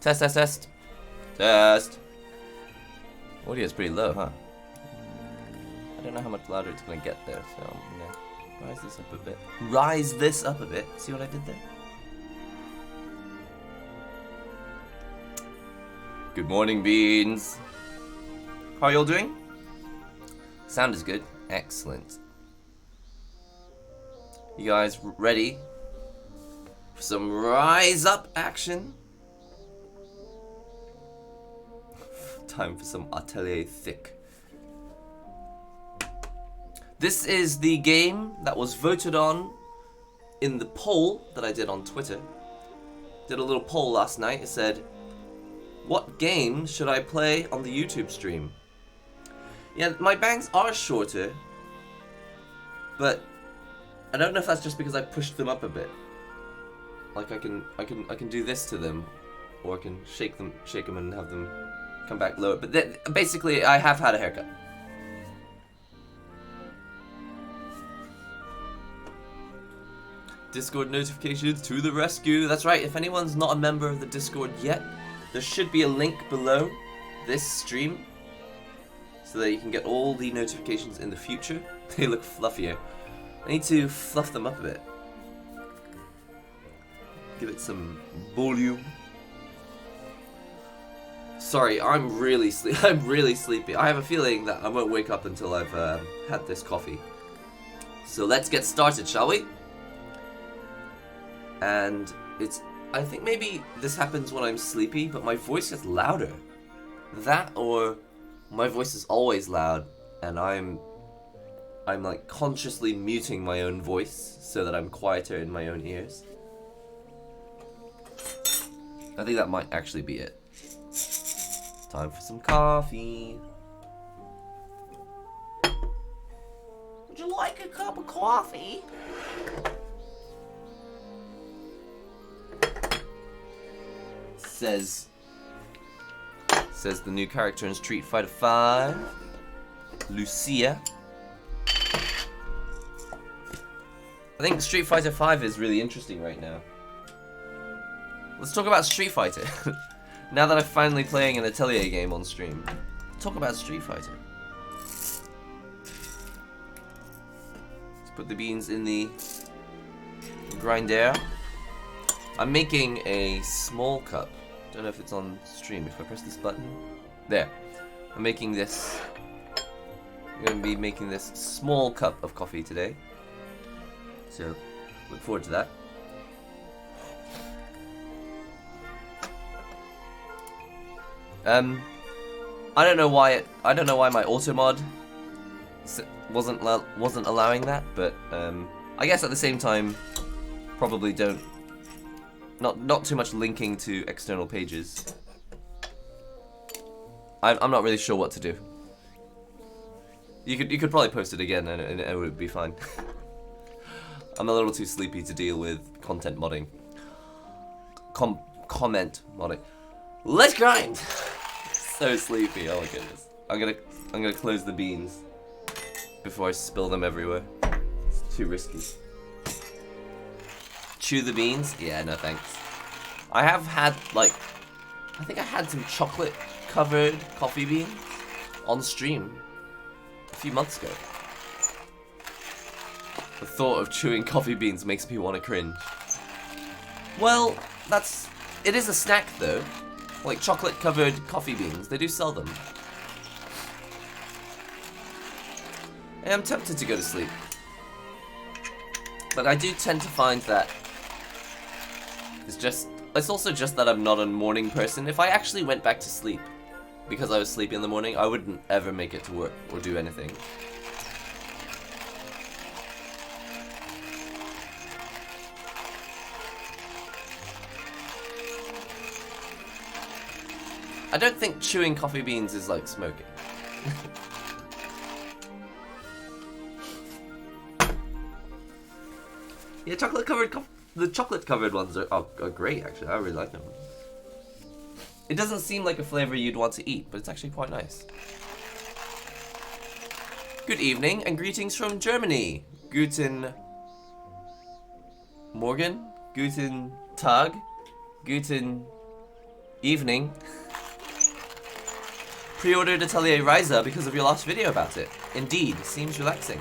Test, test, test. Test. Audio is pretty low, huh? I don't know how much louder it's gonna get there, so I'm gonna rise this up a bit. Rise this up a bit. See what I did there? Good morning, beans. How are y'all doing? Sound is good. Excellent. You guys ready for some rise up action? Time for some Atelier thick. This is the game that was voted on in the poll that I did on Twitter. Did a little poll last night. It said, what game should I play on the YouTube stream? Yeah, my bangs are shorter, but I don't know if that's just because I pushed them up a bit. Like I can do this to them, or I can shake them and have them come back lower. But basically, I have had a haircut. Discord notifications to the rescue. That's right. If anyone's not a member of the Discord yet, there should be a link below this stream, so that you can get all the notifications in the future. They look fluffier. I need to fluff them up a bit. Give it some volume. Sorry, I'm really sleepy. I have a feeling that I won't wake up until I've had this coffee. So let's get started, shall we? And I think maybe this happens when I'm sleepy, but my voice gets louder. That, or my voice is always loud, and I'm like consciously muting my own voice so that I'm quieter in my own ears. I think that might actually be it. Time for some coffee. Would you like a cup of coffee? Says the new character in Street Fighter V, Lucia. I think Street Fighter V is really interesting right now. Let's talk about Street Fighter. Now that I'm finally playing an Atelier game on stream, talk about Street Fighter. Let's put the beans in the grinder. I'm making a small cup. Don't know if it's on stream. If I press this button, there. I'm making this. I'm going to be making this small cup of coffee today. So, look forward to that. I don't know why my auto mod wasn't allowing that, but I guess at the same time, probably don't. Not too much linking to external pages. I'm not really sure what to do. You could probably post it again and it would be fine. I'm a little too sleepy to deal with content modding. Comment modding. Let's grind. So sleepy. Oh my goodness. I'm gonna close the beans before I spill them everywhere. It's too risky. Chew the beans? Yeah, no thanks. I have had, like, I think I had some chocolate covered coffee bean on stream a few months ago. The thought of chewing coffee beans makes me want to cringe. Well, it is a snack though. Like chocolate covered coffee beans, they do sell them. And I'm tempted to go to sleep. But I do tend to find that it's also just that I'm not a morning person. If I actually went back to sleep because I was sleepy in the morning, I wouldn't ever make it to work or do anything. I don't think chewing coffee beans is like smoking. Yeah, the chocolate covered ones are great actually. I really like them. It doesn't seem like a flavor you'd want to eat, but it's actually quite nice. Good evening and greetings from Germany. Guten Morgen, Guten Tag, Guten Evening. Pre-ordered Atelier Ryza because of your last video about it. Indeed, seems relaxing.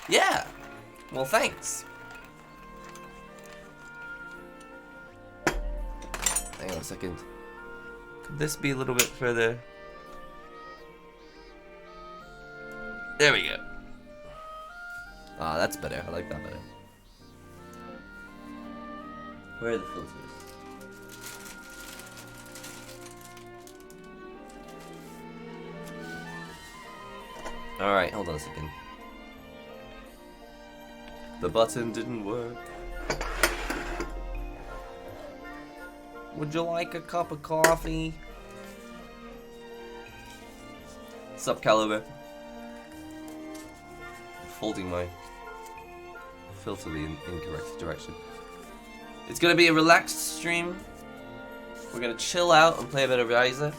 Yeah! Well, thanks. Hang on a second. Could this be a little bit further? There we go. Ah, that's better. I like that better. Where are the filters? Alright, hold on a second. The button didn't work. Would you like a cup of coffee? Sup, Caliber? Folding my filter the incorrect direction. It's gonna be a relaxed stream. We're gonna chill out and play a bit of Ryza.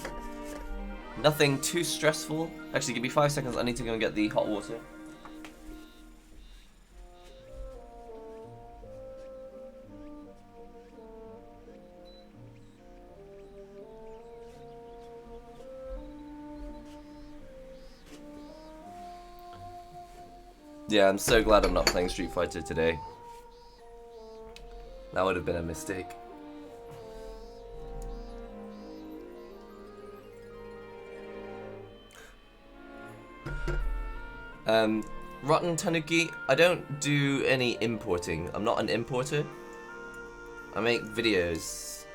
Nothing too stressful. Actually, give me 5 seconds. I need to go and get the hot water. Yeah, I'm so glad I'm not playing Street Fighter today. That would have been a mistake. Rotten Tanuki, I don't do any importing. I'm not an importer. I make videos.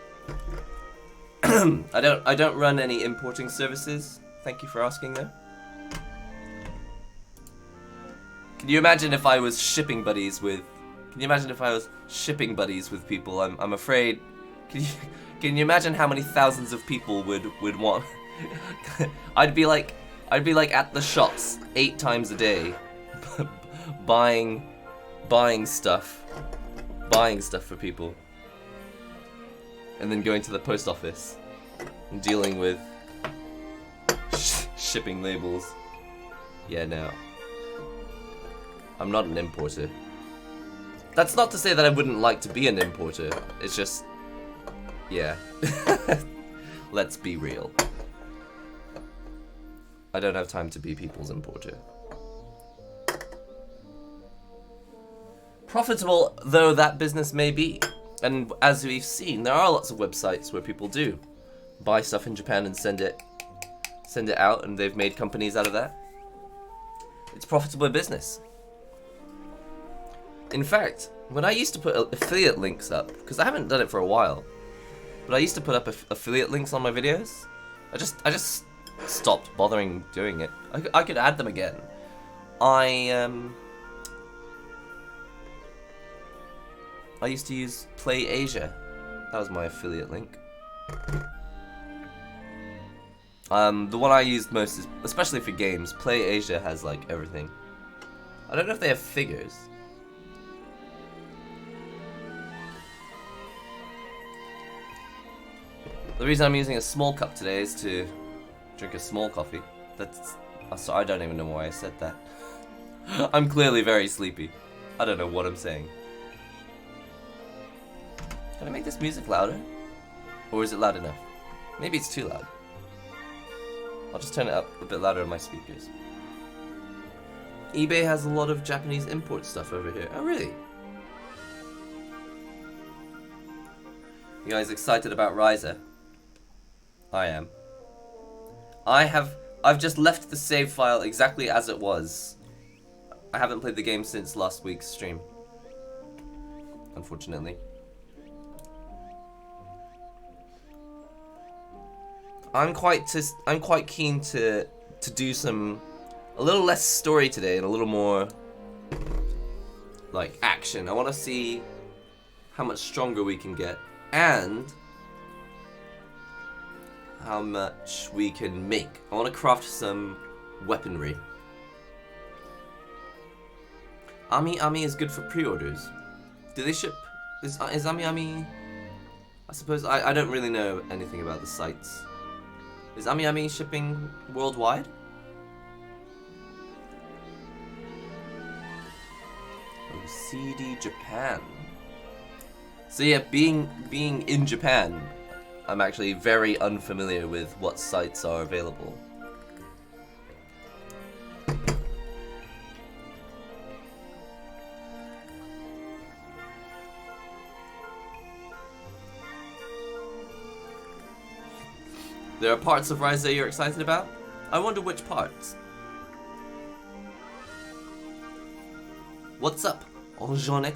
I don't run any importing services. Thank you for asking though. Can you imagine if I was shipping buddies with people? I'm afraid. Can you imagine how many thousands of people would want? I'd be like at the shops 8 times a day, buying stuff for people, and then going to the post office and dealing with shipping labels. Yeah, no. I'm not an importer. That's not to say that I wouldn't like to be an importer. It's just, yeah. Let's be real. I don't have time to be people's importer. Profitable though that business may be, and as we've seen, there are lots of websites where people do buy stuff in Japan and send it out, and they've made companies out of that. It's profitable business. In fact, when I used to put affiliate links up, because I haven't done it for a while, but I used to put up affiliate links on my videos. I just stopped bothering doing it. I could add them again. I used to use Play Asia. That was my affiliate link. The one I used most is, especially for games, Play Asia has like everything. I don't know if they have figures. The reason I'm using a small cup today is to drink a small coffee. I don't even know why I said that. I'm clearly very sleepy. I don't know what I'm saying. Can I make this music louder? Or is it loud enough? Maybe it's too loud. I'll just turn it up a bit louder on my speakers. eBay has a lot of Japanese import stuff over here. Oh, really? You guys excited about Ryza? I am. I've just left the save file exactly as it was. I haven't played the game since last week's stream, unfortunately. I'm quite keen to do a little less story today and a little more like action. I want to see how much stronger we can get and how much we can make. I want to craft some weaponry. Ami is good for pre-orders. Do they ship? Is Ami? I suppose I don't really know anything about the sites. Is Ami shipping worldwide? Oh, CD Japan. So yeah, being in Japan, I'm actually very unfamiliar with what sites are available. There are parts of Ryza you're excited about? I wonder which parts. What's up, Jeanette?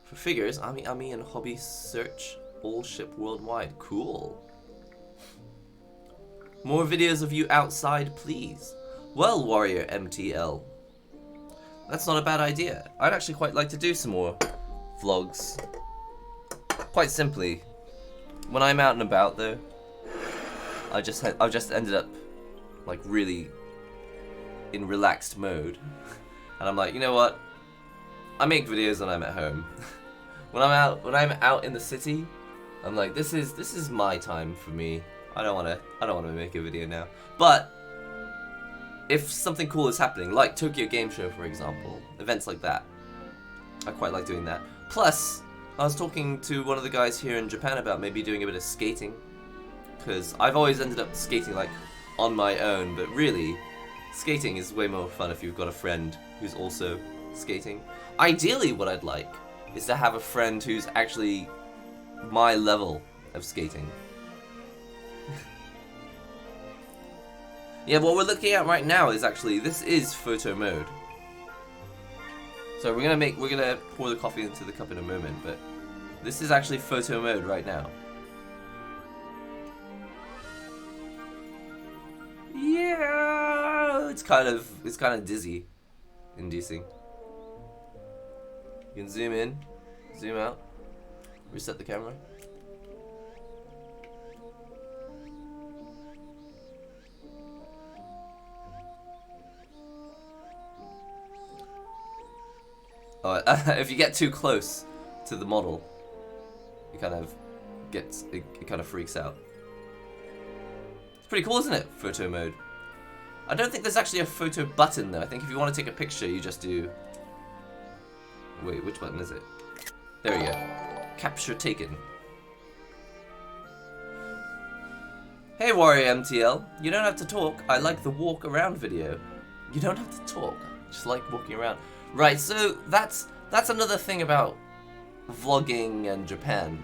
For figures, Ami and Hobby search all ship worldwide. Cool. More videos of you outside, please. Well, Warrior MTL. That's not a bad idea. I'd actually quite like to do some more vlogs. Quite simply, when I'm out and about though, I've just ended up like really in relaxed mode. And I'm like, you know what? I make videos when I'm at home. When I'm out in the city, I'm like, this is my time for me. I don't wanna make a video now. But if something cool is happening, like Tokyo Game Show for example, events like that, I quite like doing that. Plus, I was talking to one of the guys here in Japan about maybe doing a bit of skating, because I've always ended up skating like on my own, but really, skating is way more fun if you've got a friend who's also skating. Ideally, what I'd like is to have a friend who's actually my level of skating. Yeah, what we're looking at right now is actually, this is photo mode. So we're gonna pour the coffee into the cup in a moment, but this is actually photo mode right now. Yeah, it's kind of dizzy inducing. You can zoom in, zoom out, reset the camera. Oh, if you get too close to the model, it kind of freaks out. It's pretty cool, isn't it? Photo mode. I don't think there's actually a photo button though. I think if you want to take a picture, you just do. Wait, which button is it? There we go. Capture taken. Hey Warrior MTL, you don't have to talk. I like the walk around video. You don't have to talk. Just like walking around. Right, so that's another thing about vlogging and Japan.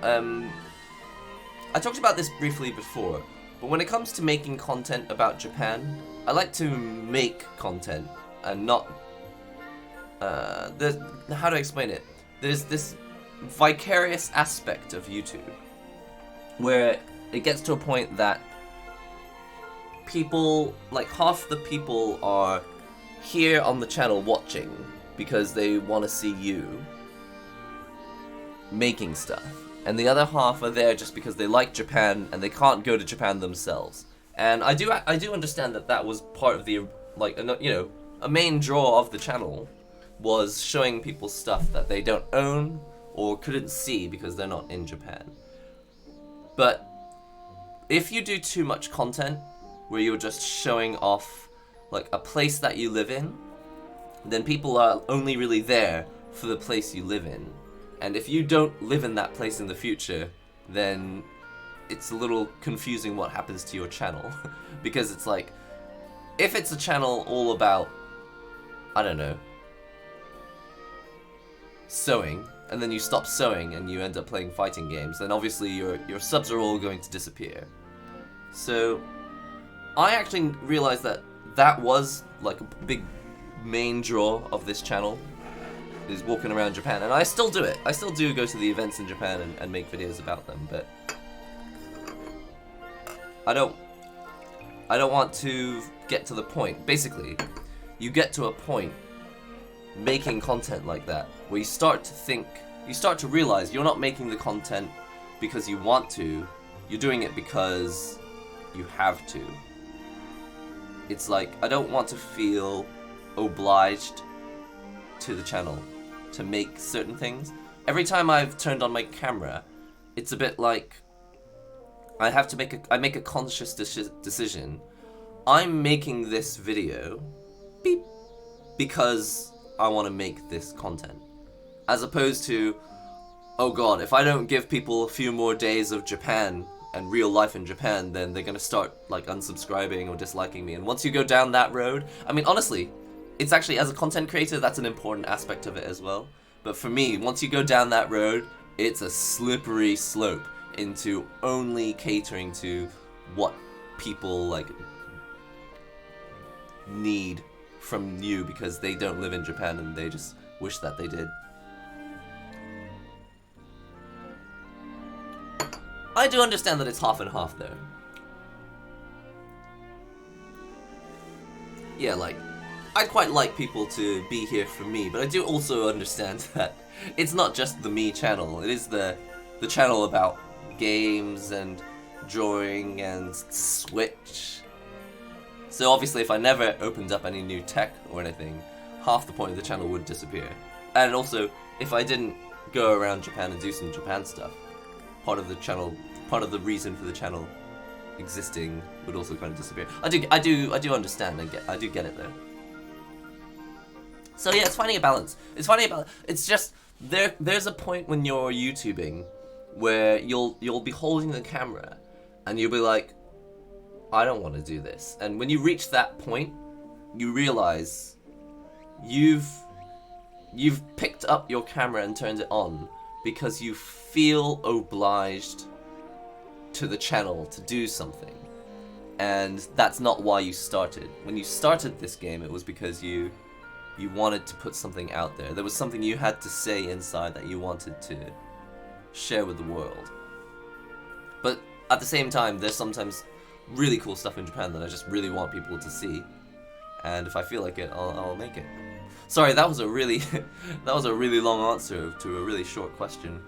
I talked about this briefly before, but when it comes to making content about Japan, I like to make content and not how to explain it? There's this vicarious aspect of YouTube where it gets to a point that people, like half the people are here on the channel watching because they want to see you making stuff, and the other half are there just because they like Japan and they can't go to Japan themselves. And I do understand that was part of the, like, you know, a main draw of the channel was showing people stuff that they don't own or couldn't see because they're not in Japan. But if you do too much content where you're just showing off like a place that you live in, then people are only really there for the place you live in. And if you don't live in that place in the future, then it's a little confusing what happens to your channel. Because it's like, if it's a channel all about, I don't know, sewing, and then you stop sewing and you end up playing fighting games, then obviously your subs are all going to disappear. So I actually realized that was like a big main draw of this channel, is walking around Japan, and I still do it. I still do go to the events in Japan and make videos about them, but I don't want to get to the point. Basically, you get to a point making content like that where you start to realize you're not making the content because you want to, you're doing it because you have to. It's like, I don't want to feel obliged to the channel to make certain things. Every time I've turned on my camera, it's a bit like I make a conscious decision. I'm making this video beep, because I want to make this content. As opposed to, oh god, if I don't give people a few more days of Japan and real life in Japan, then they're gonna start like unsubscribing or disliking me. And once you go down that road, I mean, honestly, it's actually, as a content creator, that's an important aspect of it as well. But for me, once you go down that road, it's a slippery slope into only catering to what people like need from you because they don't live in Japan and they just wish that they did. I do understand that it's half and half though. Yeah, like, I'd quite like people to be here for me, but I do also understand that it's not just the me channel. It is the channel about games and drawing and Switch. So obviously if I never opened up any new tech or anything, half the point of the channel would disappear. And also, if I didn't go around Japan and do some Japan stuff, part of the reason for the channel existing would also kind of disappear. I do understand. I do get it though. So yeah, it's finding a balance. It's just there's a point when you're YouTubing where you'll be holding the camera and you'll be like, I don't want to do this. And when you reach that point, you realize you've picked up your camera and turned it on because you feel obliged to the channel to do something. And that's not why you started. When you started this game, it was because you wanted to put something out there. There was something you had to say inside that you wanted to share with the world. But at the same time, there's sometimes really cool stuff in Japan that I just really want people to see. And if I feel like it, I'll make it. Sorry, that was a really long answer to a really short question.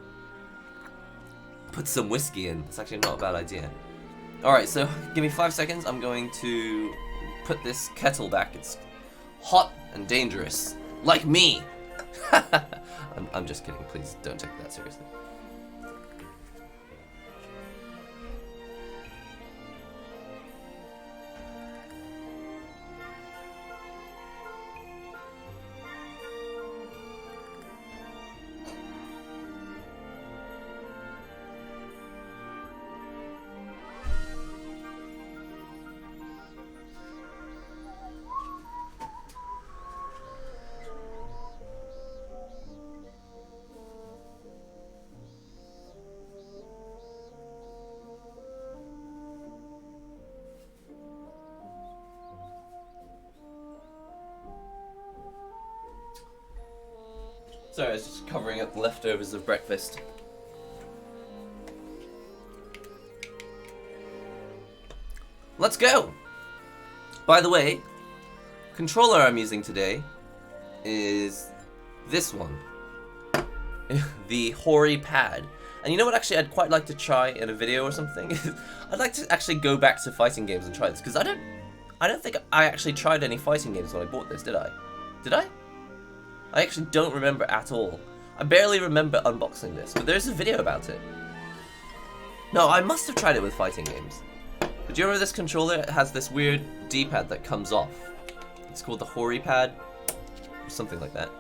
Put some whiskey in. It's actually not a bad idea. Alright, so give me 5 seconds. I'm going to put this kettle back. It's hot and dangerous. Like me! I'm just kidding. Please don't take that seriously. Sorry, I was just covering up the leftovers of breakfast. Let's go! By the way, controller I'm using today is this one. The Hori pad. And you know what actually I'd quite like to try in a video or something? I'd like to actually go back to fighting games and try this, because I don't think I actually tried any fighting games when I bought this, did I? Did I? I actually don't remember at all. I barely remember unboxing this, but there's a video about it. No, I must have tried it with fighting games. But do you remember this controller? It has this weird D-pad that comes off. It's called the Hori pad, or something like that.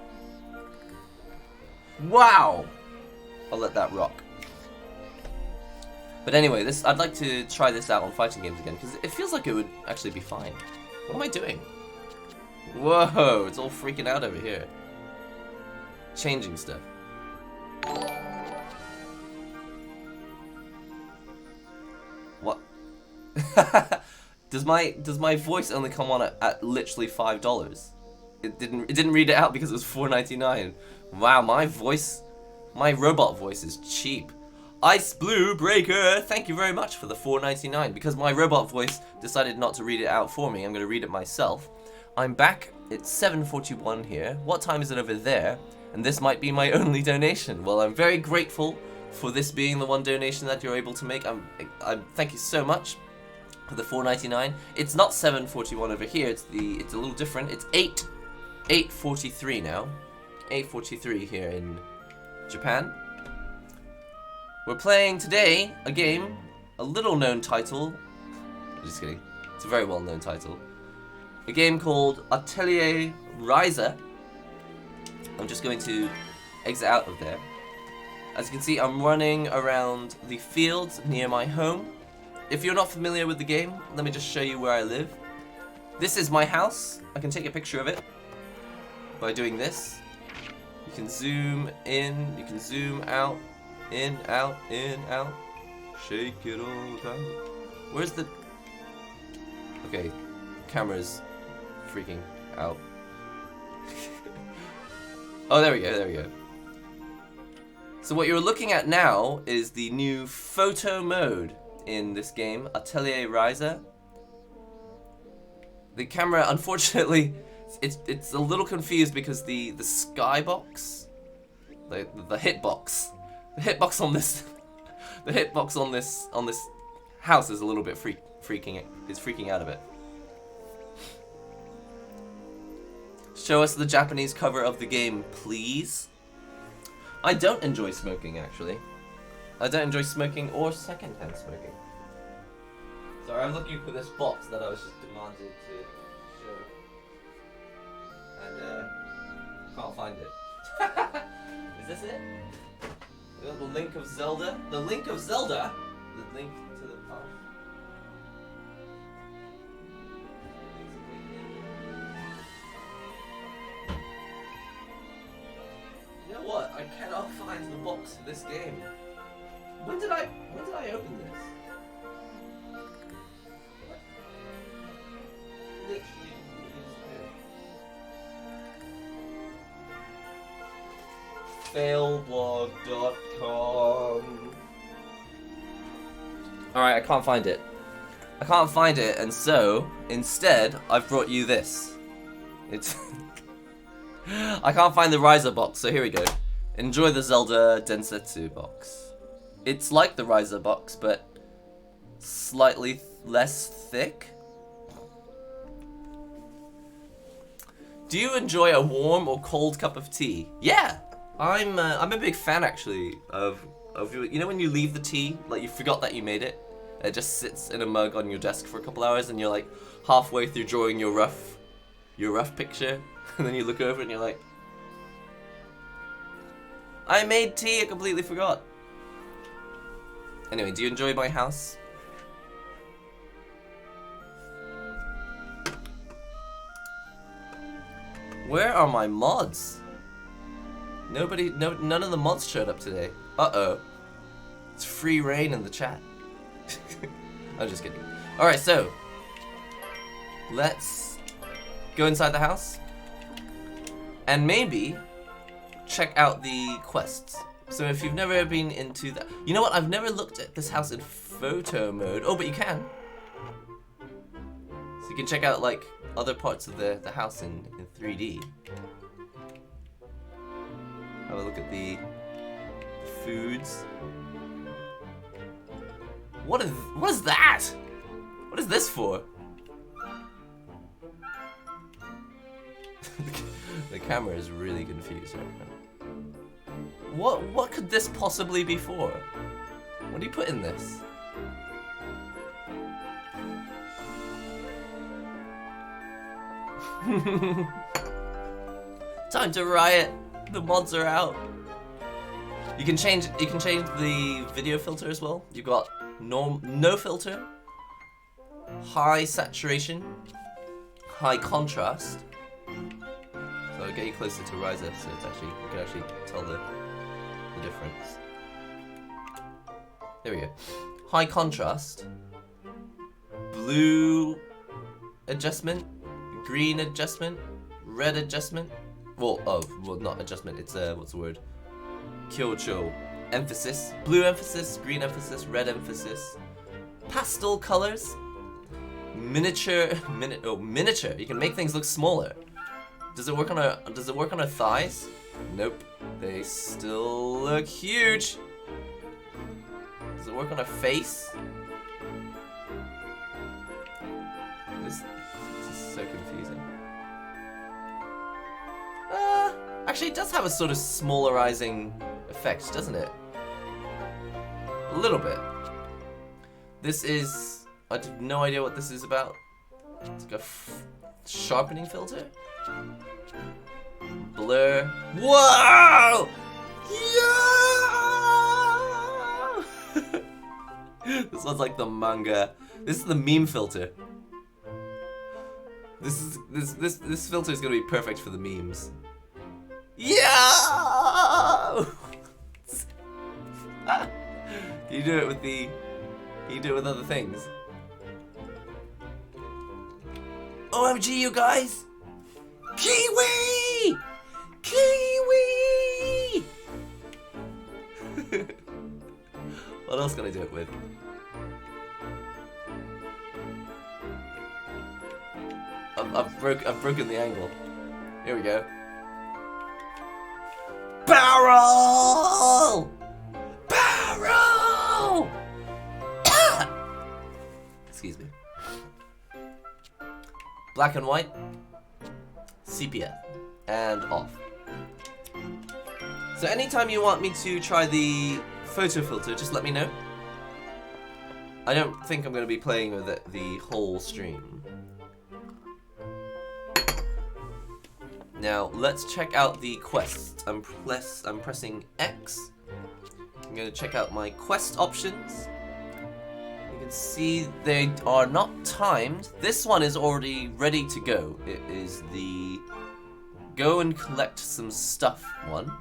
Wow! I'll let that rock. But anyway, I'd like to try this out on fighting games again, because it feels like it would actually be fine. What am I doing? Whoa, it's all freaking out over here. Changing stuff. What? Does my voice only come on at literally $5? It didn't read it out because it was $4.99. Wow, my robot voice is cheap. Ice Blue Breaker, thank you very much for the $4.99. Because my robot voice decided not to read it out for me, I'm going to read it myself. I'm back. It's 7:41 here. What time is it over there? And this might be my only donation. Well, I'm very grateful for this being the one donation that you're able to make. Thank you so much for the $4.99. It's not 7:41 over here. It's a little different. It's 8:43 now. 8:43 here in Japan. We're playing today a game, a little known title. Just kidding. It's a very well known title. A game called Atelier Ryza. I'm just going to exit out of there. As you can see, I'm running around the fields near my home. If you're not familiar with the game, let me just show you where I live. This is my house. I can take a picture of it by doing this. You can zoom in, you can zoom out, in, out, shake it all down. Where's the... Okay, camera's freaking out. Oh, there we go, there we go. So what you're looking at now is the new photo mode in this game, Atelier Ryza. The camera, unfortunately, it's a little confused because the skybox, the hitbox on this, the hitbox on this house is a little bit freaking out a bit. Show us the Japanese cover of the game, please. I don't enjoy smoking, actually. I don't enjoy smoking or secondhand smoking. Sorry, I'm looking for this box that I was just demanded to show. And, can't find it. Is this it? The Link of Zelda? The Link of Zelda? The link to the past. You know what? I cannot find the box for this game. When did I open this? Failblog.com. Alright, I can't find it. I can't find it, and so, instead, I've brought you this. It's... I can't find the Ryza box, so here we go. Enjoy the Zelda Densetsu box. It's like the Ryza box, but slightly less thick. Do you enjoy a warm or cold cup of tea? Yeah, I'm a big fan actually of you know when you leave the tea, like you forgot that you made it, it just sits in a mug on your desk for a couple hours, and you're like halfway through drawing your rough picture, and then you look over and you're like, I made tea, I completely forgot. Anyway, do you enjoy my house? Where are my mods? None of the mods showed up today. Uh-oh. It's free reign in the chat. I'm just kidding. Alright, so let's go inside the house and maybe check out the quests. So if you've never been into that, you know what? I've never looked at this house in photo mode. Oh, but you can. So you can check out like other parts of the house in 3D. Have a look at the foods. What is that? What is this for? The camera is really confused right now. What could this possibly be for? What do you put in this? Time to riot. The mods are out. You can change the video filter as well. You've got no filter, high saturation, high contrast. So I'll get you closer to Ryza, so it's you can actually tell the difference. There we go. High contrast, blue adjustment, green adjustment, red adjustment. Well, not adjustment. It's what's the word? Kyocho. Emphasis. Blue emphasis, green emphasis, red emphasis. Pastel colors. Miniature. Miniature. You can make things look smaller. Does it work on her thighs? Nope. They still look huge. Does it work on her face? This is so confusing. Actually, it does have a sort of smallerizing effect, doesn't it? A little bit. This is... I have no idea what this is about. It's like a sharpening filter? Blur. Whoa! Yeah! This one's like the manga. This is the meme filter. This filter is gonna be perfect for the memes. Yeah! Can you do it with the? Can you do it with other things? OMG, you guys! Kiwi! Kiwi! What else can I do it with? I've broken the angle. Here we go. Barrel! Barrel! Excuse me. Black and white, sepia, and off. So anytime you want me to try the photo filter, just let me know. I don't think I'm going to be playing with it the whole stream. Now, let's check out the quests. I'm pressing X. I'm going to check out my quest options. You can see they are not timed. This one is already ready to go. It is the go and collect some stuff one.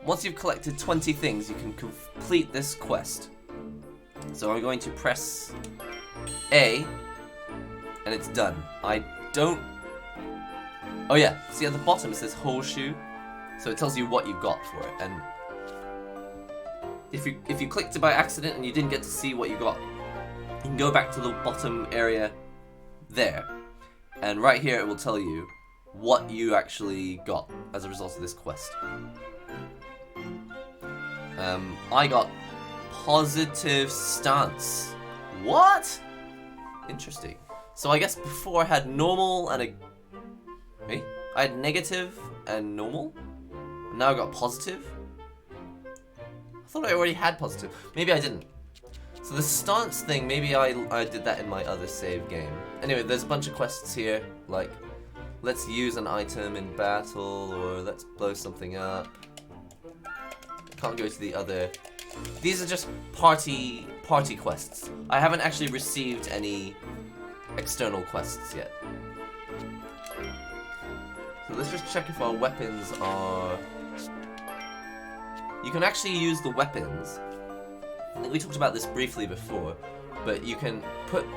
Once you've collected 20 things, you can complete this quest. So I'm going to press A, and it's done. I don't... Oh yeah, see at the bottom it says horseshoe, so it tells you what you got for it. And if you clicked it by accident and you didn't get to see what you got, you can go back to the bottom area there, and right here it will tell you what you actually got as a result of this quest. I got positive stance. What? Interesting. So I guess before I had normal and a... Wait, I had negative and normal, and now I got positive? I thought I already had positive. Maybe I didn't. So the stance thing, maybe I did that in my other save game. Anyway, there's a bunch of quests here, like let's use an item in battle, or let's blow something up. Can't go to the other. These are just party quests. I haven't actually received any external quests yet. So let's just check if our weapons are... You can actually use the weapons. I think we talked about this briefly before, but you can put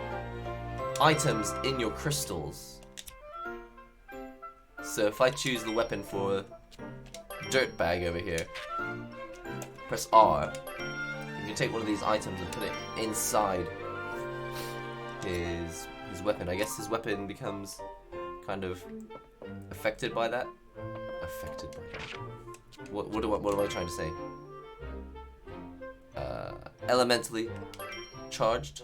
items in your crystals. So if I choose the weapon for Dirtbag over here, press R, you can take one of these items and put it inside his weapon. I guess his weapon becomes kind of affected by that. Affected by that. What am I trying to say? Elementally charged.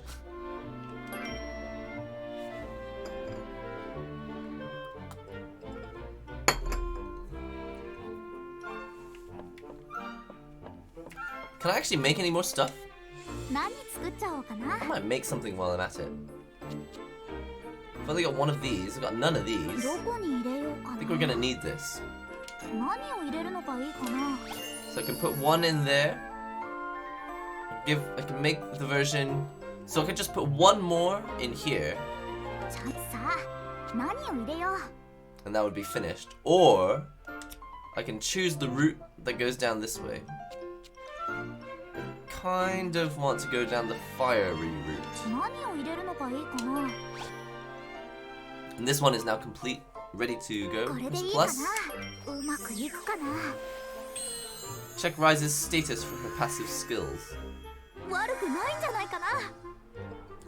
Can I actually make any more stuff? I might make something while I'm at it. I've only got one of these. I've got none of these. I think we're gonna need this. So I can put one in there. I can make the version. So I can just put one more in here. And that would be finished. Or I can choose the route that goes down this way. Kind of want to go down the fiery route. And this one is now complete, ready to go. Press plus. Check Ryza's status for her passive skills.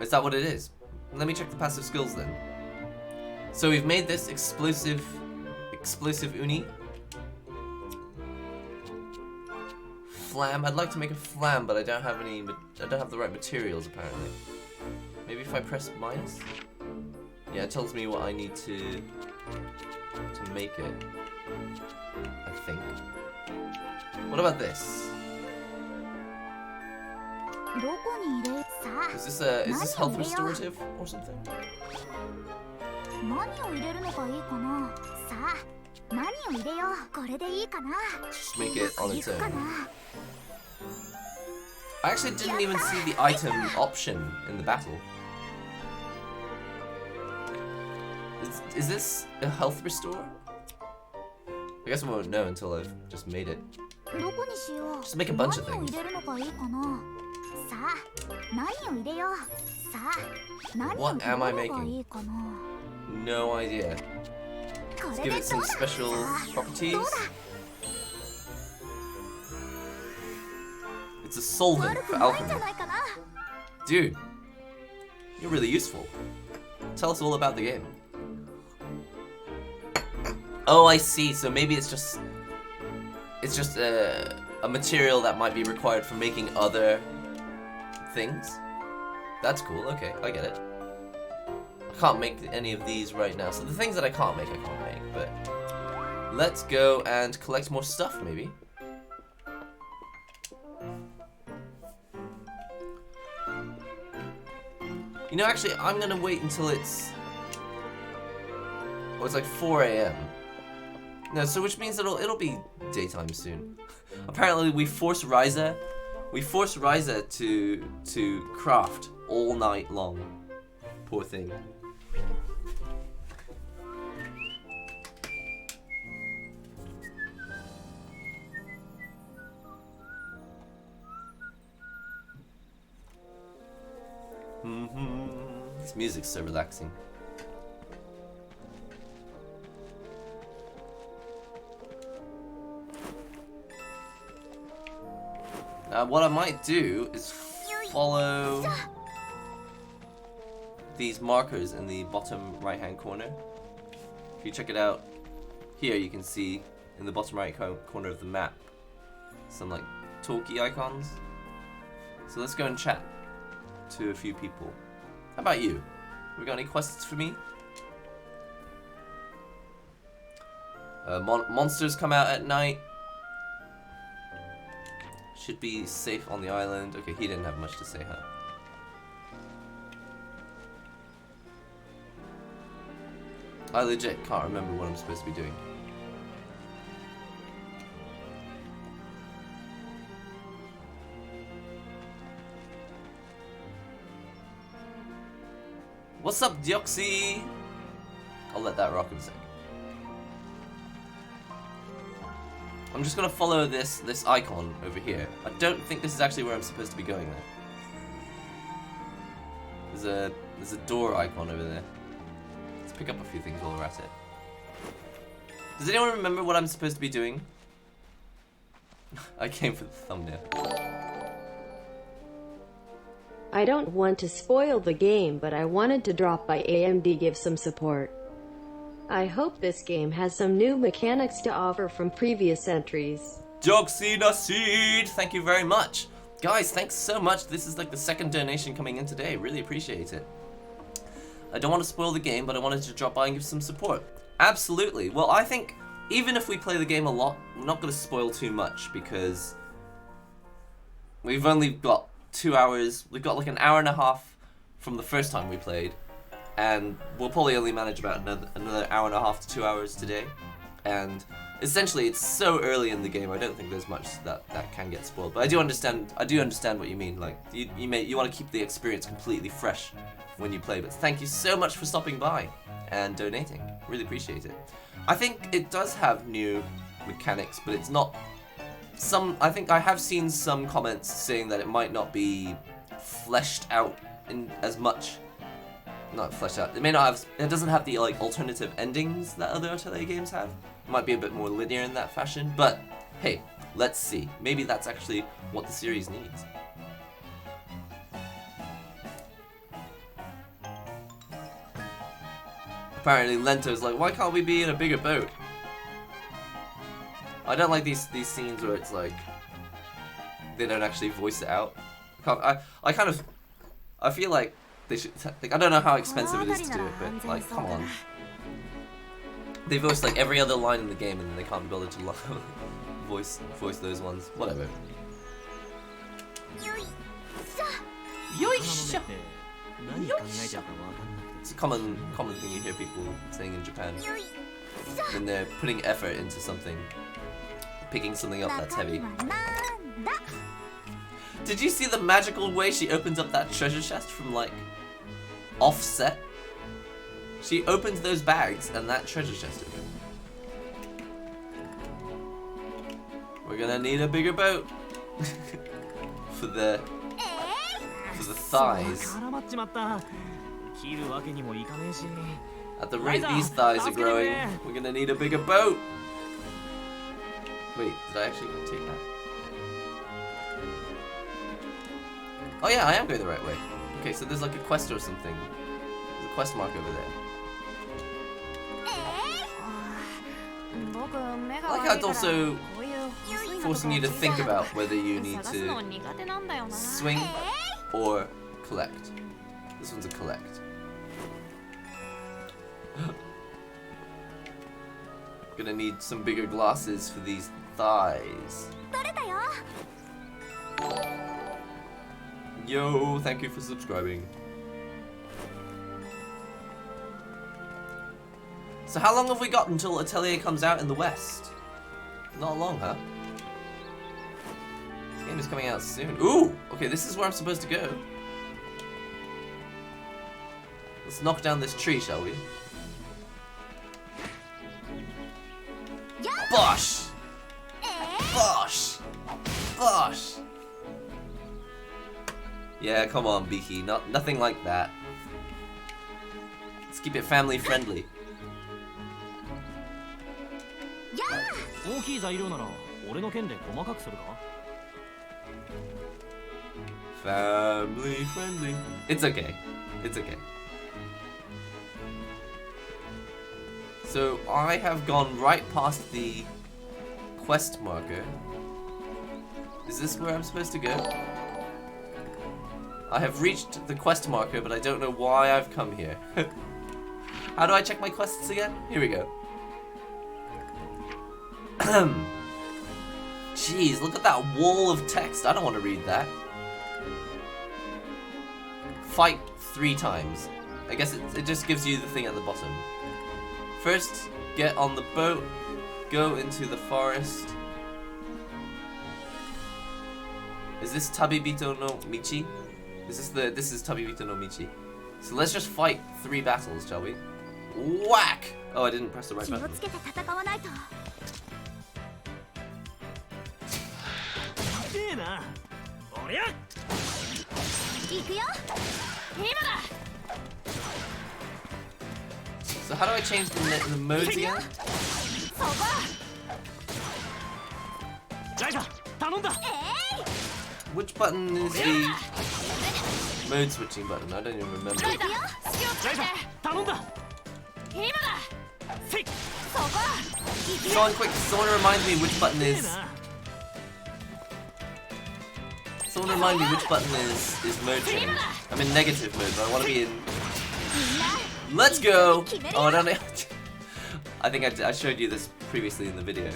Is that what it is? Let me check the passive skills then. So we've made this explosive uni. Flam. I'd like to make a flam, but I don't have the right materials apparently. Maybe if I press minus? Yeah, it tells me what I need to make it. I think. What about this? Is this health restorative or something? Just make it on its own. I actually didn't even see the item option in the battle. Is this a health restore? I guess I won't know until I've just made it. Just make a bunch of things. What am I making? No idea. Let's give it some special properties. It's a solvent for alchemy. Dude, you're really useful. Tell us all about the game. Oh, I see. So maybe it's just a material that might be required for making other things. That's cool. Okay, I get it. I can't make any of these right now. So the things that I can't make, but let's go and collect more stuff, maybe. You know, actually, I'm gonna wait until it's like 4 a.m. No, so which means it'll be daytime soon. Apparently, we force Ryza to craft all night long. Poor thing. This music's so relaxing. What I might do is follow these markers in the bottom right hand corner. If you check it out, here you can see in the bottom right corner of the map some like talkie icons. So let's go and chat to a few people. How about you? We got any questions for me? Monsters come out at night. Should be safe on the island. Okay, he didn't have much to say, huh? I legit can't remember what I'm supposed to be doing. What's up, Dioxy? I'll let that rock in a sec. I'm just gonna follow this icon over here. I don't think this is actually where I'm supposed to be going though. There's a door icon over there. Let's pick up a few things while we're at it. Does anyone remember what I'm supposed to be doing? I came for the thumbnail. I don't want to spoil the game, but I wanted to drop by AMD give some support. I hope this game has some new mechanics to offer from previous entries. Joxina Seed, thank you very much. Guys, thanks so much. This is like the second donation coming in today. Really appreciate it. I don't want to spoil the game, but I wanted to drop by and give some support. Absolutely. Well, I think even if we play the game a lot, we're not going to spoil too much because we've only got 2 hours. We've got like an hour and a half from the first time we played. And we'll probably only manage about another hour and a half to 2 hours today. And essentially, it's so early in the game. I don't think there's much that can get spoiled. But I do understand what you mean. Like you want to keep the experience completely fresh when you play. But thank you so much for stopping by and donating. Really appreciate it. I think it does have new mechanics, but it's not. I think I have seen some comments saying that it might not be fleshed out in as much. Not fleshed out. It may not have. It doesn't have the like alternative endings that other Atelier games have. It might be a bit more linear in that fashion. But hey, let's see. Maybe that's actually what the series needs. Apparently, Lento's like, why can't we be in a bigger boat? I don't like these scenes where it's like they don't actually voice it out. I feel like. They should, like, I don't know how expensive it is to do it, but like, come on. They voice like every other line in the game, and then they can't be bothered to voice those ones. Whatever. Yoisha. It's a common thing you hear people saying in Japan when they're putting effort into something, picking something up that's heavy. Did you see the magical way she opens up that treasure chest from like offset? She opens those bags and that treasure chest opens. We're gonna need a bigger boat for the thighs. At the rate these thighs are growing, we're gonna need a bigger boat. Wait, did I actually take that? Oh yeah, I am going the right way. Okay, so there's like a quest or something. There's a quest mark over there. I like how it's also forcing you to think about whether you need to swing or collect. This one's a collect. Gonna need some bigger glasses for these thighs. Yo, thank you for subscribing. So how long have we got until Atelier comes out in the West? Not long, huh? This game is coming out soon. Ooh! Okay, this is where I'm supposed to go. Let's knock down this tree, shall we? Bosh! Bosh! Bosh! Yeah, come on, Beaky. Nothing like that. Let's keep it family friendly. Family friendly. It's okay. It's okay. So I have gone right past the quest marker. Is this where I'm supposed to go? I have reached the quest marker, but I don't know why I've come here. How do I check my quests again? Here we go. Jeez, look at that wall of text. I don't want to read that. Fight 3 times. I guess it just gives you the thing at the bottom. First, get on the boat, go into the forest. Is this Tabibito no Michi? This is Tabibito no Michi. So let's just fight 3 battles, shall we? Whack! Oh, I didn't press the right button. So how do I change the modes again? Which button is the mode switching button? I don't even remember. Someone quick, someone remind me which button is. Someone remind me which button is mode change. I'm in negative mode, but I want to be in. Let's go! Oh, I don't know. I think I showed you this previously in the video,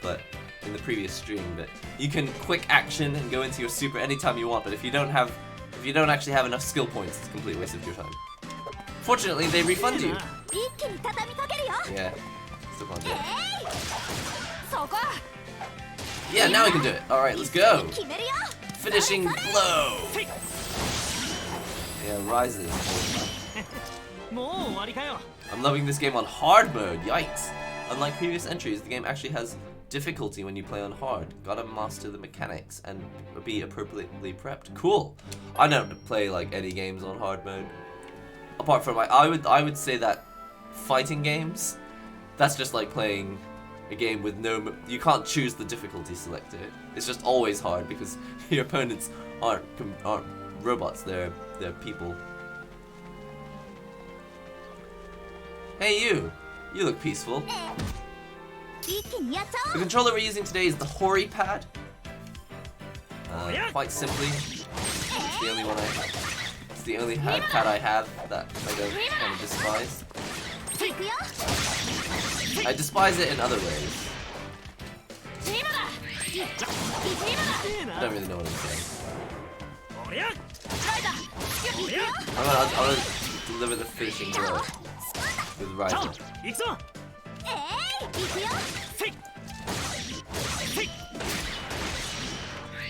but in the previous stream. But you can quick action and go into your super anytime you want. But if you don't actually have enough skill points, it's a complete waste of your time. Fortunately, they refund you. Yeah, still can't do it. Yeah, now we can do it. All right, let's go. Finishing blow. Yeah, Ryza. I'm loving this game on hard mode. Yikes! Unlike previous entries, the game actually has difficulty when you play on hard. Gotta master the mechanics and be appropriately prepped. Cool. I don't play like any games on hard mode. Apart from I would say that fighting games, that's just like playing a game with no. You can't choose the difficulty selector. It's just always hard because your opponents aren't robots. They're people. Hey you! You look peaceful. The controller we're using today is the Hori pad. Quite simply, it's the only one I have. It's the only pad I have that I don't kind of despise. I despise it in other ways. I don't really know what I'm saying. I'm gonna deliver the finishing blow with Ryza.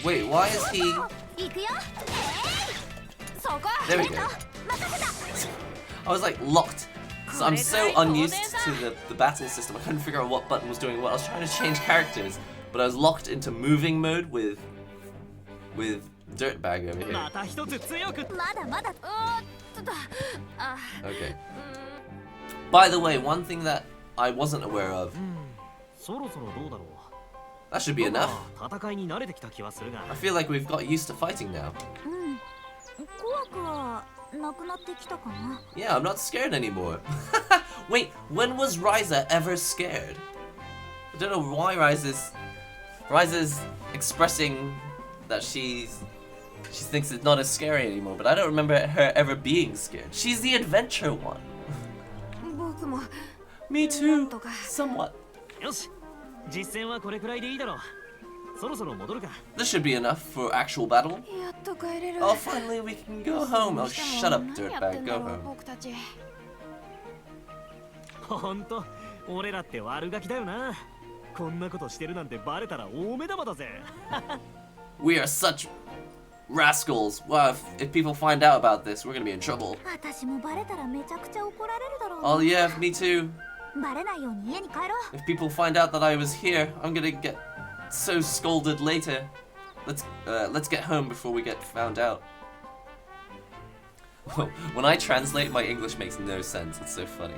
Wait, why is he There we go. I was like locked. So I'm so unused to the battle system. I couldn't figure out what button was doing what. I was trying to change characters, but I was locked into moving mode with Dirtbag over here. Okay. By the way, one thing that I wasn't aware of. That should be enough. I feel like we've got used to fighting now. Yeah, I'm not scared anymore. Wait, when was Ryza ever scared? I don't know why Ryza's expressing that she thinks it's not as scary anymore, but I don't remember her ever being scared. She's the adventure one. Me too, somewhat. This should be enough for actual battle. Oh, finally we can go home. Oh, shut up, Dirtbag. Go home. We are such rascals. Wow, if people find out about this, we're gonna be in trouble. Oh yeah, me too. If people find out that I was here, I'm gonna get so scolded later. Let's get home before we get found out. When I translate, my English makes no sense. It's so funny.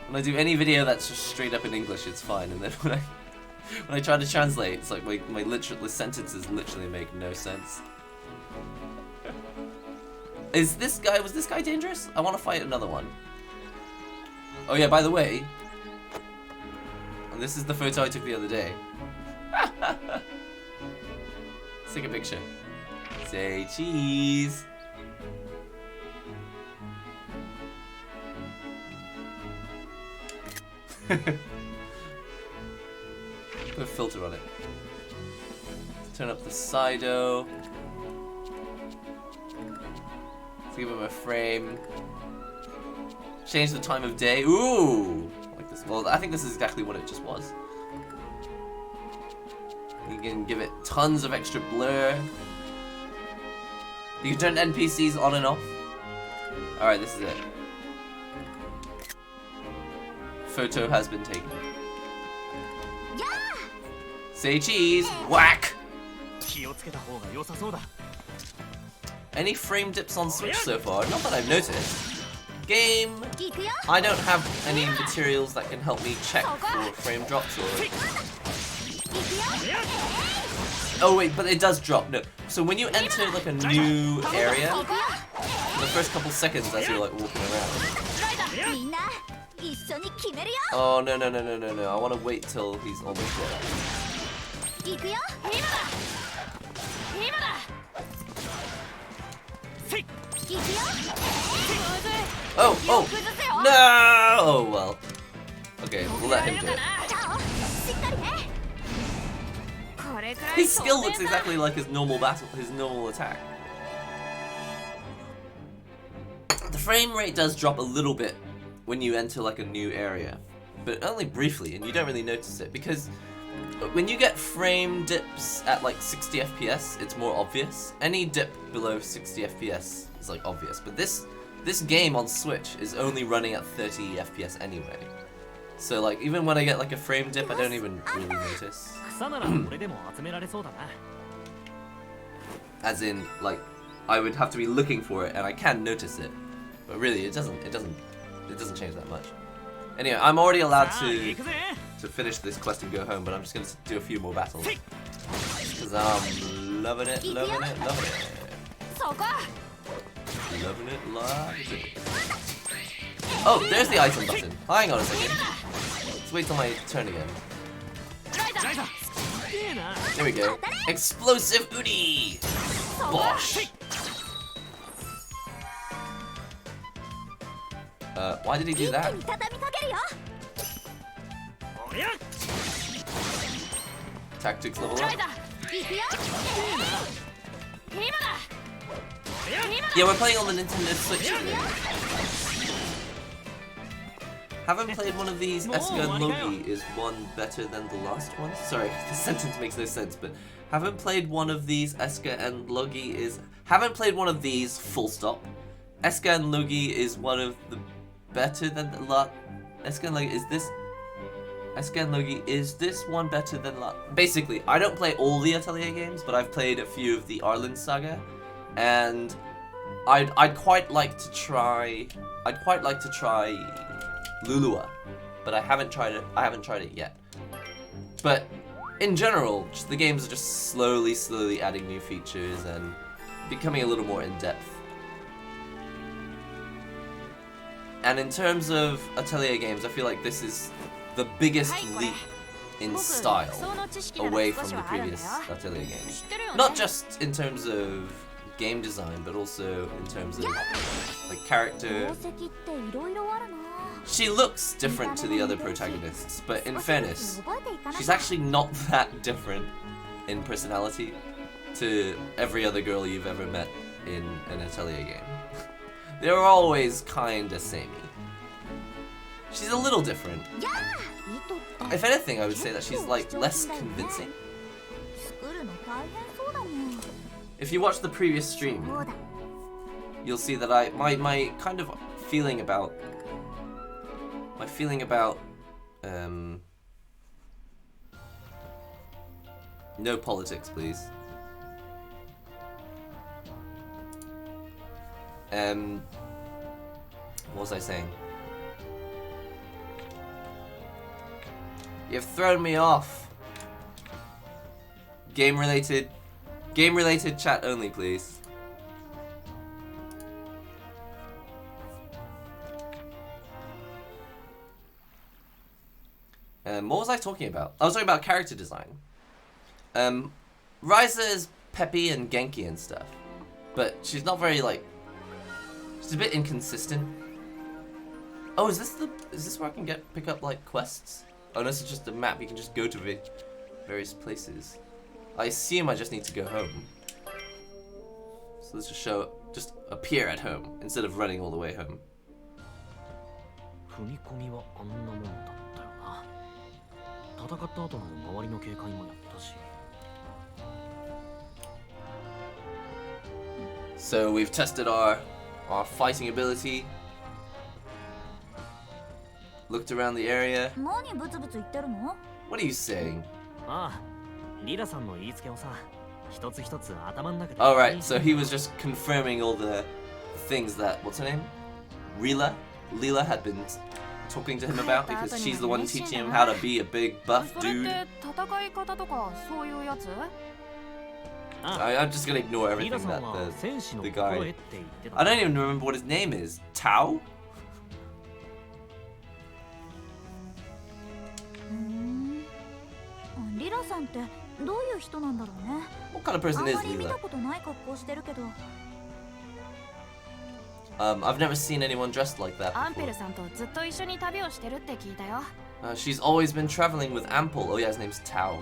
When I do any video that's just straight up in English, it's fine. And then when I try to translate, it's like my sentences literally make no sense. Was this guy dangerous? I want to fight another one. Oh yeah, by the way, and this is the photo I took the other day. Let's take a picture. Say cheese. Put a filter on it. Turn up the Sido. Let's give him a frame. Change the time of day. Ooh! Like this. Well, I think this is exactly what it just was. You can give it tons of extra blur. You can turn NPCs on and off. Alright, this is it. Photo has been taken. Say cheese! Whack! Any frame dips on Switch so far? Not that I've noticed. Game! I don't have any materials that can help me check for frame drops or... Oh wait, but it does drop, no. So when you enter like a new area, the first couple seconds as you're like walking around. Oh no, I want to wait till he's almost there. Oh! No! Oh well. Okay, we'll let him do it. His skill looks exactly like his normal attack. The frame rate does drop a little bit when you enter like a new area, but only briefly, and you don't really notice it because when you get frame dips at like 60 FPS, it's more obvious. Any dip below 60 FPS is like obvious, but this game on Switch is only running at 30 FPS anyway. So like even when I get like a frame dip, I don't even really notice. As in, like, I would have to be looking for it, and I can notice it, but really, it doesn't change that much. Anyway, I'm already allowed to finish this quest and go home, but I'm just gonna do a few more battles because I'm loving it. Oh, there's the item button. Hang on a second. Let's wait till my turn again. There we go. Explosive Udi! Bosh! Why did he do that? Tactics level up. Yeah, we're playing on the Nintendo Switch today. Haven't played one of these. Eska and Logi is one better than the last one? Sorry, the sentence makes no sense, but haven't played one of these. Eska and Logi is... Haven't played one of these, full stop. Eska and Logi is one of the better than the last... Eska and Logi, is this... Eska and Logi, is this one better than last... Basically, I don't play all the Atelier games, but I've played a few of the Arlen Saga, and I'd quite like to try... Lulua, but I haven't tried it yet. But in general, just the games are just slowly adding new features and becoming a little more in-depth. And in terms of Atelier games, I feel like this is the biggest leap in style away from the previous Atelier games. Not just in terms of game design, but also in terms of like character. She looks different to the other protagonists, but in fairness, she's actually not that different in personality to every other girl you've ever met in an Atelier game. They're always kinda samey. She's a little different. If anything, I would say that she's like less convincing. If you watch the previous stream, you'll see that my kind of feeling about no politics, please. What was I saying? You've thrown me off. Game related chat only, please. What was I talking about? I was talking about character design. Ryza is peppy and Genki and stuff, but she's not very like. She's a bit inconsistent. Oh, is this where I can pick up like quests? Oh, no, this is just a map. You can just go to various places. I assume I just need to go home. So let's just appear at home instead of running all the way home. So we've tested our fighting ability. Looked around the area. What are you saying? Alright, so he was just confirming all the things that, what's her name? Leela had been talking to him about, because she's the one teaching him how to be a big buff dude. I'm just gonna ignore everything that the guy... I don't even remember what his name is. Tao? What kind of person is Leela? I've never seen anyone dressed like that before. She's always been traveling with Ample. Oh yeah, his name's Tao.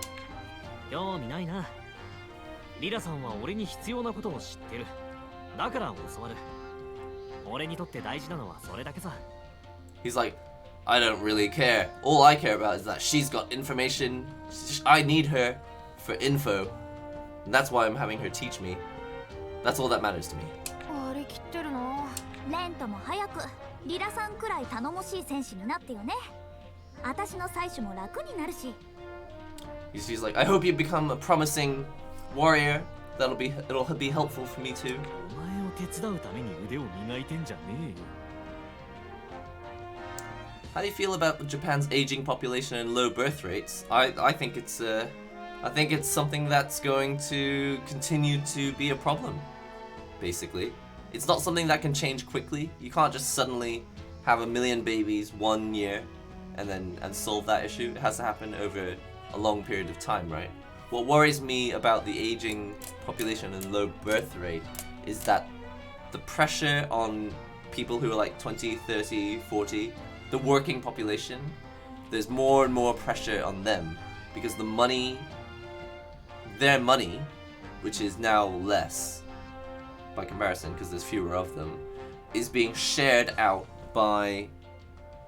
He's like, I don't really care. All I care about is that she's got information. I need her for info. And that's why I'm having her teach me. That's all that matters to me. She's like, I hope you become a promising warrior. It'll be helpful for me too. How do you feel about Japan's aging population and low birth rates? I think it's something that's going to continue to be a problem. Basically, it's not something that can change quickly. You can't just suddenly have 1 million babies 1 year and solve that issue. It has to happen over a long period of time, right? What worries me about the aging population and low birth rate is that the pressure on people who are like 20, 30, 40, the working population, there's more and more pressure on them because their money, which is now less by comparison because there's fewer of them, is being shared out by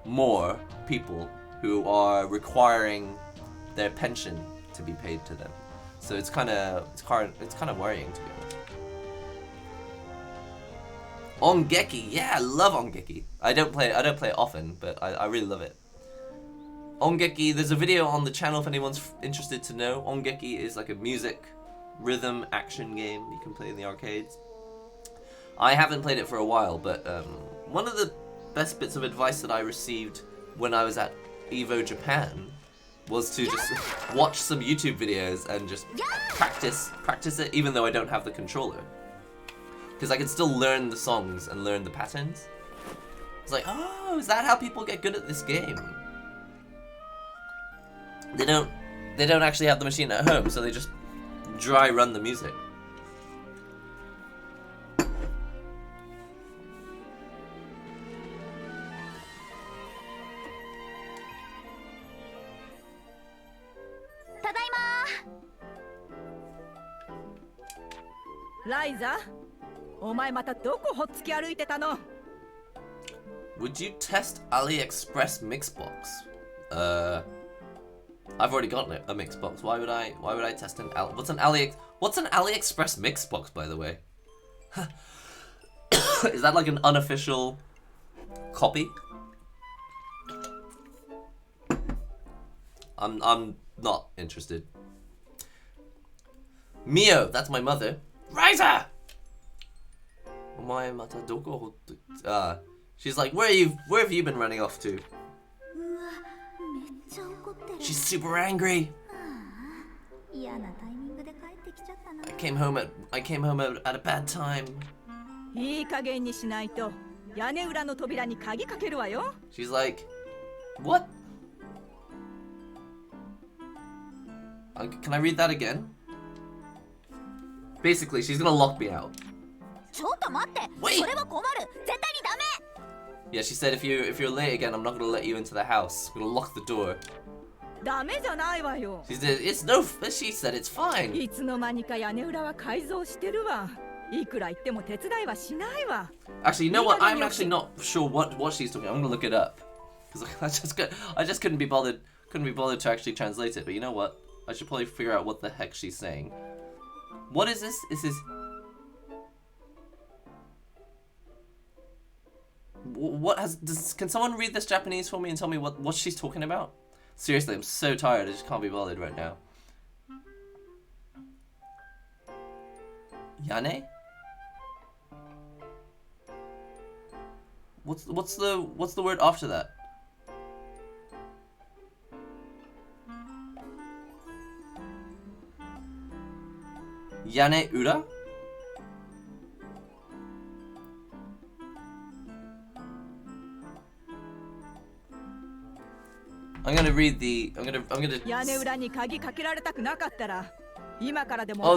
more people who are requiring their pension to be paid to them. So it's kind of worrying, to be honest. Ongeki, yeah, I love Ongeki. I don't play it often, but I really love it. Ongeki, there's a video on the channel if anyone's interested to know. Ongeki is like a music, rhythm, action game you can play in the arcades. I haven't played it for a while, but one of the best bits of advice that I received when I was at Evo Japan was to just watch some YouTube videos and just practice it, even though I don't have the controller. Because I can still learn the songs and learn the patterns. It's like, oh, is that how people get good at this game? They don't actually have the machine at home, so they just dry run the music. Ryza, お前またどこほっつき歩いてたの? Would you test AliExpress Mixbox? I've already got a Mixbox. Why would I test what's an AliExpress Mixbox, by the way? Is that like an unofficial copy? I'm not interested. Mio, that's my mother. Ryza! She's like, where have you been running off to? She's super angry. I came home at a bad time. She's like, what? Can I read that again? Basically, she's gonna lock me out. Wait! Yeah, she said if you're late again, I'm not gonna let you into the house. I'm gonna lock the door. She said she said it's fine. Actually, you know what? I'm actually not sure what she's talking about. I'm gonna look it up. Because I just couldn't be bothered to actually translate it, but you know what? I should probably figure out what the heck she's saying. What is this? This is... Can someone read this Japanese for me and tell me what she's talking about? Seriously, I'm so tired, I just can't be bothered right now. Yane? What's the word after that? Yane ura? I'm gonna read the. I'm gonna. Oh,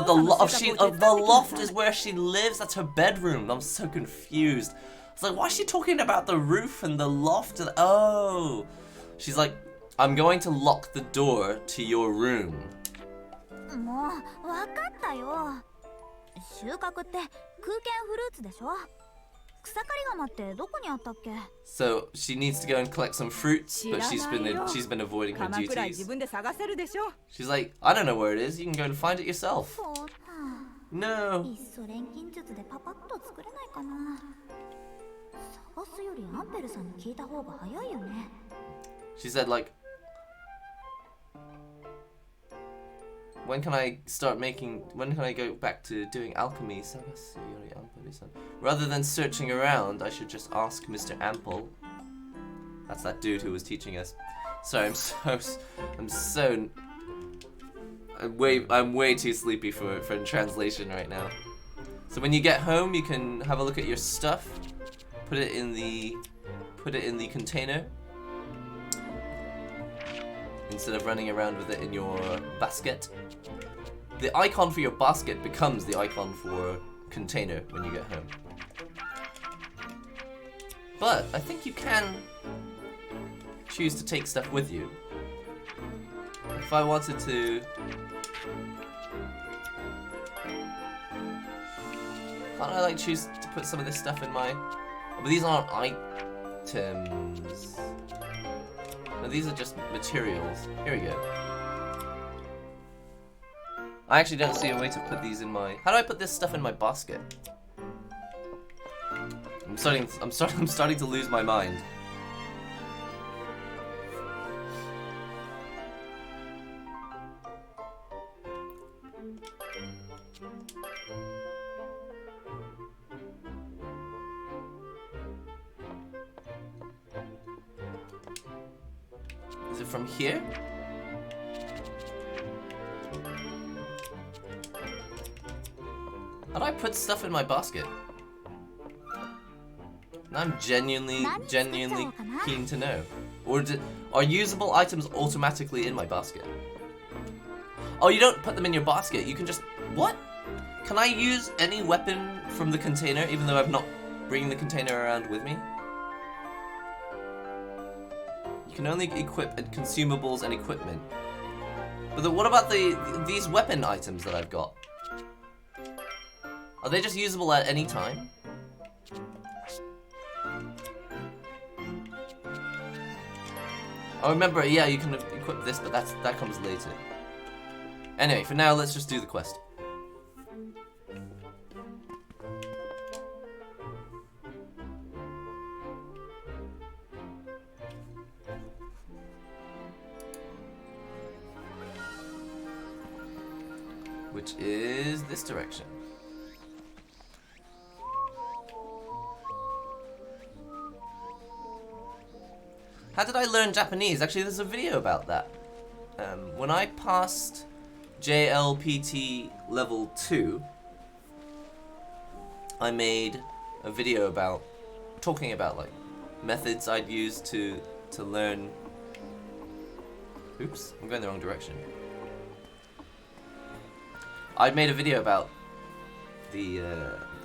the loft is where she lives. That's her bedroom. I'm so confused. It's like, why is she talking about the roof and the loft? Oh, she's like, I'm going to lock the door to your room. So she needs to go and collect some fruits, but she's been avoiding her duties. She's like, I don't know where it is. You can go and find it yourself. No. She said like, when can I go back to doing alchemy? Rather than searching around, I should just ask Mr. Ample. That's that dude who was teaching us. Sorry, I'm way too sleepy for translation right now. So when you get home, you can have a look at your stuff, put it in the container, instead of running around with it in your basket. The icon for your basket becomes the icon for container when you get home. But I think you can choose to take stuff with you. If I wanted to... Can't I like choose to put some of this stuff in my... But these aren't items. No, these are just materials. Here we go. I actually don't see a way to put these in my... How do I put this stuff in my basket? I'm starting to lose my mind. Is it from here? How do I put stuff in my basket? I'm genuinely keen to know. Or are usable items automatically in my basket? Oh, you don't put them in your basket. You can just... What? Can I use any weapon from the container even though I'm not bringing the container around with me? You can only equip consumables and equipment. But what about these weapon items that I've got? Are they just usable at any time? Oh, remember, yeah, you can equip this, but that comes later. Anyway, for now, let's just do the quest. Which is this direction. How did I learn Japanese? Actually, there's a video about that. When I passed JLPT level 2, I made a video about talking about like methods I'd use to learn. Oops, I'm going the wrong direction. I made a video about the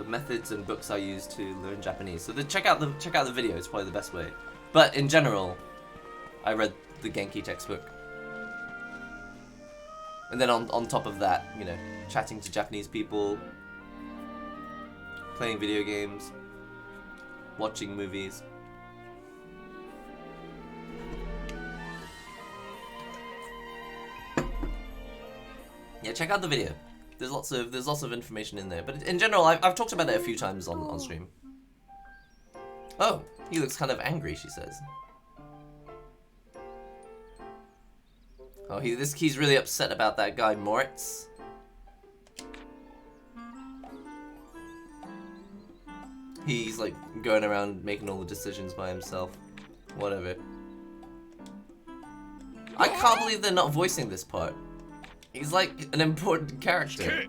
methods and books I use to learn Japanese. So check out the video. It's probably the best way. But in general, I read the Genki textbook. And then on top of that, you know, chatting to Japanese people, playing video games, watching movies. Yeah, check out the video. There's lots of information in there. But in general, I've talked about it a few times on stream. Oh, he looks kind of angry, she says. Oh, he's really upset about that guy Moritz. He's like going around making all the decisions by himself. Whatever. I can't believe they're not voicing this part. He's like an important character.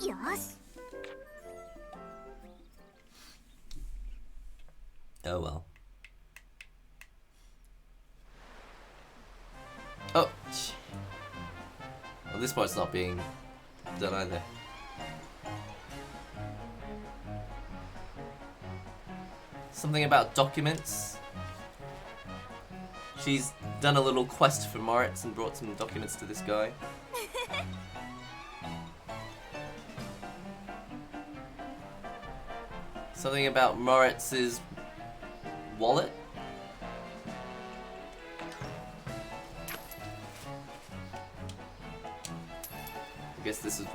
Yes. Oh well. Oh. Well, this part's not being done either. Something about documents. She's done a little quest for Moritz and brought some documents to this guy. Something about Moritz's wallet. I guess this is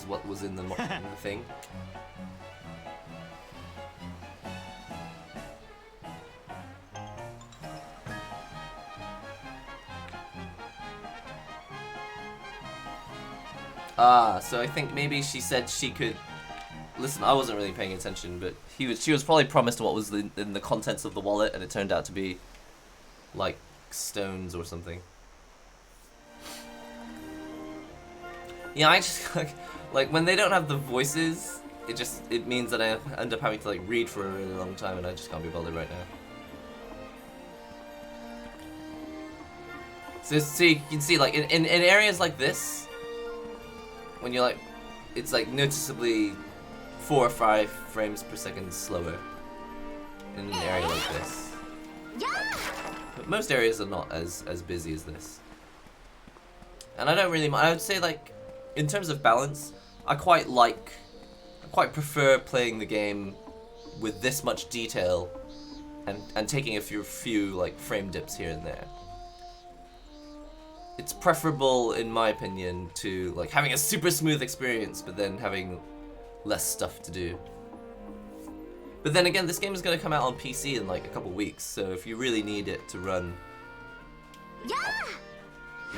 what was in the thing. Ah, so I think maybe she said she could... Listen, I wasn't really paying attention, but she was probably promised what was in the contents of the wallet, and it turned out to be, like, stones or something. Yeah, I just, like when they don't have the voices, it means that I end up having to, like, read for a really long time, and I just can't be bothered right now. So you can see, like, in areas like this, when you're like, it's like noticeably 4 or 5 frames per second slower in an area like this. But most areas are not as busy as this. And I don't really mind. I would say, like, in terms of balance, I quite prefer playing the game with this much detail and taking a few like frame dips here and there. It's preferable, in my opinion, to like having a super smooth experience, but then having less stuff to do. But then again, this game is going to come out on PC in like a couple weeks, so if you really need it to run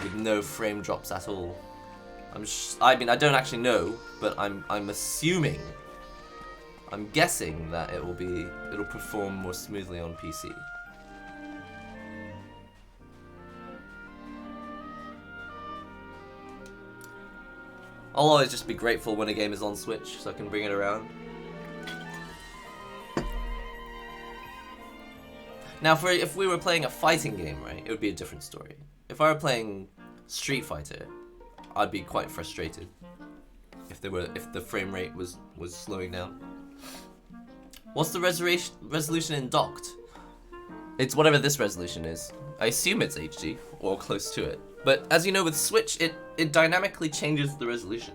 with no frame drops at all, I mean, I don't actually know, but I'm assuming, I'm guessing that it'll perform more smoothly on PC. I'll always just be grateful when a game is on Switch, so I can bring it around. Now, if we were playing a fighting game, right, it would be a different story. If I were playing Street Fighter, I'd be quite frustrated if the frame rate was slowing down. What's the resolution in docked? It's whatever this resolution is. I assume it's HD or close to it. But as you know, with Switch, it dynamically changes the resolution.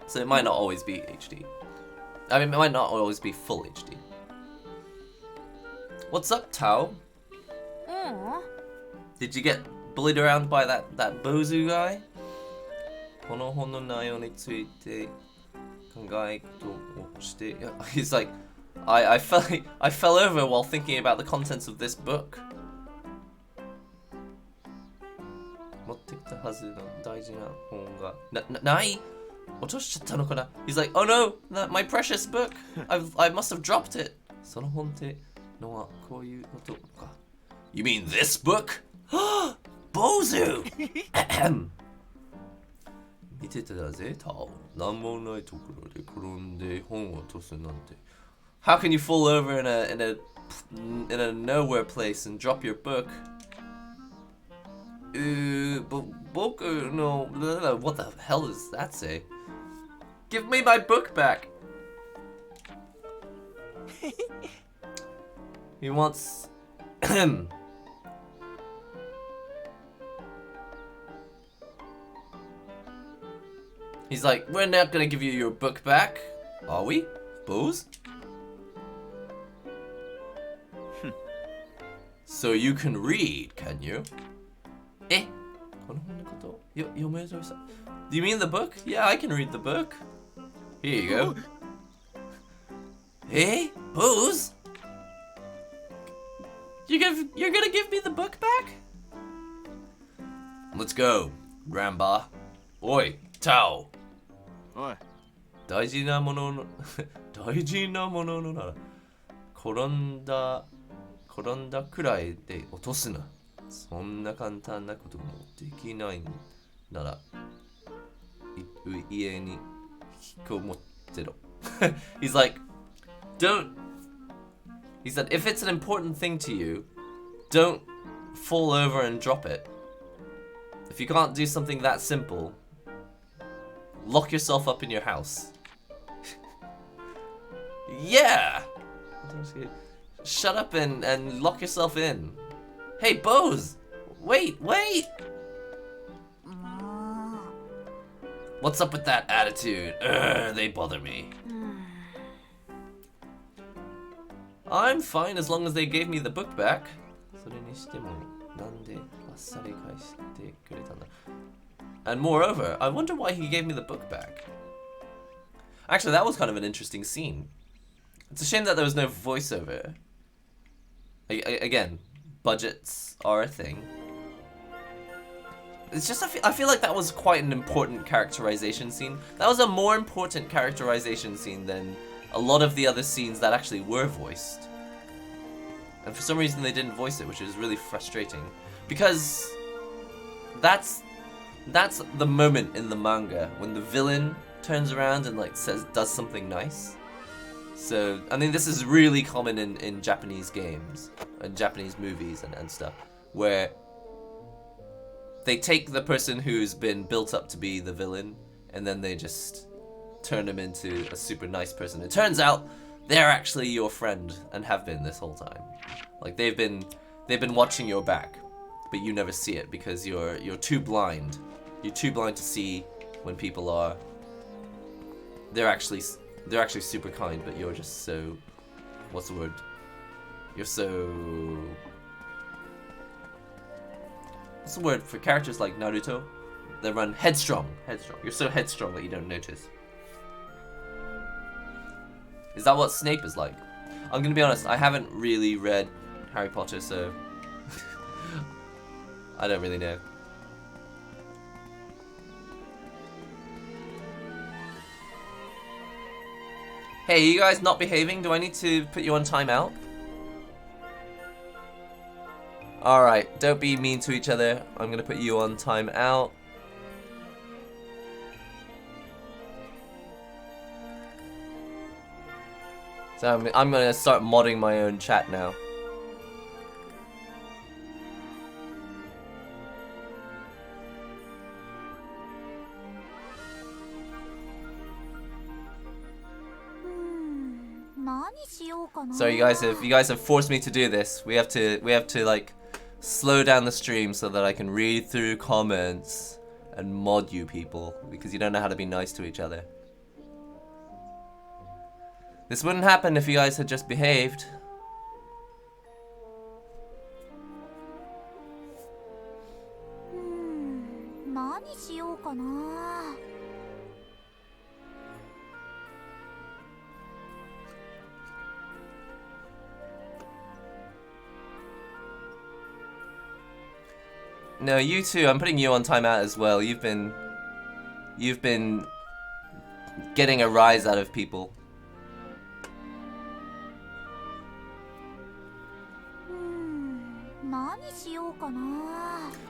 So it might not always be HD. I mean, it might not always be full HD. What's up, Tao? Did you get bullied around by that Bozu guy? He's like, I fell over while thinking about the contents of this book. He's like, oh no, my precious book. I must have dropped it. You mean this book? Bozu! How can you fall over in a nowhere place and drop your book? No, what the hell does that say? Give me my book back. He wants He's like, we're not gonna give you your book back, are we, Bose? So you can read, can you? Eh? Do you mean the book? Yeah, I can read the book. Here you go. Eh? Bose? You're gonna give me the book back? Let's go, Grandpa. Oi, Tao. Oi. 大事なものなら転んだくらいで落とすな。そんな簡単なこともできないなら家に引きこもってろ。He's like, he said, if it's an important thing to you, don't fall over and drop it. If you can't do something that simple, lock yourself up in your house. Yeah! Shut up and lock yourself in. Hey, Bose! Wait! What's up with that attitude? They bother me. I'm fine as long as they gave me the book back. And moreover, I wonder why he gave me the book back. Actually, that was kind of an interesting scene. It's a shame that there was no voiceover. Again, budgets are a thing. It's just, I feel like that was quite an important characterization scene. That was a more important characterization scene than a lot of the other scenes that actually were voiced. And for some reason they didn't voice it, which is really frustrating. Because that's the moment in the manga when the villain turns around and like does something nice. So, I mean, this is really common in Japanese games and Japanese movies and stuff, where they take the person who's been built up to be the villain and then they just turn him into a super nice person. It turns out they're actually your friend and have been this whole time. Like they've been watching your back, but you never see it because you're too blind. You're too blind to see when people are they're actually they're actually super kind, but you're just so... What's the word? You're so... What's the word for characters like Naruto? They run headstrong. Headstrong. You're so headstrong that you don't notice. Is that what Snape is like? I'm gonna be honest, I haven't really read Harry Potter, so... I don't really know. Hey, you guys not behaving? Do I need to put you on timeout? Alright, don't be mean to each other. I'm gonna put you on timeout. So I'm gonna start modding my own chat now. So you guys have forced me to do this. We have to like slow down the stream so that I can read through comments and mod you people, because you don't know how to be nice to each other. This wouldn't happen if you guys had just behaved. No, you too. I'm putting you on timeout as well. You've been getting a rise out of people.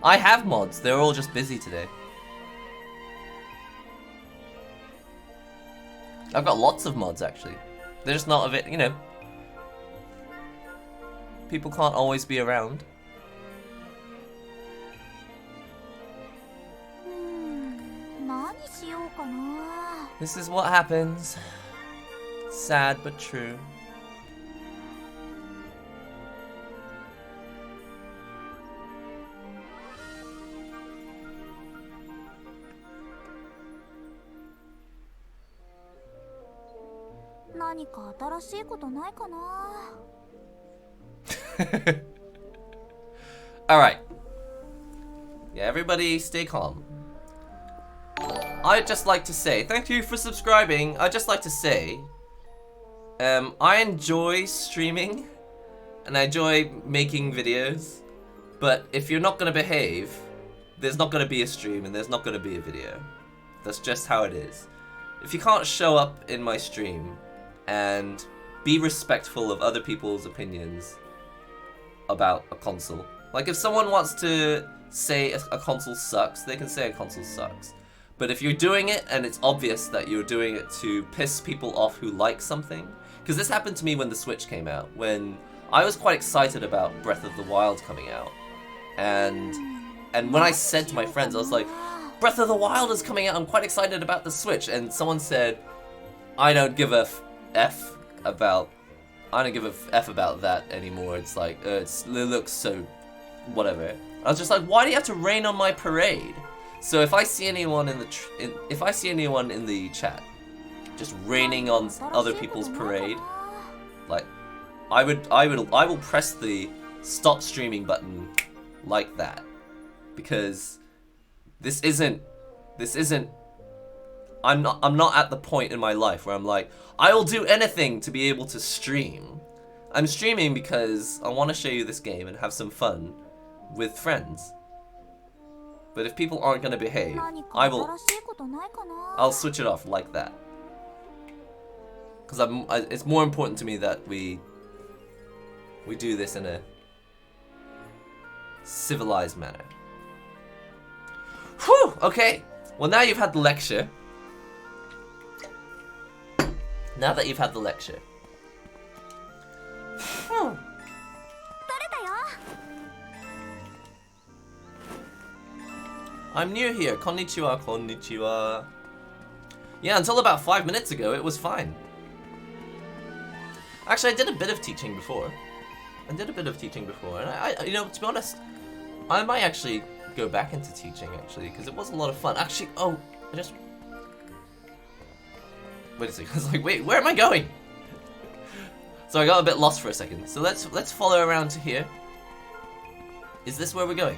I have mods. They're all just busy today. I've got lots of mods actually. They're just not of it, you know. People can't always be around. This is what happens. Sad but true. Alright. Yeah, everybody stay calm. I'd just like to say, thank you for subscribing. I'd just like to say, I enjoy streaming and I enjoy making videos, but if you're not gonna behave, there's not gonna be a stream and there's not gonna be a video. That's just how it is. If you can't show up in my stream and be respectful of other people's opinions about a console, like if someone wants to say a console sucks, they can say a console sucks. But if you're doing it and it's obvious that you're doing it to piss people off who like something, because this happened to me when the Switch came out, when I was quite excited about Breath of the Wild coming out, and when I said to my friends, I was like, Breath of the Wild is coming out, I'm quite excited about the Switch, and someone said, I don't give a F about that anymore. It's like, it looks so whatever. I was just like, why do you have to rain on my parade? So if I see anyone in the chat just raining on other people's parade, like I will press the stop streaming button like that, because this isn't I'm not at the point in my life where I'm like, I will do anything to be able to stream. I'm streaming because I want to show you this game and have some fun with friends. But if people aren't gonna behave, I'll switch it off like that. Because it's more important to me that we do this in a civilized manner. Whew! Okay. Well, now you've had the lecture. Now that you've had the lecture. Whew. I'm new here. Konnichiwa, konnichiwa. Yeah, until about 5 minutes ago, it was fine. Actually, I did a bit of teaching before. And I, you know, to be honest, I might actually go back into teaching, actually, because it was a lot of fun. Actually, oh, Wait a second. I was like, wait, where am I going? So I got a bit lost for a second. So let's follow around to here. Is this where we're going?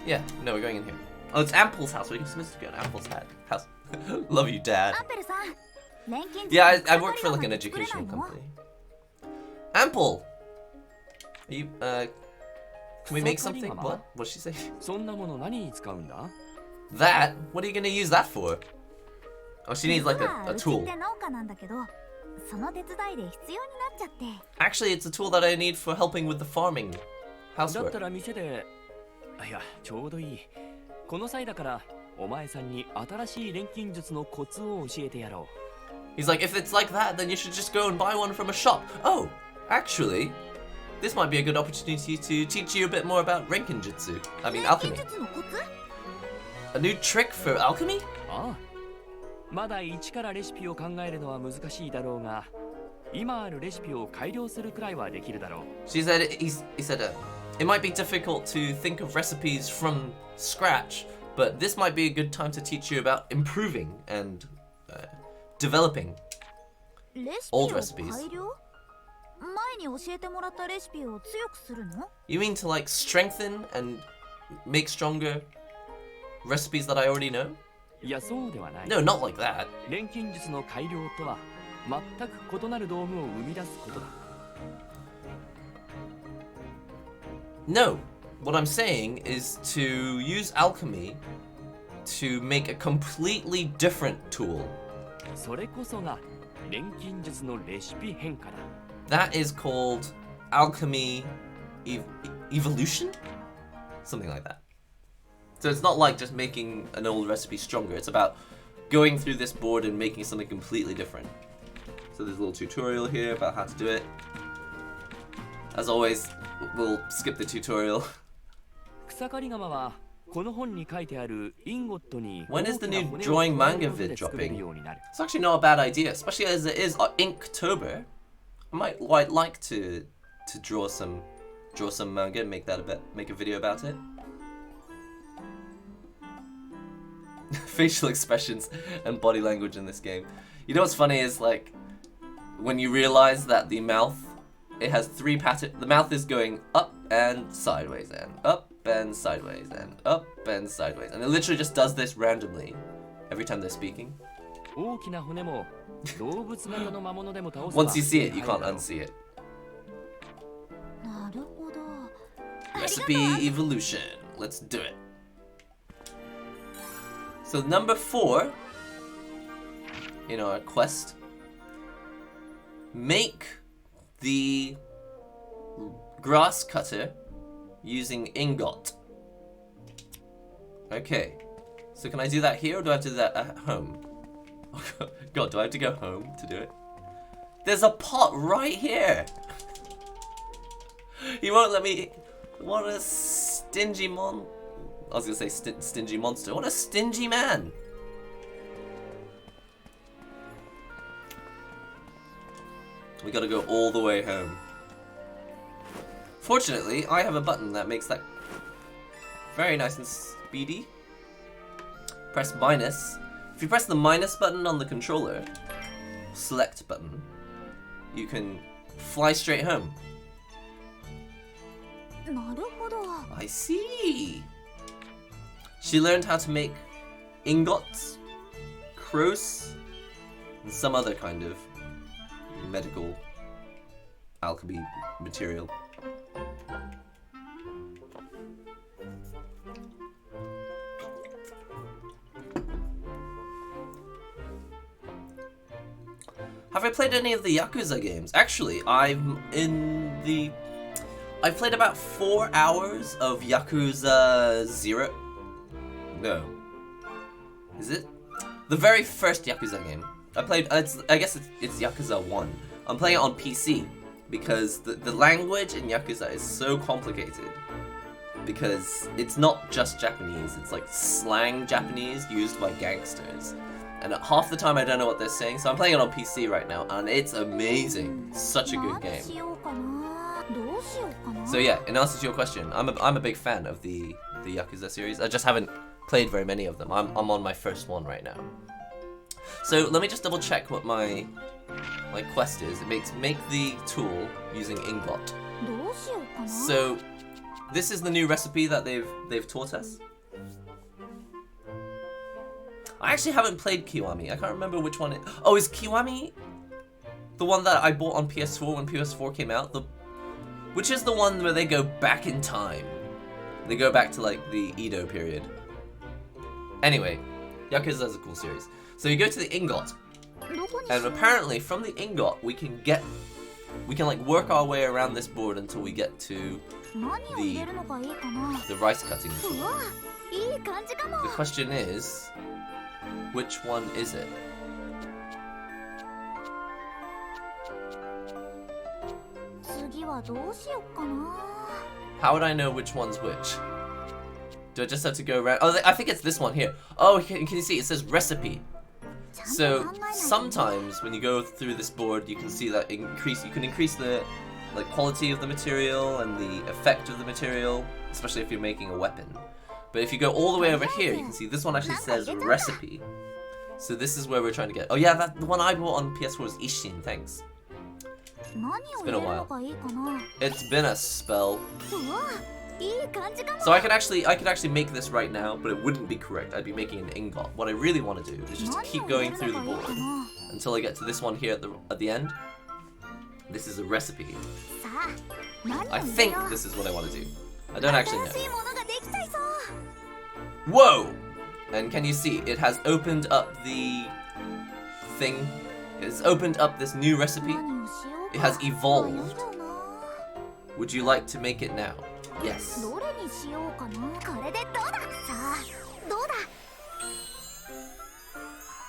Yeah, no, we're going in here. Oh, it's Ample's house. We're supposed to go to Ample's house. Love you, Dad. Yeah, I work for like an educational company. Ample! Are you, can we make something? What? What did she say? That? What are you gonna use that for? Oh, she needs like a tool. Actually, it's a tool that I need for helping with the farming housework. He's like, if it's like that, then you should just go and buy one from a shop. Oh, actually, this might be a good opportunity to teach you a bit more about Renkinjutsu. I mean, alchemy. A new trick for alchemy? She said, he said, it might be difficult to think of recipes from scratch, but this might be a good time to teach you about improving and developing old recipes. You mean to like strengthen and make stronger recipes that I already know? No, not like that. No, what I'm saying is to use alchemy to make a completely different tool. That is called alchemy evolution? Something like that. So it's not like just making an old recipe stronger, it's about going through this board and making something completely different. So there's a little tutorial here about how to do it. As always, we'll skip the tutorial. When is the new drawing manga vid dropping? It's actually not a bad idea, especially as it is Inktober. I might like to draw some manga and make a video about it. Facial expressions and body language in this game. You know what's funny is like when you realize that the mouth, it has three patterns. The mouth is going up and sideways and up and sideways and up and sideways, and it literally just does this randomly every time they're speaking. Once you see it, you can't unsee it. Recipe evolution. Let's do it. So number 4 in our quest, make the grass cutter using ingot. Okay, so can I do that here or do I have to do that at home? Oh God, do I have to go home to do it? There's a pot right here! He won't let me. What a stingy I was gonna say stingy monster. What a stingy man! We gotta go all the way home. Fortunately, I have a button that makes that very nice and speedy. Press minus. If you press the minus button on the controller, select button, you can fly straight home. I see. She learned how to make ingots, kroos, and some other kind of medical alchemy material. Have I played any of the Yakuza games? Actually, I've played about 4 hours of Yakuza 0. No. Is it? The very first Yakuza game. I guess it's Yakuza 1. I'm playing it on PC because the language in Yakuza is so complicated. Because it's not just Japanese, it's like slang Japanese used by gangsters. And half the time I don't know what they're saying, so I'm playing it on PC right now, and it's amazing. Such a good game. So yeah, in answer to your question, I'm a big fan of the Yakuza series. I just haven't played very many of them. I'm on my first one right now. So let me just double check what my quest is. It makes make the tool using ingot. So this is the new recipe that they've taught us. I actually haven't played Kiwami. I can't remember which one oh, is Kiwami the one that I bought on PS4 when PS4 came out? Which is the one where they go back in time. They go back to like the Edo period. Anyway, Yakuza is a cool series. So you go to the ingot, and apparently from the ingot we can like work our way around this board until we get to the rice cutting machine. The question is, which one is it? How would I know which one's which? Do I just have to go around? Oh, I think it's this one here. Oh, can you see? It says recipe. So sometimes when you go through this board, you can see that you can increase the quality of the material and the effect of the material, especially if you're making a weapon. But if you go all the way over here, you can see this one actually says recipe. So this is where we're trying to get. Oh yeah, the one I bought on PS4 is Ishin. Thanks. It's been a while. It's been a spell. So I could actually make this right now, but it wouldn't be correct. I'd be making an ingot. What I really want to do is just keep going through the board until I get to this one here at the end. This is a recipe. I think this is what I want to do. I don't actually know. Whoa! And can you see? It has opened up the thing. It's opened up this new recipe. It has evolved. Would you like to make it now? Yes.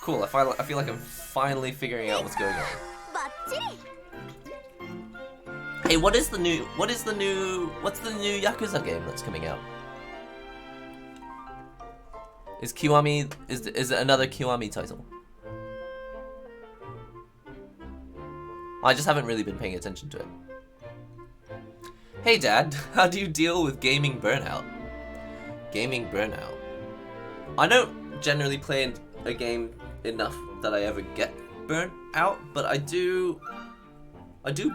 Cool. I feel like I'm finally figuring out what's going on. Hey, what's the new Yakuza game that's coming out? Is Kiwami is it another Kiwami title? I just haven't really been paying attention to it. Hey Dad, how do you deal with gaming burnout? Gaming burnout. I don't generally play a game enough that I ever get burnt out, but I do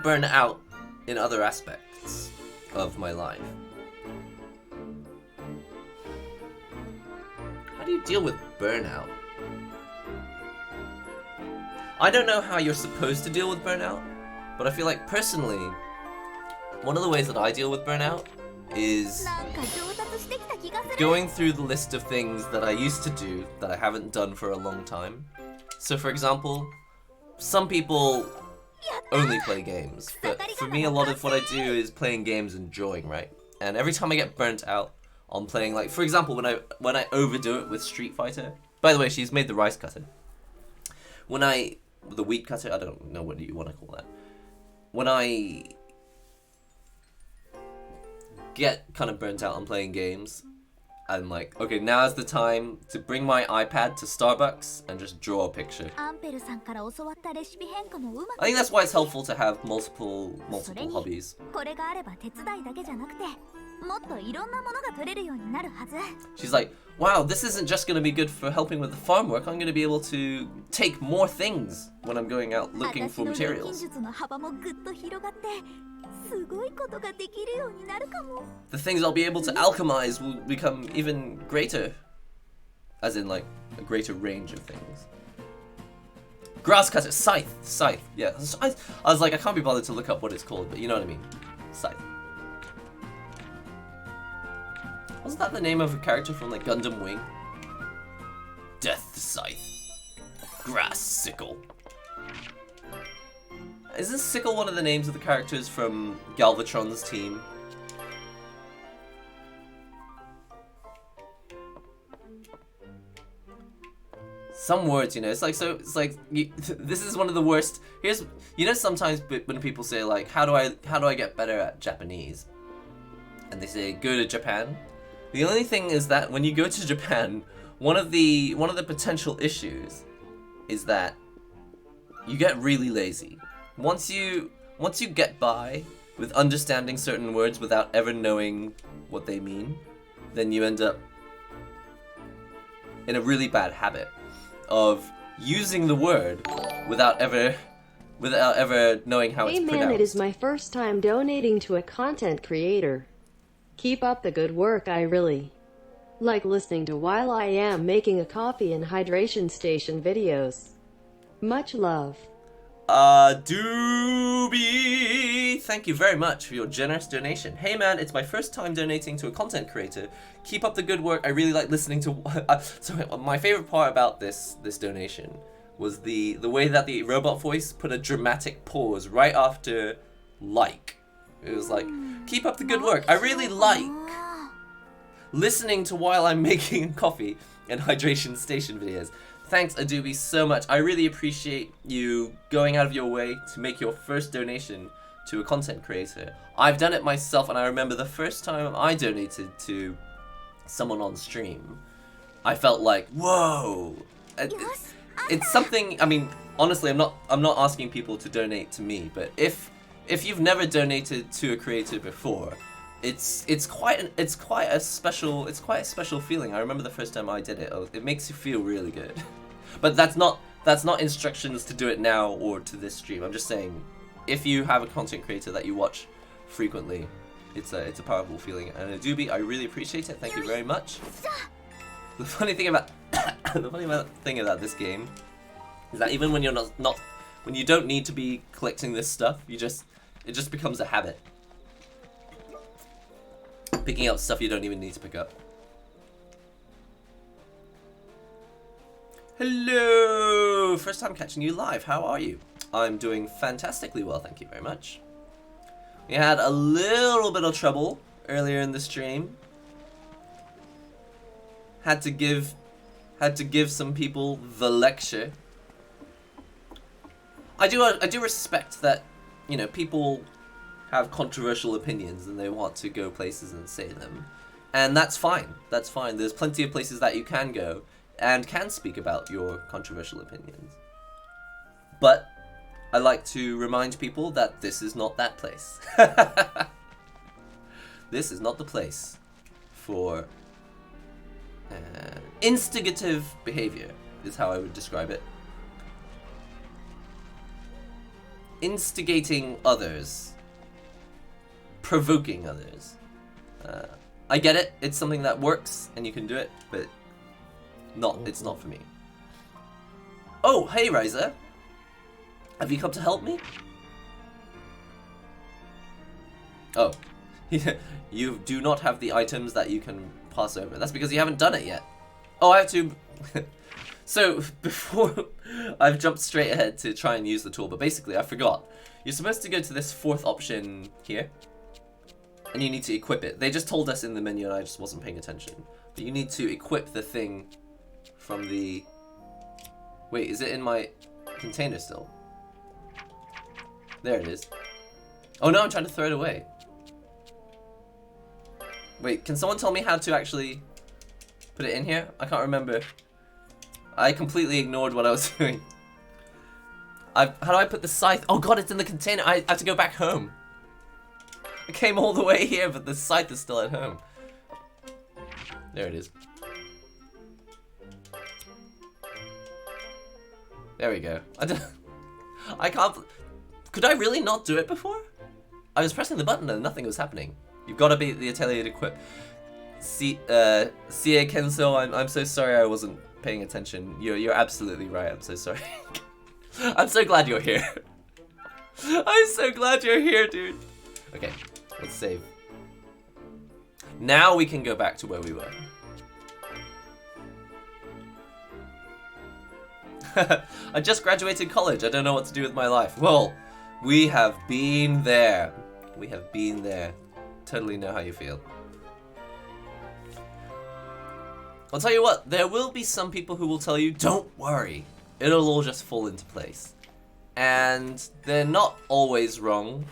burn out in other aspects of my life. How do you deal with burnout? I don't know how you're supposed to deal with burnout, but I feel like personally, one of the ways that I deal with burnout is going through the list of things that I used to do that I haven't done for a long time. So for example, some people only play games, but for me a lot of what I do is playing games enjoying, right? And every time I get burnt out on playing, like for example when I overdo it with Street Fighter. By the way, she's made the rice cutter. The wheat cutter, I don't know what you want to call that. When I get kind of burnt out on playing games, I'm like, okay, now's the time to bring my iPad to Starbucks and just draw a picture. I think that's why it's helpful to have multiple hobbies. She's like, wow, this isn't just going to be good for helping with the farm work. I'm going to be able to take more things when I'm going out looking for materials. The things I'll be able to alchemize will become even greater. As in, like, a greater range of things. Grass cutter, scythe, yeah. I was like, I can't be bothered to look up what it's called, but you know what I mean. Scythe. Wasn't that the name of a character from, like, Gundam Wing? Death Scythe. Grass Sickle. Isn't Sickle one of the names of the characters from Galvatron's team? Some words, you know, it's like this is one of the worst. Here's, you know, sometimes when people say like, how do I get better at Japanese? And they say, go to Japan. The only thing is that when you go to Japan, one of the potential issues is that you get really lazy. Once you get by with understanding certain words without ever knowing what they mean, then you end up in a really bad habit of using the word without ever knowing how Hey it's man, pronounced. it is my first time donating to a content creator. Keep up the good work, I really like listening to while I am making a coffee and hydration station videos. Much love. Doobie! Thank you very much for your generous donation. Hey man, it's my first time donating to a content creator. Keep up the good work. I really like listening to... so my favorite part about this donation was the way that the robot voice put a dramatic pause right after like. It was like, keep up the good work. I really like listening to while I'm making coffee and hydration station videos. Thanks, Adobe, so much. I really appreciate you going out of your way to make your first donation to a content creator. I've done it myself, and I remember the first time I donated to someone on stream, I felt like, whoa. It's something, I mean, honestly, I'm not asking people to donate to me, but if you've never donated to a creator before, it's quite a special feeling. I remember the first time I did it. It makes you feel really good. But that's not instructions to do it now or to this stream. I'm just saying, if you have a content creator that you watch frequently, it's a powerful feeling. And Adobe, I really appreciate it. Thank you very much. The funny thing about this game is that even when you're not when you don't need to be collecting this stuff, it just becomes a habit. Picking up stuff you don't even need to pick up. Hello! First time catching you live. How are you? I'm doing fantastically well, thank you very much. We had a little bit of trouble earlier in the stream. Had to give some people the lecture. I do respect that, you know, people have controversial opinions and they want to go places and say them. And that's fine. That's fine. There's plenty of places that you can go and can speak about your controversial opinions. But I like to remind people that this is not that place. This is not the place for instigative behavior, is how I would describe it. Instigating others. Provoking others. I get it, it's something that works and you can do it, but it's not for me. Oh, hey Ryza! Have you come to help me? Oh, you do not have the items that you can pass over. That's because you haven't done it yet. Oh, I have to... So, before... I've jumped straight ahead to try and use the tool, but basically I forgot. You're supposed to go to this fourth option here, and you need to equip it. They just told us in the menu and I just wasn't paying attention. But you need to equip the thing from the... Wait, is it in my container still? There it is. Oh no, I'm trying to throw it away. Wait, can someone tell me how to actually put it in here? I can't remember. I completely ignored what I was doing. How do I put the scythe? Oh god, it's in the container. I have to go back home. I came all the way here, but the scythe is still at home. There it is. There we go. I can't... Could I really not do it before? I was pressing the button and nothing was happening. You've got to be at the Atelier to equip. Sie Kenso, I'm so sorry I wasn't paying attention. You're absolutely right. I'm so sorry. I'm so glad you're here. I'm so glad you're here, dude. Okay, let's save. Now we can go back to where we were. I just graduated college. I don't know what to do with my life. Well, we have been there. We have been there. Totally know how you feel. I'll tell you what, there will be some people who will tell you, don't worry, it'll all just fall into place. And they're not always wrong,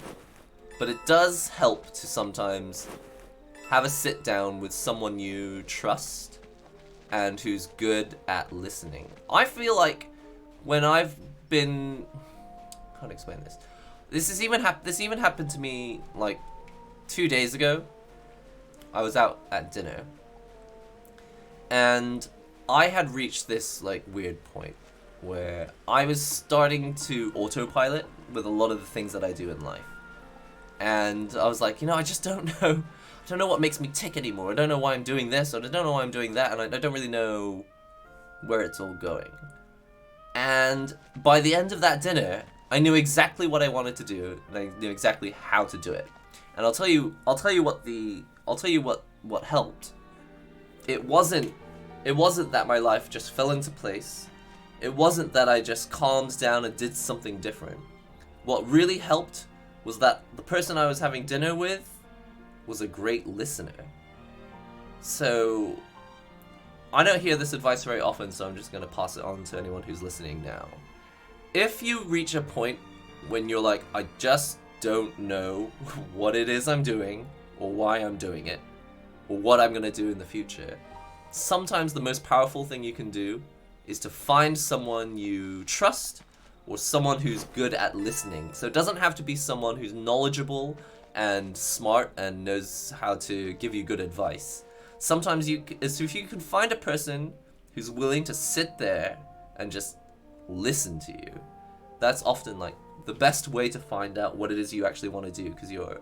but it does help to sometimes have a sit down with someone you trust and who's good at listening. I feel like when I've been... I can't explain this. This even happened to me like 2 days ago. I was out at dinner. And I had reached this like weird point where I was starting to autopilot with a lot of the things that I do in life. And I was like, I just don't know. I don't know what makes me tick anymore. I don't know why I'm doing this, or I don't know why I'm doing that, and I don't really know where it's all going. And by the end of that dinner, I knew exactly what I wanted to do, and I knew exactly how to do it. And I'll tell you what helped. It wasn't that my life just fell into place. It wasn't that I just calmed down and did something different. What really helped was that the person I was having dinner with was a great listener. So, I don't hear this advice very often, so I'm just going to pass it on to anyone who's listening now. If you reach a point when you're like, I just don't know what it is I'm doing, or why I'm doing it, or what I'm going to do in the future, sometimes the most powerful thing you can do is to find someone you trust, or someone who's good at listening. So it doesn't have to be someone who's knowledgeable and smart and knows how to give you good advice. Sometimes if you can find a person who's willing to sit there and just listen to you, that's often like the best way to find out what it is you actually want to do, because you're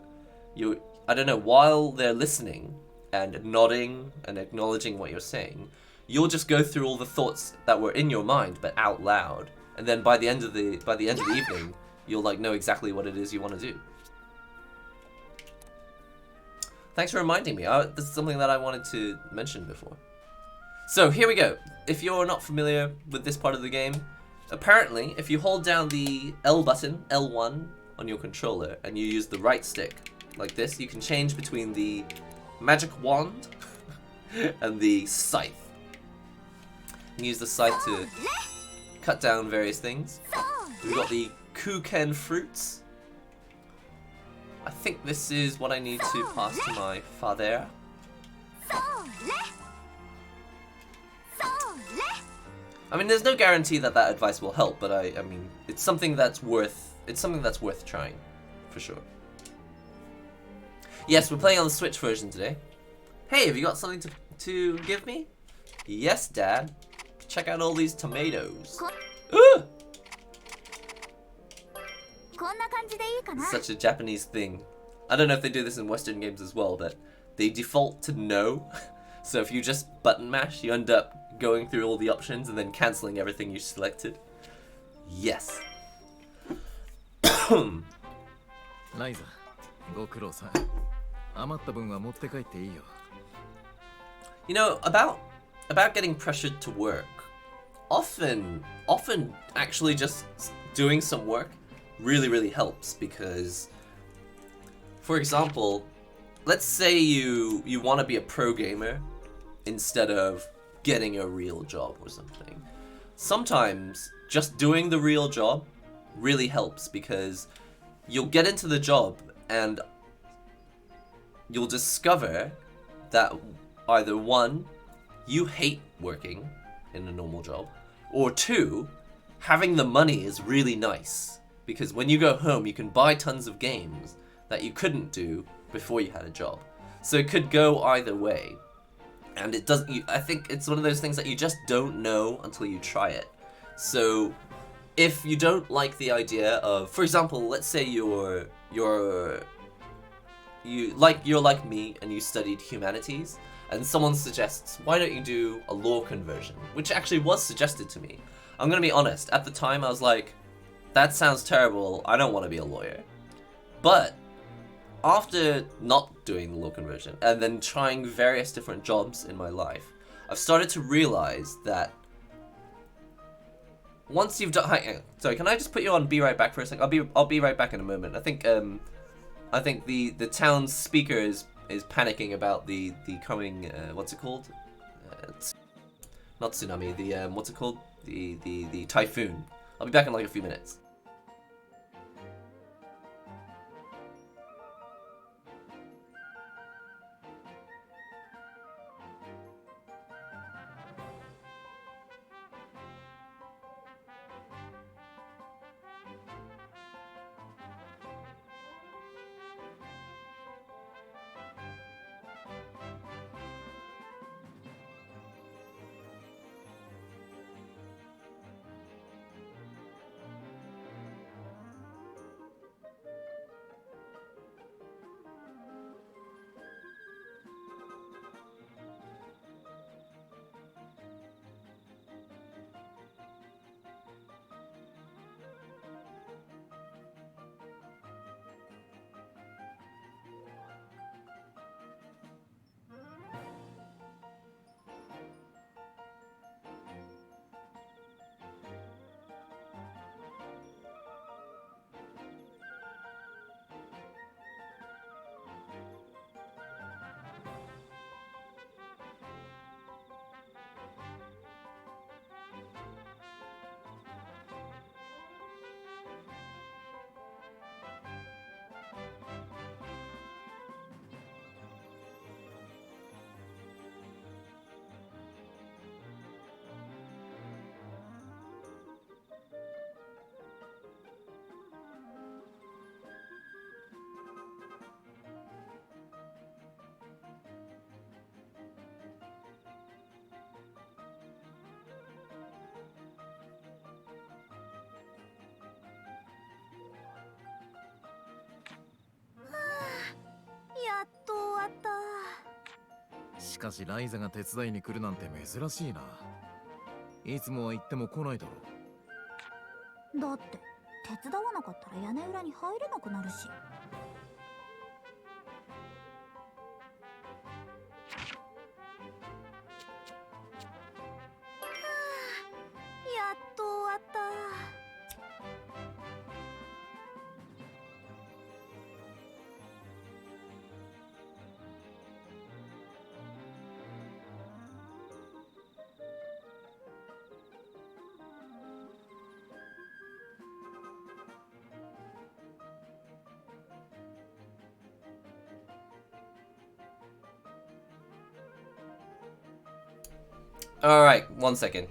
I don't know, while they're listening and nodding and acknowledging what you're saying, you'll just go through all the thoughts that were in your mind but out loud, and then by the end of the evening, you'll like know exactly what it is you want to do. Thanks for reminding me. This is something that I wanted to mention before. So here we go. If you're not familiar with this part of the game, apparently if you hold down the L button, L1, on your controller, and you use the right stick like this, you can change between the magic wand and the scythe. You can use the scythe to cut down various things. We've got the Kuken fruits. I think this is what I need to pass to my father. I mean, there's no guarantee that advice will help, but I mean, it's something that's worth trying, for sure. Yes, we're playing on the Switch version today. Hey, have you got something to give me? Yes, Dad. Check out all these tomatoes. Ooh! It's such a Japanese thing. I don't know if they do this in Western games as well, but they default to no. So if you just button mash, you end up going through all the options and then cancelling everything you selected. Yes. Ryza, You know, about getting pressured to work, often actually just doing some work really helps, because, for example, let's say you want to be a pro gamer instead of getting a real job or something. Sometimes just doing the real job really helps, because you'll get into the job and you'll discover that either one, you hate working in a normal job, or two, having the money is really nice, because when you go home you can buy tons of games that you couldn't do before you had a job. So it could go either way, and it doesn't. I think it's one of those things that you just don't know until you try it. So if you don't like the idea of, for example, let's say you're like me and you studied humanities, and someone suggests, why don't you do a law conversion, which actually was suggested to me. I'm gonna be honest, at the time I was like, that sounds terrible, I don't want to be a lawyer. But after not doing the law conversion and then trying various different jobs in my life, I've started to realize that once you've done, sorry, can I just put you on be right back for a second? I'll be right back in a moment. I think the town's speaker is panicking about the coming what's it called? It's not tsunami. The what's it called? The typhoon. I'll be back in like a few minutes. しかしライザが手伝いに来るなんて珍しいな。いつもは言っても来ないだろう。だって手伝わなかったら屋根裏に入れなくなるし。やっと終わった。Alright, 1 second.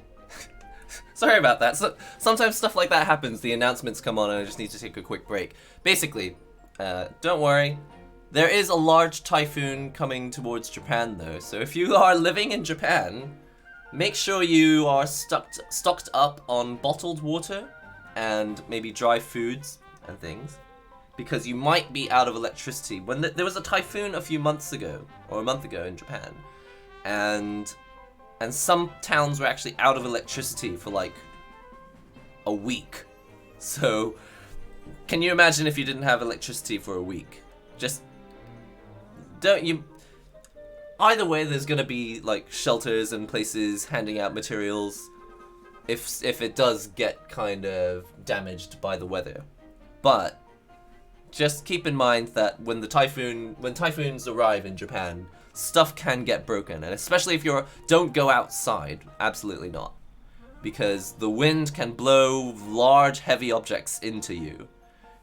Sorry about that. So, sometimes stuff like that happens, the announcements come on and I just need to take a quick break. Basically, don't worry, there is a large typhoon coming towards Japan though, so if you are living in Japan, make sure you are stocked up on bottled water and maybe dry foods and things, because you might be out of electricity. When there was a typhoon a few months ago, or a month ago in Japan, and some towns were actually out of electricity for like a week. So, can you imagine if you didn't have electricity for a week? Just, don't you... Either way, there's gonna be like shelters and places handing out materials if it does get kind of damaged by the weather. But, just keep in mind that when typhoons arrive in Japan, stuff can get broken, and especially if don't go outside, absolutely not. Because the wind can blow large, heavy objects into you.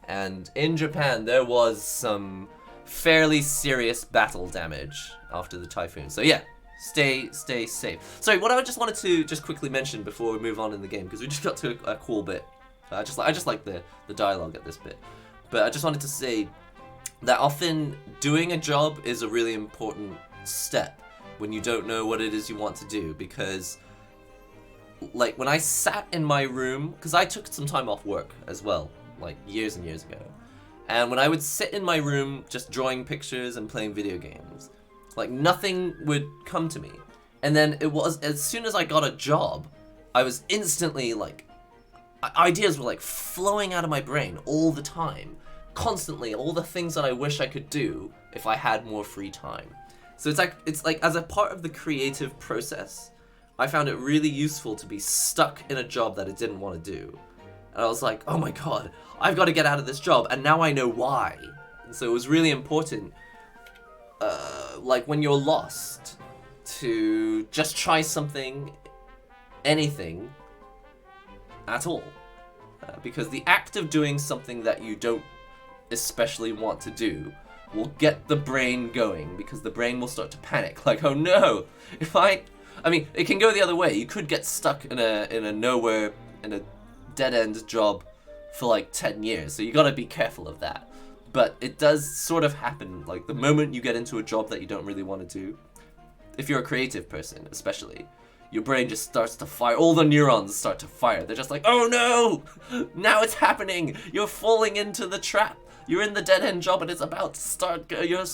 And in Japan, there was some fairly serious battle damage after the typhoon. So yeah, stay safe. Sorry, what I just wanted to just quickly mention before we move on in the game, because we just got to a cool bit. I just like the dialogue at this bit. But I just wanted to say that often doing a job is a really important step when you don't know what it is you want to do, because like when I sat in my room, because I took some time off work as well, like years and years ago, and when I would sit in my room just drawing pictures and playing video games, like nothing would come to me. And then it was, as soon as I got a job, I was instantly like, ideas were like flowing out of my brain all the time, constantly, all the things that I wish I could do if I had more free time. So it's like as a part of the creative process, I found it really useful to be stuck in a job that I didn't want to do. And I was like, oh my god, I've got to get out of this job, and now I know why. And so it was really important, like when you're lost, to just try something, anything, at all. Because the act of doing something that you don't especially want to do will get the brain going, because the brain will start to panic, like, oh no, I mean, it can go the other way. You could get stuck in a dead-end job for like 10 years, so you gotta be careful of that. But it does sort of happen, like the moment you get into a job that you don't really want to do, if you're a creative person especially, your brain just starts to fire, all the neurons start to fire. They're just like, oh no, now it's happening, you're falling into the trap. You're in the dead-end job and it's about to start, you're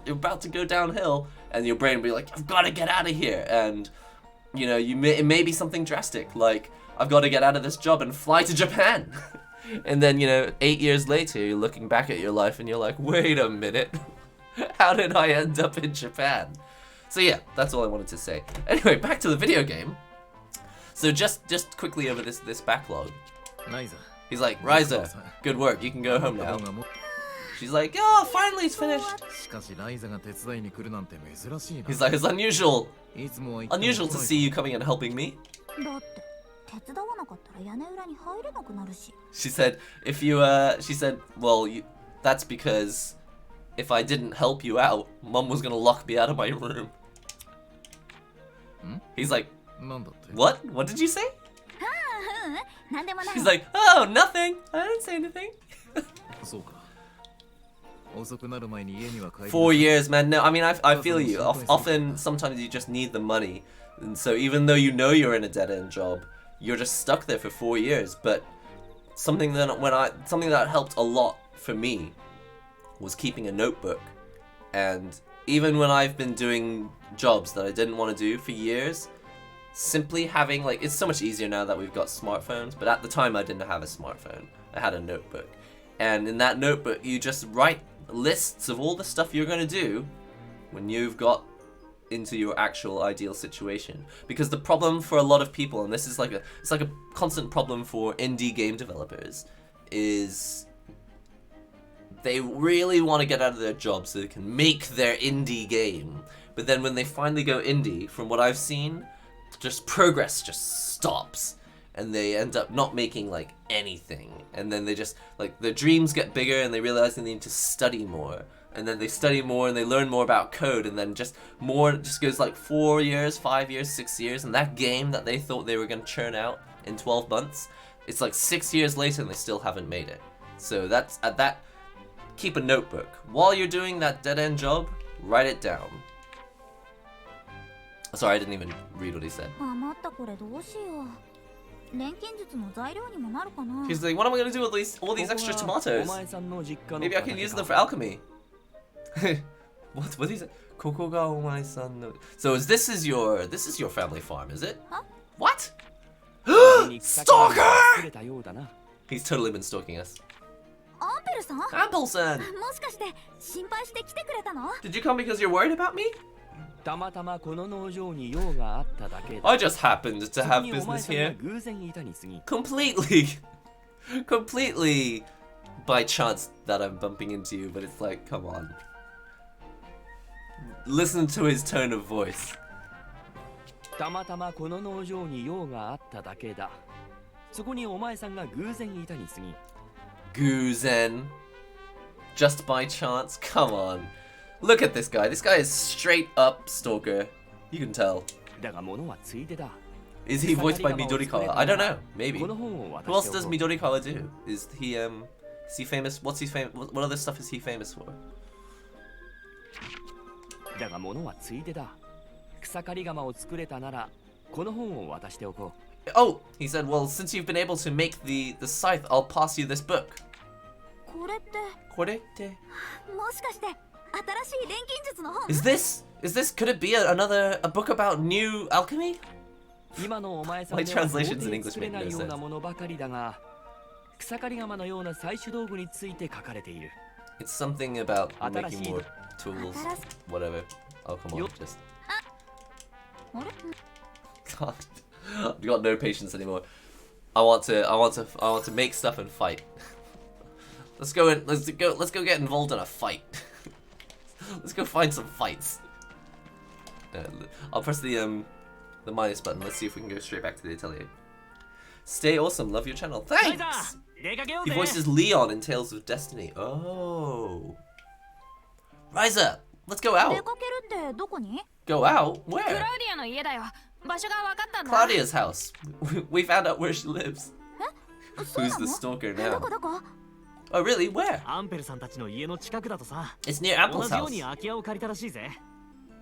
about to go downhill, and your brain will be like, I've got to get out of here. And, you know, it may be something drastic, like, I've got to get out of this job and fly to Japan. And then, you know, 8 years later, you're looking back at your life and you're like, wait a minute, how did I end up in Japan? So yeah, that's all I wanted to say. Anyway, back to the video game. So just quickly over this backlog. He's like, Ryza, good work, you can go home now. She's like, oh, finally it's finished. He's like, it's unusual to see you coming and helping me. She said, well, that's because if I didn't help you out, Mum was gonna lock me out of my room. He's like, what? What did you say? She's like, oh, nothing. I didn't say anything. 4 years, man. No, I mean, I feel you. Often, sometimes you just need the money. And so even though you know you're in a dead-end job, you're just stuck there for 4 years. But something that helped a lot for me was keeping a notebook and even when I've been doing jobs that I didn't want to do for years, simply having, like, it's so much easier now that we've got smartphones, but at the time I didn't have a smartphone. I had a notebook. And in that notebook, you just write lists of all the stuff you're going to do when you've got into your actual ideal situation. Because the problem for a lot of people, and this is like it's like a constant problem for indie game developers, is they really want to get out of their job so they can make their indie game. But then when they finally go indie, from what I've seen, just progress just stops. And they end up not making, like, anything. And then they just, like, their dreams get bigger and they realize they need to study more. And then they study more and they learn more about code. And then just more, just goes like 4 years, 5 years, 6 years. And that game that they thought they were going to churn out in 12 months, it's like 6 years later and they still haven't made it. So that's, at that, keep a notebook. While you're doing that dead-end job, write it down. Sorry, I didn't even read what he said. He's like, what am I gonna do with all these extra tomatoes? Maybe I can use them for alchemy. What did he say? So this is your family farm, is it? Huh? What? Stalker! He's totally been stalking us. Ampelson! Did you come because you're worried about me? I just happened to have business here. Completely by chance that I'm bumping into you, but it's like, come on. Listen to his tone of voice. Guzen. Just by chance? Come on. Look at this guy. This guy is straight up stalker. You can tell. Is he voiced by Midorikawa? I don't know. Maybe. Who else does Midorikawa do? Is he famous? What's he famous? What other stuff is he famous for? Oh, he said, well, since you've been able to make the scythe, I'll pass you this book. Is this, could it be a book about new alchemy? My translations in English make no sense. It's something about making more tools, whatever. Oh, come on, just... God, I've got no patience anymore. I want to make stuff and fight. Let's go get involved in a fight. Let's go find some fights. I'll press the minus button. Let's see if we can go straight back to the atelier. Stay awesome. Love your channel. Thanks! He voices Leon in Tales of Destiny. Oh. Ryza, let's go out. Go out? Where? Claudia's house. We found out where she lives. Who's the stalker now? Oh really? Where? It's near Apple's house.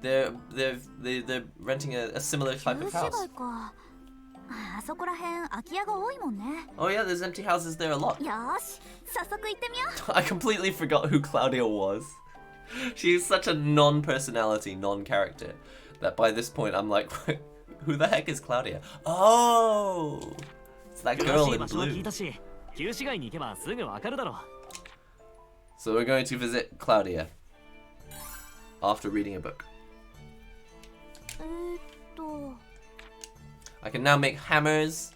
They're renting a similar type of house. Oh yeah, there's empty houses there a lot. I completely forgot who Claudia was. She's such a non-personality, non-character, that by this point I'm like, who the heck is Claudia? Oh! It's that girl in blue. So we're going to visit Claudia after reading a book. I can now make hammers,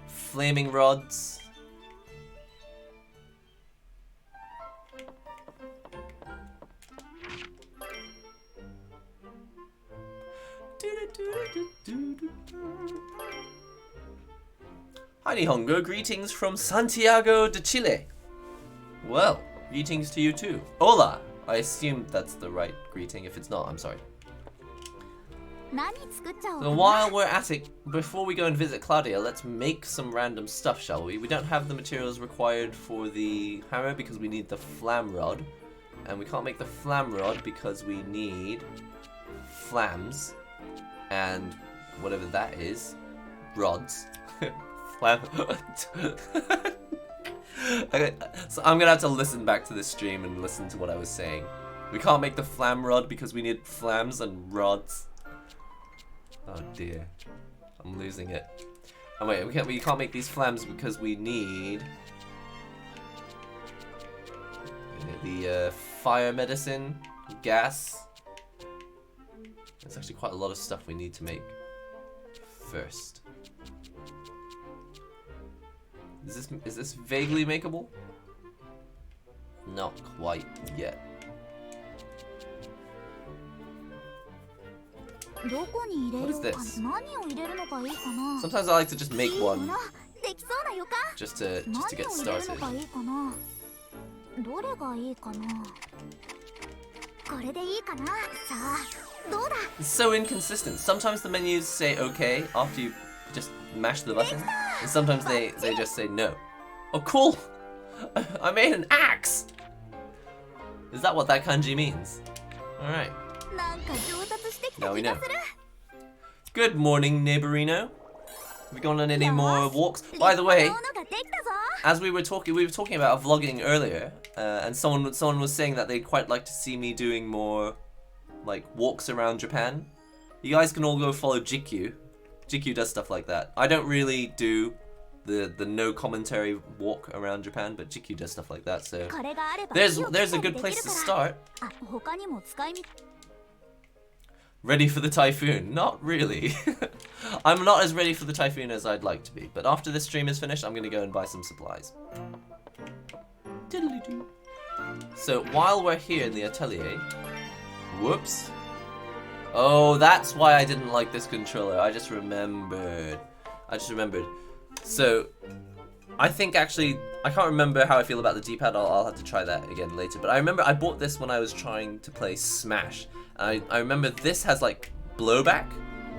flaming rods. Hi Nihongo, greetings from Santiago de Chile. Well, greetings to you too. Hola! I assume that's the right greeting. If it's not, I'm sorry. So while we're at it, before we go and visit Claudia, let's make some random stuff, shall we? We don't have the materials required for the hammer because we need the flam rod. And we can't make the flam rod because we need flams. And whatever that is. Rods. Flam. Okay, so I'm gonna have to listen back to this stream and listen to what I was saying. We can't make the flam rod because we need flams and rods. Oh dear. I'm losing it. Oh wait, we can't make these flams because we need the fire medicine, gas. There's actually quite a lot of stuff we need to make first. Is this vaguely makeable? Not quite yet. What is this? Sometimes I like to just make one just to get started. It's so inconsistent. Sometimes the menus say okay after you just mash the button, and sometimes they just say no. Oh cool! I made an axe! Is that what that kanji means? Alright. Now we know. Good morning, neighborino. Have we gone on any more walks? By the way, as we were talking about vlogging earlier, and someone was saying that they'd quite like to see me doing more like walks around Japan. You guys can all go follow GQ. GQ does stuff like that. I don't really do the no commentary walk around Japan, but GQ does stuff like that. So there's a good place to start. Ready for the typhoon? Not really. I'm not as ready for the typhoon as I'd like to be, but after this stream is finished, I'm gonna go and buy some supplies. So while we're here in the atelier, whoops. Oh, that's why I didn't like this controller. I just remembered. So I think actually, I can't remember how I feel about the D-pad. I'll have to try that again later. But I remember I bought this when I was trying to play Smash. I remember this has like blowback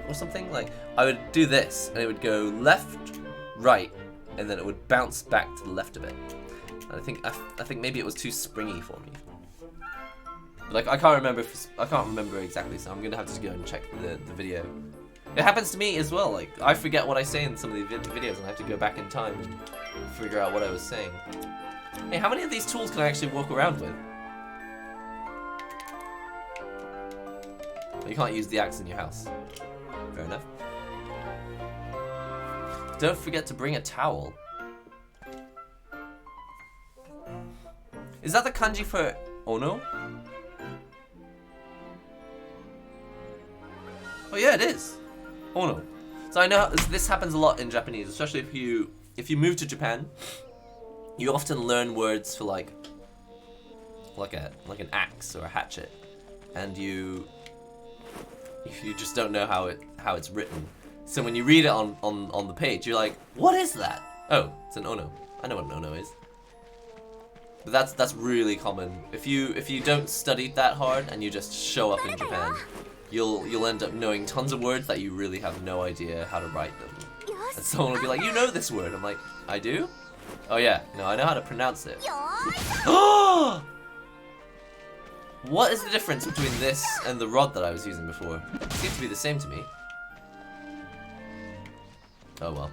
or something. Like I would do this and it would go left, right, and then it would bounce back to the left a bit. And I think maybe it was too springy for me. Like I can't remember exactly, so I'm gonna have to go and check the video. It happens to me as well. Like I forget what I say in some of the videos, and I have to go back in time and figure out what I was saying. Hey, how many of these tools can I actually walk around with? You can't use the axe in your house. Fair enough. Don't forget to bring a towel. Is that the kanji for Ono? Oh yeah, it is. Ono. So I know this happens a lot in Japanese, especially if you move to Japan. You often learn words for like an axe or a hatchet, and you just don't know how it's written. So when you read it on the page, you're like, what is that? Oh, it's an ono. I know what an ono is. But that's really common. If you don't study that hard and you just show up in Japan, you'll end up knowing tons of words that you really have no idea how to write them. And someone will be like, you know this word. I'm like, I do? Oh yeah, no, I know how to pronounce it. What is the difference between this and the rod that I was using before? It seems to be the same to me. Oh well.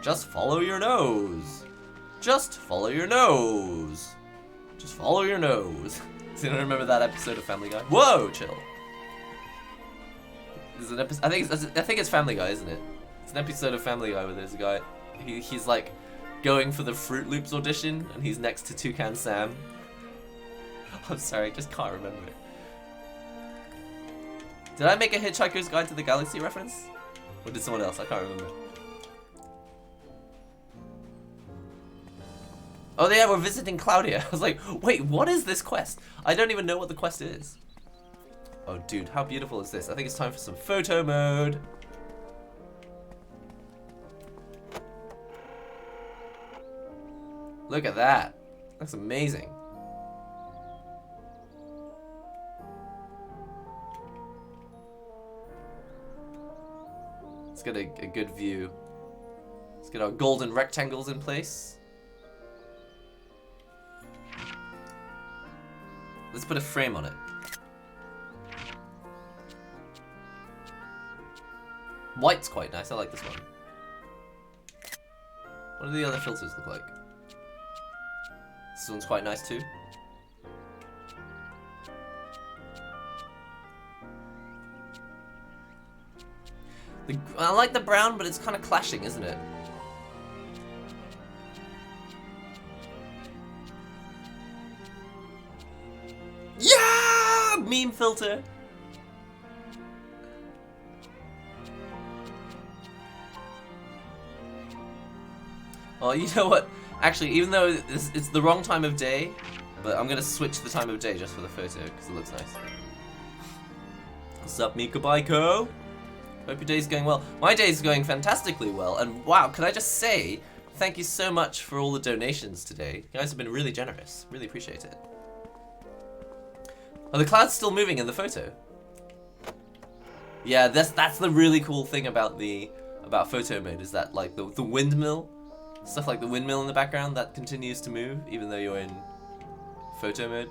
Just follow your nose. Just follow your nose. Just follow your nose. Does anyone remember that episode of Family Guy? Whoa, chill. There's an episode. I think it's Family Guy, isn't it? It's an episode of Family Guy where there's a guy. He's like going for the Fruit Loops audition, and he's next to Toucan Sam. I'm sorry, I just can't remember it. Did I make a Hitchhiker's Guide to the Galaxy reference? Or did someone else? I can't remember. Oh yeah, we're visiting Claudia. I was like, wait, what is this quest? I don't even know what the quest is. Oh dude, how beautiful is this? I think it's time for some photo mode. Look at that. That's amazing. Let's get a good view. Let's get our golden rectangles in place. Let's put a frame on it. White's quite nice, I like this one. What do the other filters look like? This one's quite nice too. I like the brown, but it's kind of clashing, isn't it? Yeah! Meme filter. Oh, you know what? Actually, even though it's the wrong time of day, but I'm gonna switch the time of day just for the photo because it looks nice. What's up, Miko Baiko? Hope your day's going well. My day's going fantastically well, and wow, can I just say thank you so much for all the donations today. You guys have been really generous. Really appreciate it. Are the clouds still moving in the photo? Yeah, that's the really cool thing about photo mode is that like the windmill, stuff like the windmill in the background that continues to move even though you're in photo mode.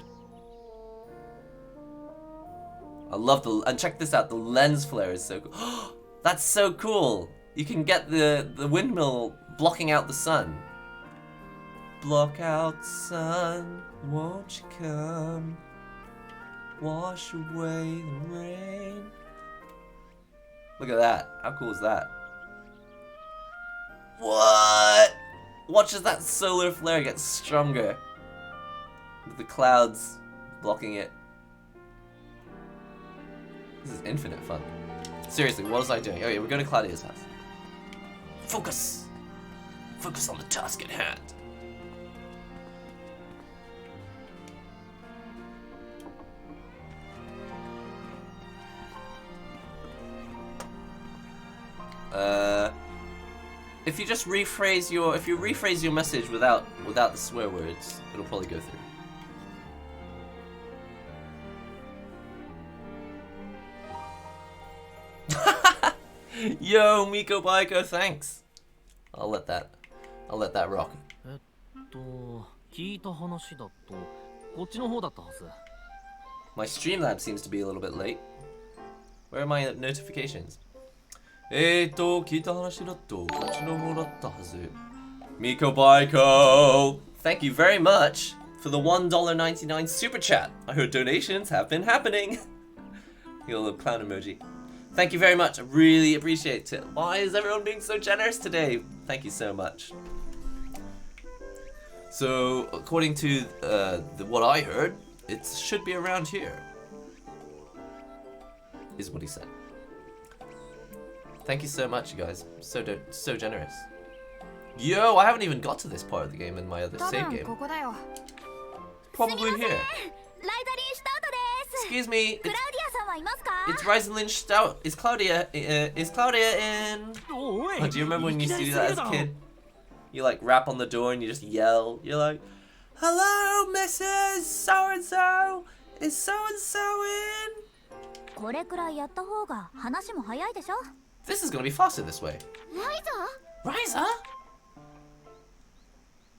I love and check this out, the lens flare is so cool. That's so cool. You can get the windmill blocking out the sun. Block out sun, won't you come? Wash away the rain. Look at that. How cool is that? What? Watch as that solar flare gets stronger. With the clouds blocking it. This is infinite fun. Seriously, what was I doing? Oh yeah, we're going to Claudia's house. Focus! Focus on the task at hand. If you just rephrase your message without the swear words, it'll probably go through. Yo, Miko Baiko, thanks. I'll let that rock. 聞いた話だとこっちの方だったはず。 My Streamlab seems to be a little bit late. Where are my notifications? 聞いた話だとこっちの方だったはず。Miko Baiko, thank you very much for the $1.99 super chat. I heard donations have been happening. Your little clown emoji. Thank you very much. I really appreciate it. Why is everyone being so generous today? Thank you so much. So, according to what I heard, it should be around here. Is what he said. Thank you so much, you guys. So generous. Yo, I haven't even got to this part of the game in my other save game. Probably here. Excuse me. It's Ryza Lynch Stout. Is Claudia in? Oh, do you remember when you used to do that as a kid? You like rap on the door and you just yell. You're like, "Hello, Mrs. So and So. Is so and so in?" これくらいやった方が話も早いでしょ。 This is gonna be faster this way. Ryza?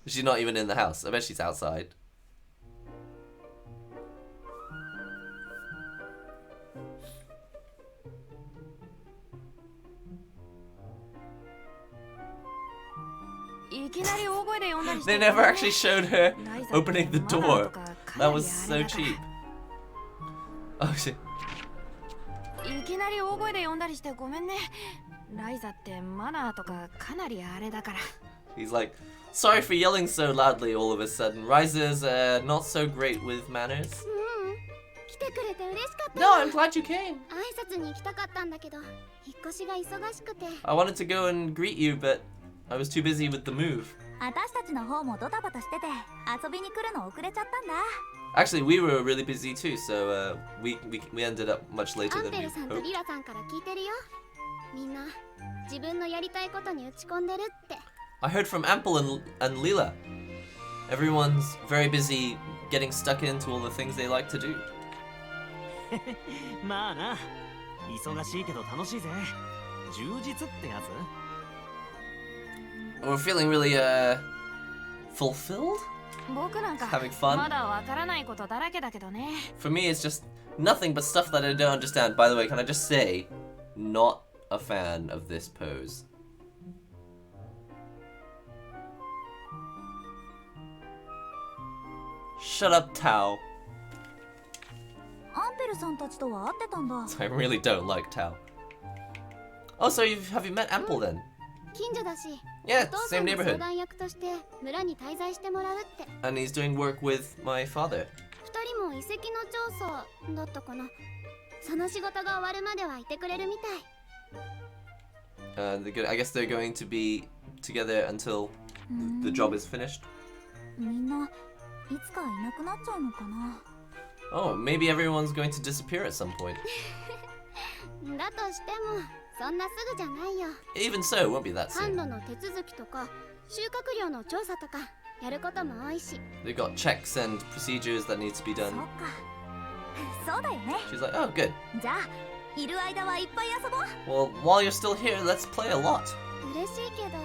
She's not even in the house. I bet she's outside. They never actually showed her opening the door. That was so cheap. Oh shit. いきなり大声で呼んだりしてごめんね。ライザってマナーとかかなりあれだから。 He's like, sorry for yelling so loudly all of a sudden. Ryza's not so great with manners. 来てくれて嬉しかった。 No, I'm glad you came. 挨拶に行きたかったんだけど、引っ越しが忙しくて。 I wanted to go and greet you, but I was too busy with the move. 私たちの方もドタバタしてて遊びに来るの遅れちゃったんだ。 Actually, we were really busy too, so we ended up much later than we アンペルさんと hoped. リラさんから聞いてるよ。みんな自分のやりたいことに打ち込んでるって。 I heard from Ample and Leela. Everyone's very busy getting stuck into all the things they like to do. まあな、忙しいけど楽しいぜ。充実ってやつ。 We're feeling really fulfilled? 僕なんか Having fun? まだわからないことだらけだけどね。 For me, it's just nothing but stuff that I don't understand. By the way, can I just say, not a fan of this pose. Shut up, Tao. アンペルさんたちとは会ってたんだ。I really don't like Tao. Oh, so have you met Ample then? 近所だし、 Yeah, お父 same さんの相 neighborhood. 談役として村に滞在してもらうって。 And he's doing work with my father. 二人も遺跡の調査だったかな。その仕事が終わるまではいてくれるみたい。I guess they're going to be together until the job is finished. みんないつかいなくなっちゃうのかな。 Oh, maybe everyone's going to disappear at some point. だとしてもそんなすぐじゃないよ。 Even so, it won't be that 販 soon. 路の手続きとか収穫量の調査とかやることも多いし。 They've got checks and procedures that need to be そっ done. か。そうだよね。 She's like, oh, good. じゃあいる間はいっぱい遊ぼう。 Well, while you're still here, let's play a lot. 嬉しいけど。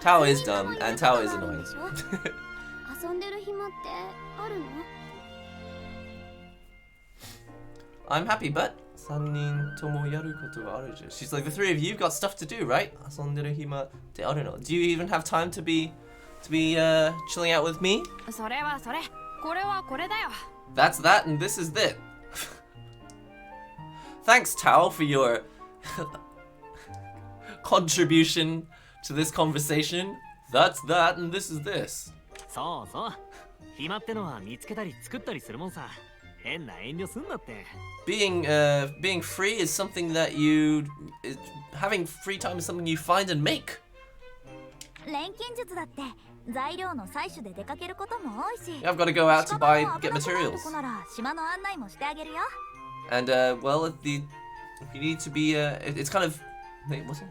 Tao is dumb, and Tao is annoying. 遊んでる暇ってあるの？ I'm happy, but 3人ともやることがあるじゃん. She's like, the three of you got stuff to do, right? 遊んでる暇ってあるの? Do you even have time to be chilling out with me? それはそれ。これはこれだよ。 That's that, and this is it. Thanks, Tao, for your contribution to this conversation. That's that, and this is this. そうそう。暇ってのは見つけたり作ったりするもんさ。変な遠慮すんなって。Being free is something that having free time is something you find and make. 錬金術だって材料の採取で出かけることも多いし。 I've got to go out to buy, get と materials. こなら島の案内もしてあげるよ。 And well, if you need to be, it's kind of. Wait, was it?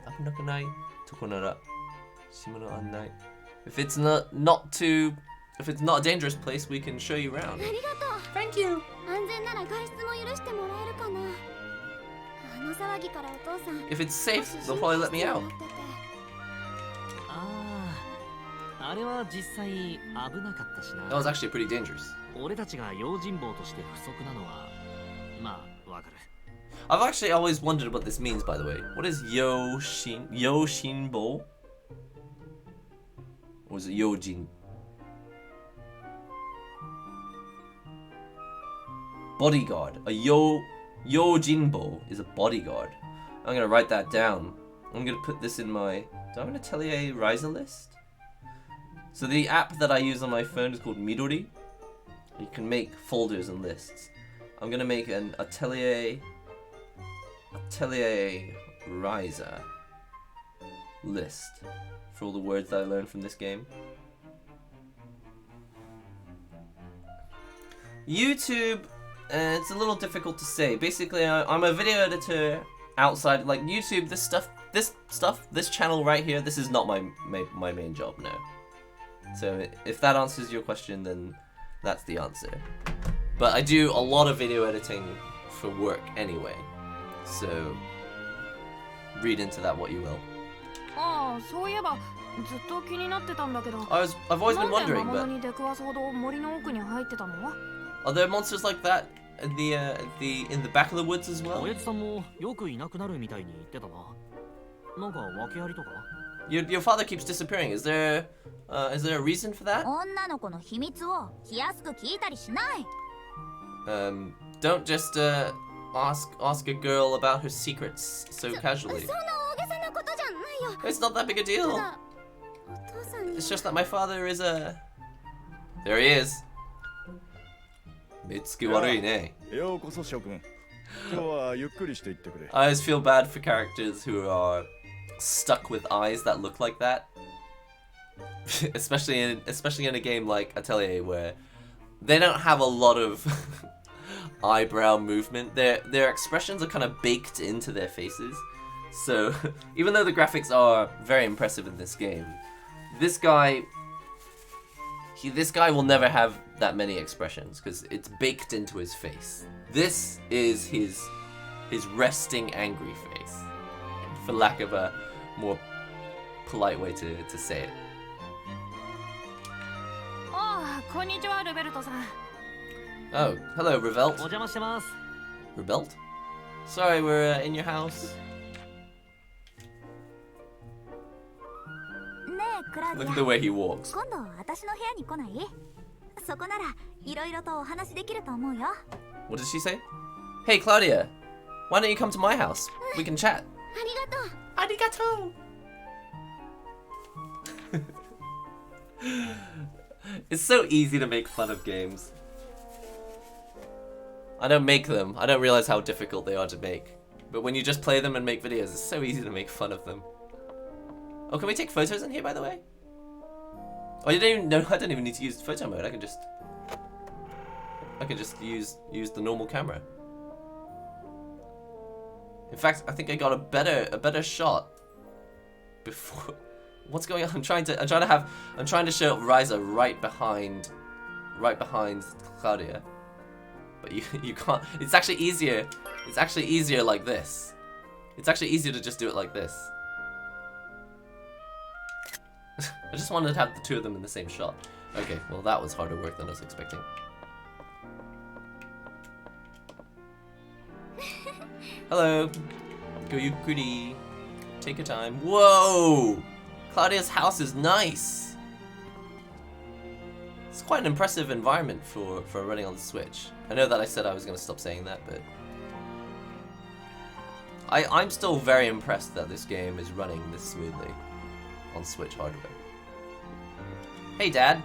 If it's if it's not a dangerous place, we can show you around. ありがとう。Thank you. 安全なら外出も許してもらえるかな。あの騒ぎからお父さん。 If it's safe, they'll probably let me out. ああ、あれは実際危なかったしな。 That was actually pretty dangerous. 俺たちが用心棒として不足なのはまあわかる。 I've actually always wondered what this means, by the way. What is Yoshinbo? Or is it Yojin? Bodyguard. A Yojinbo is a bodyguard. I'm gonna write that down. I'm gonna put this in my. Do I have an Atelier Ryza list? So the app that I use on my phone is called Midori. You can make folders and lists. I'm gonna make an Atelier Ryza list for all the words that I learned from this game. YouTube, it's a little difficult to say. Basically, I'm a video editor outside, like YouTube. This channel right here, this is not my main job now. So if that answers your question, then that's the answer. But I do a lot of video editing for work anyway. So read into that what you will. ああ、そういえばずっと気になってたんだけど。 I've always been なんで wondering, 魔物 but に出くわすほど森の奥に入ってたの？ are there monsters like that in the back of the woods as well? おやじさんもよくいなくなるみたいに言ってたな。なんか訳ありとか？ Your father keeps disappearing. Is there a reason for that? 女の子の秘密を気安く聞いたりしない。Don't just ask a girl about her secrets so casually. そんな大げさなことじゃないよ。 It's not that big a deal. ただお父さんに。 It's just that my father is a. There he is. Mitsuki warui ne. ようこそ諸君。今日はゆっくりしていってくれ。 I always feel bad for characters who are stuck with eyes that look like that. especially in a game like Atelier where they don't have a lot of eyebrow movement. Their expressions are kind of baked into their faces. So even though the graphics are very impressive in this game, this guy will never have that many expressions because it's baked into his face. This is his resting angry face, for lack of a more polite way to say it. ああ、こんにちはルベルトさん。 Oh, hello, お Revelt. 邪魔してます。 Rebelt? Sorry, we're in your house. ねえクラウデ Look at ィ the ア。 way he walks. 今度私の部屋に来ない？そこならいろいろとお話できると思うよ。 What did she say? Hey, Claudia, why don't you come to my house? We can chat. あありがとう。 Arigato! It's so easy to make fun of games. I don't make them. I don't realize how difficult they are to make. But when you just play them and make videos, it's so easy to make fun of them. Oh, can we take photos in here, by the way? Oh, you don't even know. I don't even need to use photo mode. I can just use the normal camera. In fact, I think I got a better shot before. What's going on? I'm trying to show Ryza right behind Claudia. But you can't. It's actually easier. It's actually easier like this. It's actually easier to just do it like this. I just wanted to have the two of them in the same shot. Okay, well that was harder work than I was expecting. Hello. Go Yukuri. Take your time. Whoa! Claudia's house is nice. It's quite an impressive environment for running on the Switch. I know that I said I was going to stop saying that, but I'm still very impressed that this game is running this smoothly on Switch hardware. Hey, Dad.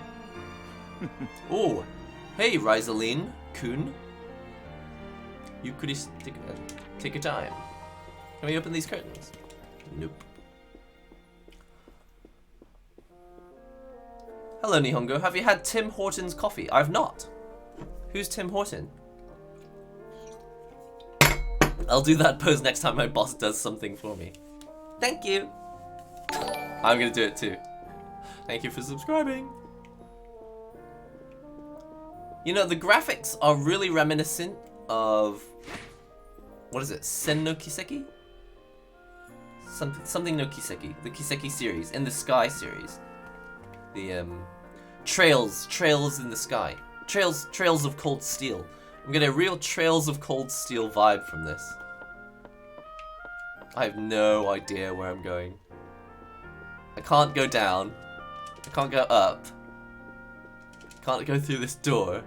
Oh, hey, Ryzaline Kun. You could take your time. Can we open these curtains? Nope. Hello, Nihongo. Have you had Tim Horton's coffee? I've not. Who's Tim Horton? I'll do that pose next time my boss does something for me. Thank you. I'm gonna do it too. Thank you for subscribing. You know, the graphics are really reminiscent of... what is it? Sen no Kiseki? Something no Kiseki. The Kiseki series. In the Sky series. The, Trails in the Sky. Trails of Cold Steel. I'm getting a real Trails of Cold Steel vibe from this. I have no idea where I'm going. I can't go down. I can't go up. Can't go through this door.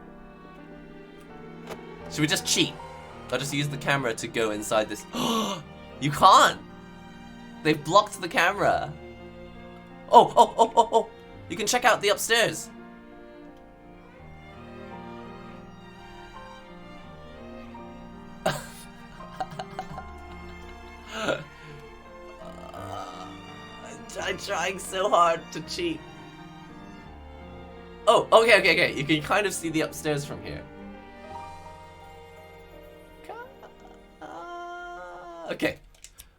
Should we just cheat? I'll just use the camera to go inside this. You can't! They've blocked the camera. Oh! You can check out the upstairs. I'm trying so hard to cheat. Oh, okay. You can kind of see the upstairs from here. Okay.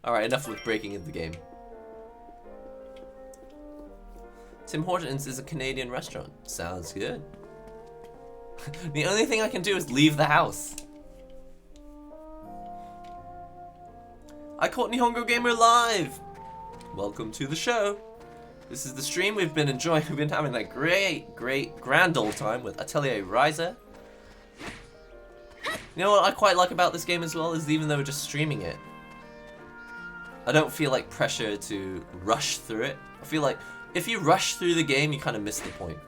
Alright, enough with breaking in the game. Tim Hortons is a Canadian restaurant. Sounds good. The only thing I can do is leave the house. I caught NihongoGamer live! Welcome to the show. This is the stream we've been enjoying. We've been having that great, grand old time with Atelier Ryza. You know what I quite like about this game as well is even though we're just streaming it, I don't feel like pressure to rush through it. I feel like if you rush through the game, you kind of miss the point.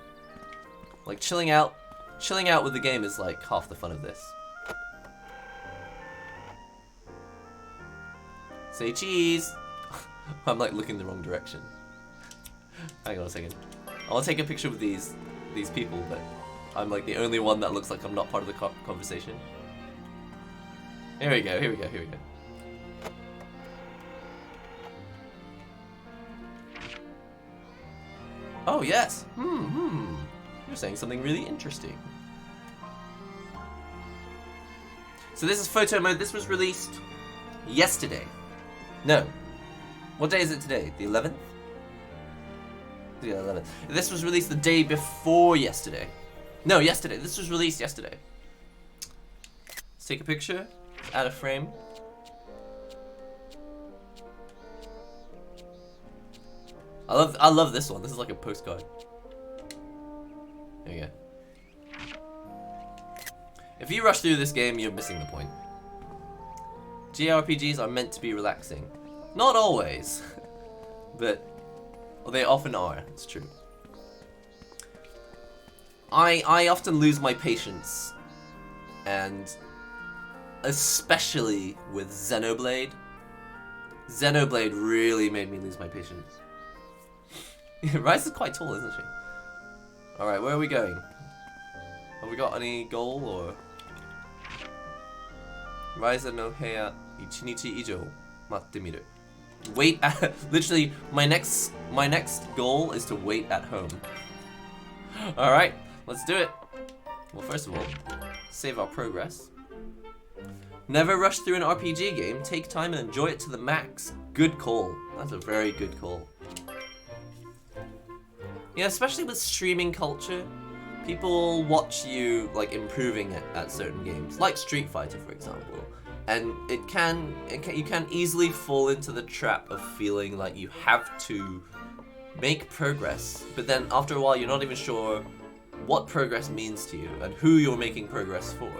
Like chilling out with the game is like half the fun of this. Say cheese! I'm like looking the wrong direction. Hang on a second. I want to take a picture with these people, but I'm like the only one that looks like I'm not part of the conversation. Here we go. Oh yes. You're saying something really interesting. So this is photo mode. This was released yesterday. No. What day is it today? The 11th? The 11th. This was released the day before yesterday. No, yesterday. This was released yesterday. Let's take a picture. Add a frame. I love this one. This is like a postcard. There you go. If you rush through this game, you're missing the point. JRPGs are meant to be relaxing. Not always, but well, they often are. It's true. I often lose my patience, and especially with Xenoblade, Xenoblade really made me lose my patience. Ryza's quite tall, isn't she? Alright, where are we going? Have we got any goal or... Ryza no heya ichinichi ijo matte miru. Wait at... Literally, my next goal is to wait at home. Alright, let's do it. Well, first of all, save our progress. Never rush through an RPG game. Take time and enjoy it to the max. Good call. That's a very good call. Yeah, especially with streaming culture, people watch you like improving at certain games, like Street Fighter, for example, and you can easily fall into the trap of feeling like you have to make progress, but then after a while you're not even sure what progress means to you and who you're making progress for.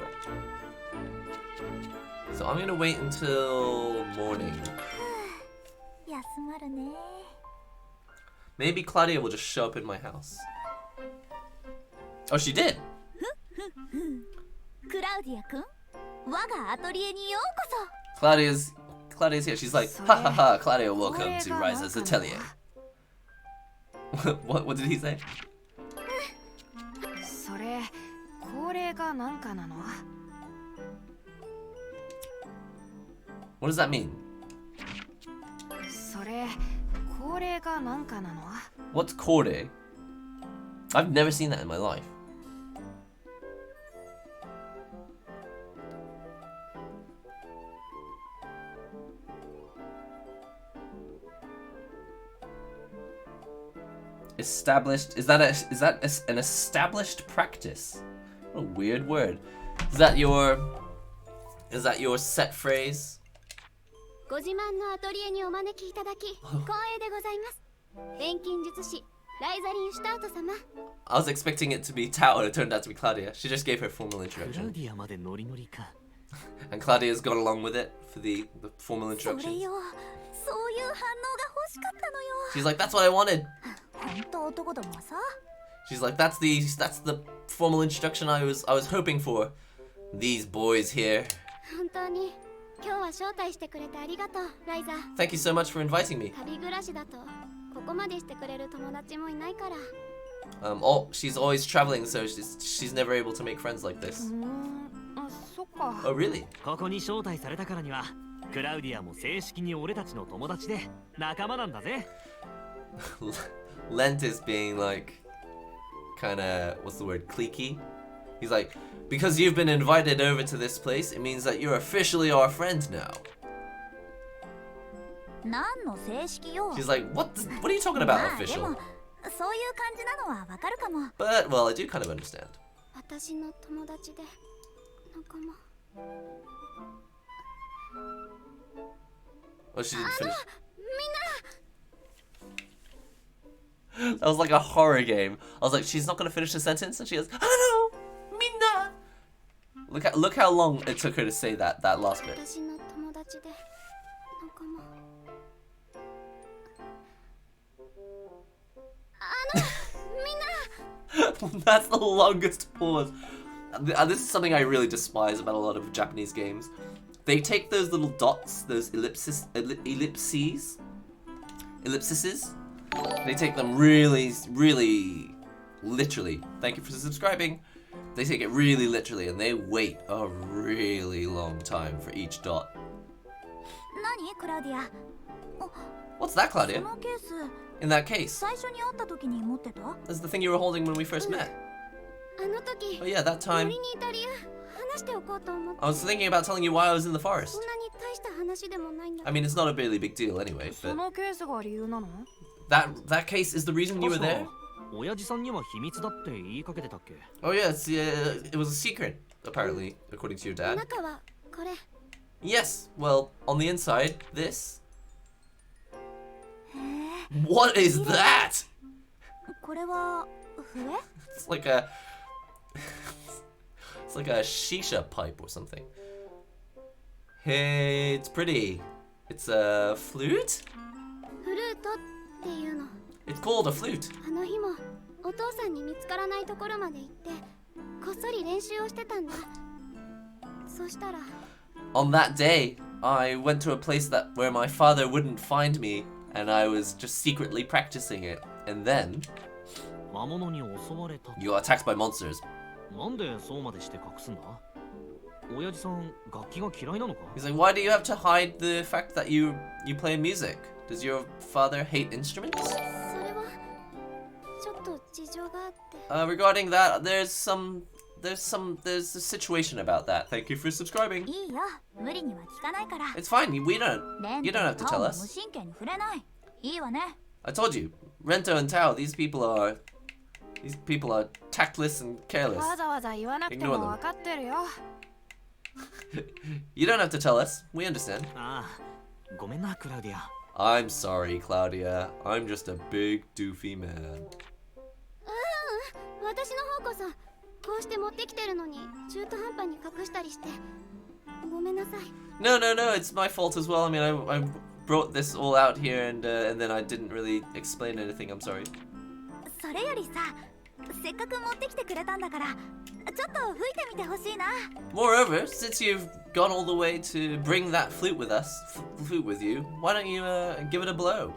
So I'm gonna wait until morning. Maybe Claudia will just show up in my house. Oh, she did! Claudia's here. She's like, ha ha ha, Claudia, welcome to Ryza's Atelier. What did he say? What does that mean? What's kore? I've never seen that in my life. Established? Is that an established practice? What a weird word. Is that your set phrase? ご自慢のアトリエにお招きいただき光栄でございます。錬金術師ライザリン・シュタート様。I was expecting it to be Tao, it turned out to be Claudia. She just gave her formal introduction. And Claudia's gone along with it for the formal introduction. She's like, that's what I wanted. She's like, that's the formal introduction I was hoping for. These boys here. Thank you so much for inviting me. She's always traveling, so she's never able to make friends like this. Oh, really? Lent is being like, kinda, what's the word, cliquey? He's like, because you've been invited over to this place, it means that you're officially our friend now. She's like, what are you talking about, official? But, well, I do kind of understand. Oh, she didn't finish. That was like a horror game. I was like, she's not gonna finish the sentence, and she goes, "Hello, Minna." Look how long it took her to say that last bit. That's the longest pause. This is something I really despise about a lot of Japanese games. They take those little dots, those ellipses. They take them really, really literally. Thank you for subscribing. They take it really literally and they wait a really long time for each dot. What's that, Claudia? In that case. That's the thing you were holding when we first met. Oh yeah, that time. I was thinking about telling you why I was in the forest. I mean, it's not a really big deal anyway, but... That case is the reason you were there? Oh yeah, it was a secret, apparently, according to your dad. Yes, well, on the inside, this. What is that? It's like a shisha pipe or something. Hey, it's pretty. It's a flute? It's called a flute. On that day, I went to a place where my father wouldn't find me, and I was just secretly practicing it. And then you got attacked by monsters. He's like, why do you have to hide the fact that you play music? Does your father hate instruments? Regarding that, there's a situation about that. Thank you for subscribing. It's fine. You don't have to tell us. I told you, Rento and Tao. These people are tactless and careless. Ignore them. You don't have to tell us. We understand. I'm sorry, Claudia. I'm just a big doofy man. No, it's my fault as well. I mean, I brought this all out here and then I didn't really explain anything. I'm sorry. Moreover, since you've gone all the way to bring that flute with you, why don't you give it a blow?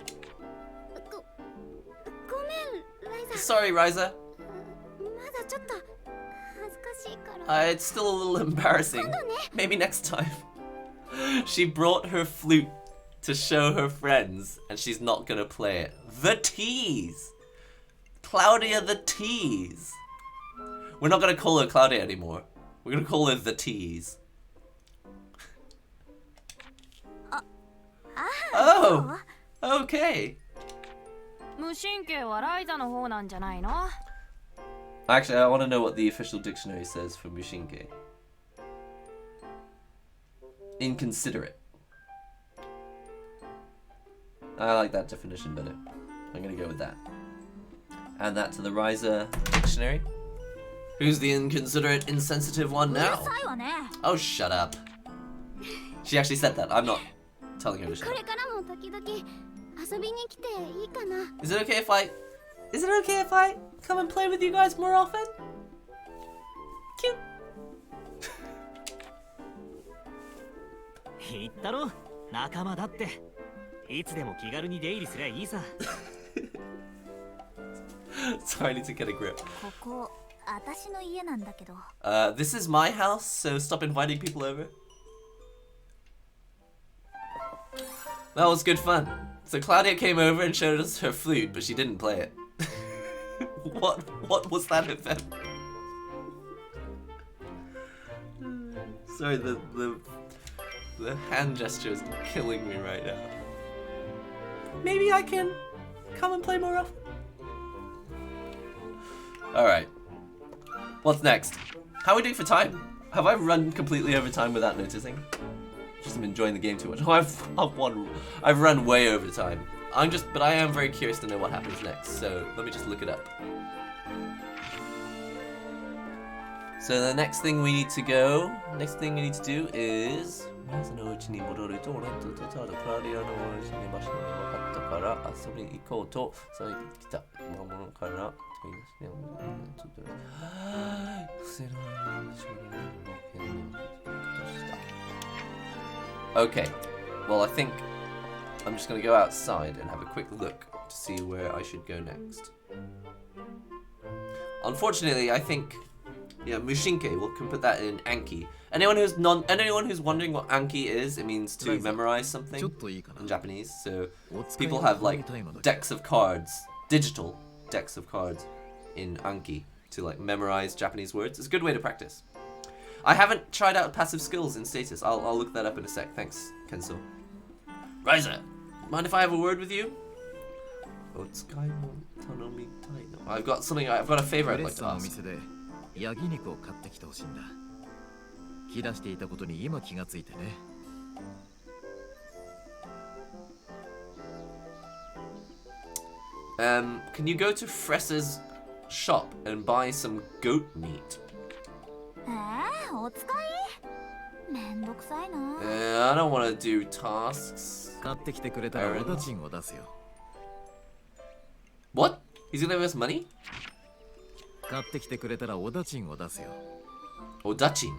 Sorry, Ryza. It's still a little embarrassing. Maybe next time. She brought her flute to show her friends, and she's not gonna play it. The tease! Claudia the tease! We're not gonna call her Claudia anymore. We're gonna call her the tease. Oh! Okay. Actually, I want to know what the official dictionary says for Mushinke. Inconsiderate. I like that definition better. I'm gonna go with that. Add that to the Ryza dictionary. Who's the inconsiderate, insensitive one now? Oh, shut up. She actually said that. I'm not telling her to shut up. Is it okay if I come and play with you guys more often? Cute. Sorry, I need to get a grip. This is my house, so stop inviting people over. That was good fun. So Claudia came over and showed us her flute, but she didn't play it. What was that event? Sorry, the hand gesture is killing me right now. Maybe I can come and play more often. Alright. What's next? How are we doing for time? Have I run completely over time without noticing? Just am enjoying the game too much. Oh, I've run way over time. But I am very curious to know what happens next, so let me just look it up. So the next thing we need to do is... Okay, well I think I'm just gonna go outside and have a quick look to see where I should go next. Unfortunately, I think, yeah, Mushinke, we can put that in Anki. Anyone who's wondering what Anki is, it means to memorize something in Japanese. So people have like decks of cards, digital decks of cards in Anki to like memorize Japanese words. It's a good way to practice. I haven't tried out passive skills in status. I'll look that up in a sec. Thanks, Kenso. Ryza, mind if I have a word with you? I've got something. I've got a favor I'd like to ask. Can you go to Fressa's shop and buy some goat meat? I don't want to do tasks. What? He's gonna give us money? Odachin.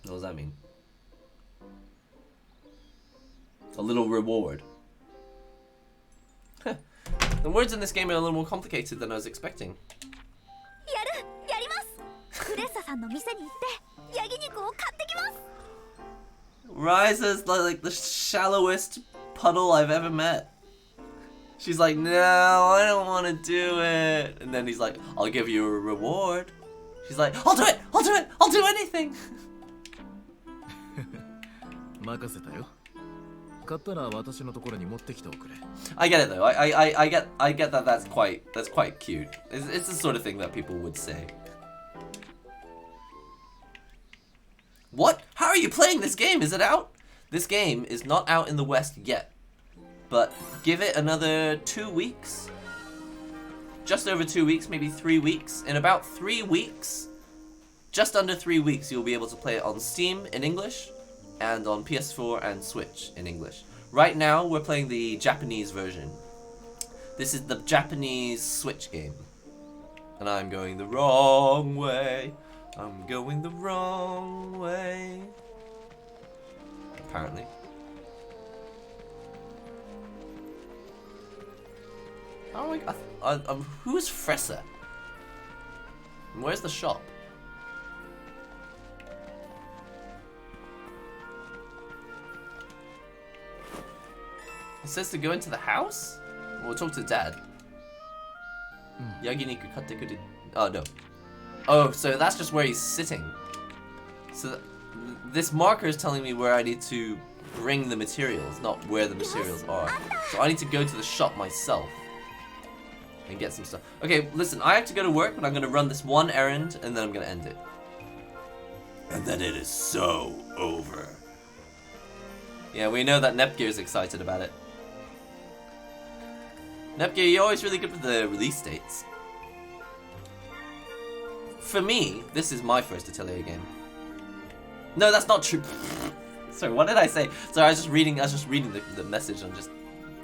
What does that mean? A little reward. The words in this game are a little more complicated than I was expecting. Ryza's like the shallowest puddle I've ever met. She's like, no, I don't want to do it. And then he's like, I'll give you a reward. She's like, I'll do it, I'll do it, I'll do anything. I get it though. I get that that's quite cute. It's the sort of thing that people would say. What? How are you playing this game? Is it out? This game is not out in the West yet. But give it another 2 weeks. Just over 2 weeks, maybe 3 weeks. In about 3 weeks, just under 3 weeks, you'll be able to play it on Steam in English and on PS4 and Switch in English. Right now, we're playing the Japanese version. This is the Japanese Switch game. And I'm going the wrong way. I'm going the wrong way. Apparently. Oh my god. Who's Fressa? And where's the shop? It says to go into the house? We'll talk to Dad. Yaginiku katte kuru. Oh no. Oh, so that's just where he's sitting. So this marker is telling me where I need to bring the materials, not where the materials are. So I need to go to the shop myself and get some stuff. Okay, listen, I have to go to work, but I'm going to run this one errand, and then I'm going to end it. And then it is so over. Yeah, we know that Nepgear's excited about it. Nepgear, you're always really good with the release dates. For me, this is my first Atelier game. No, that's not true. Sorry, what did I say? Sorry, I was just reading the message and just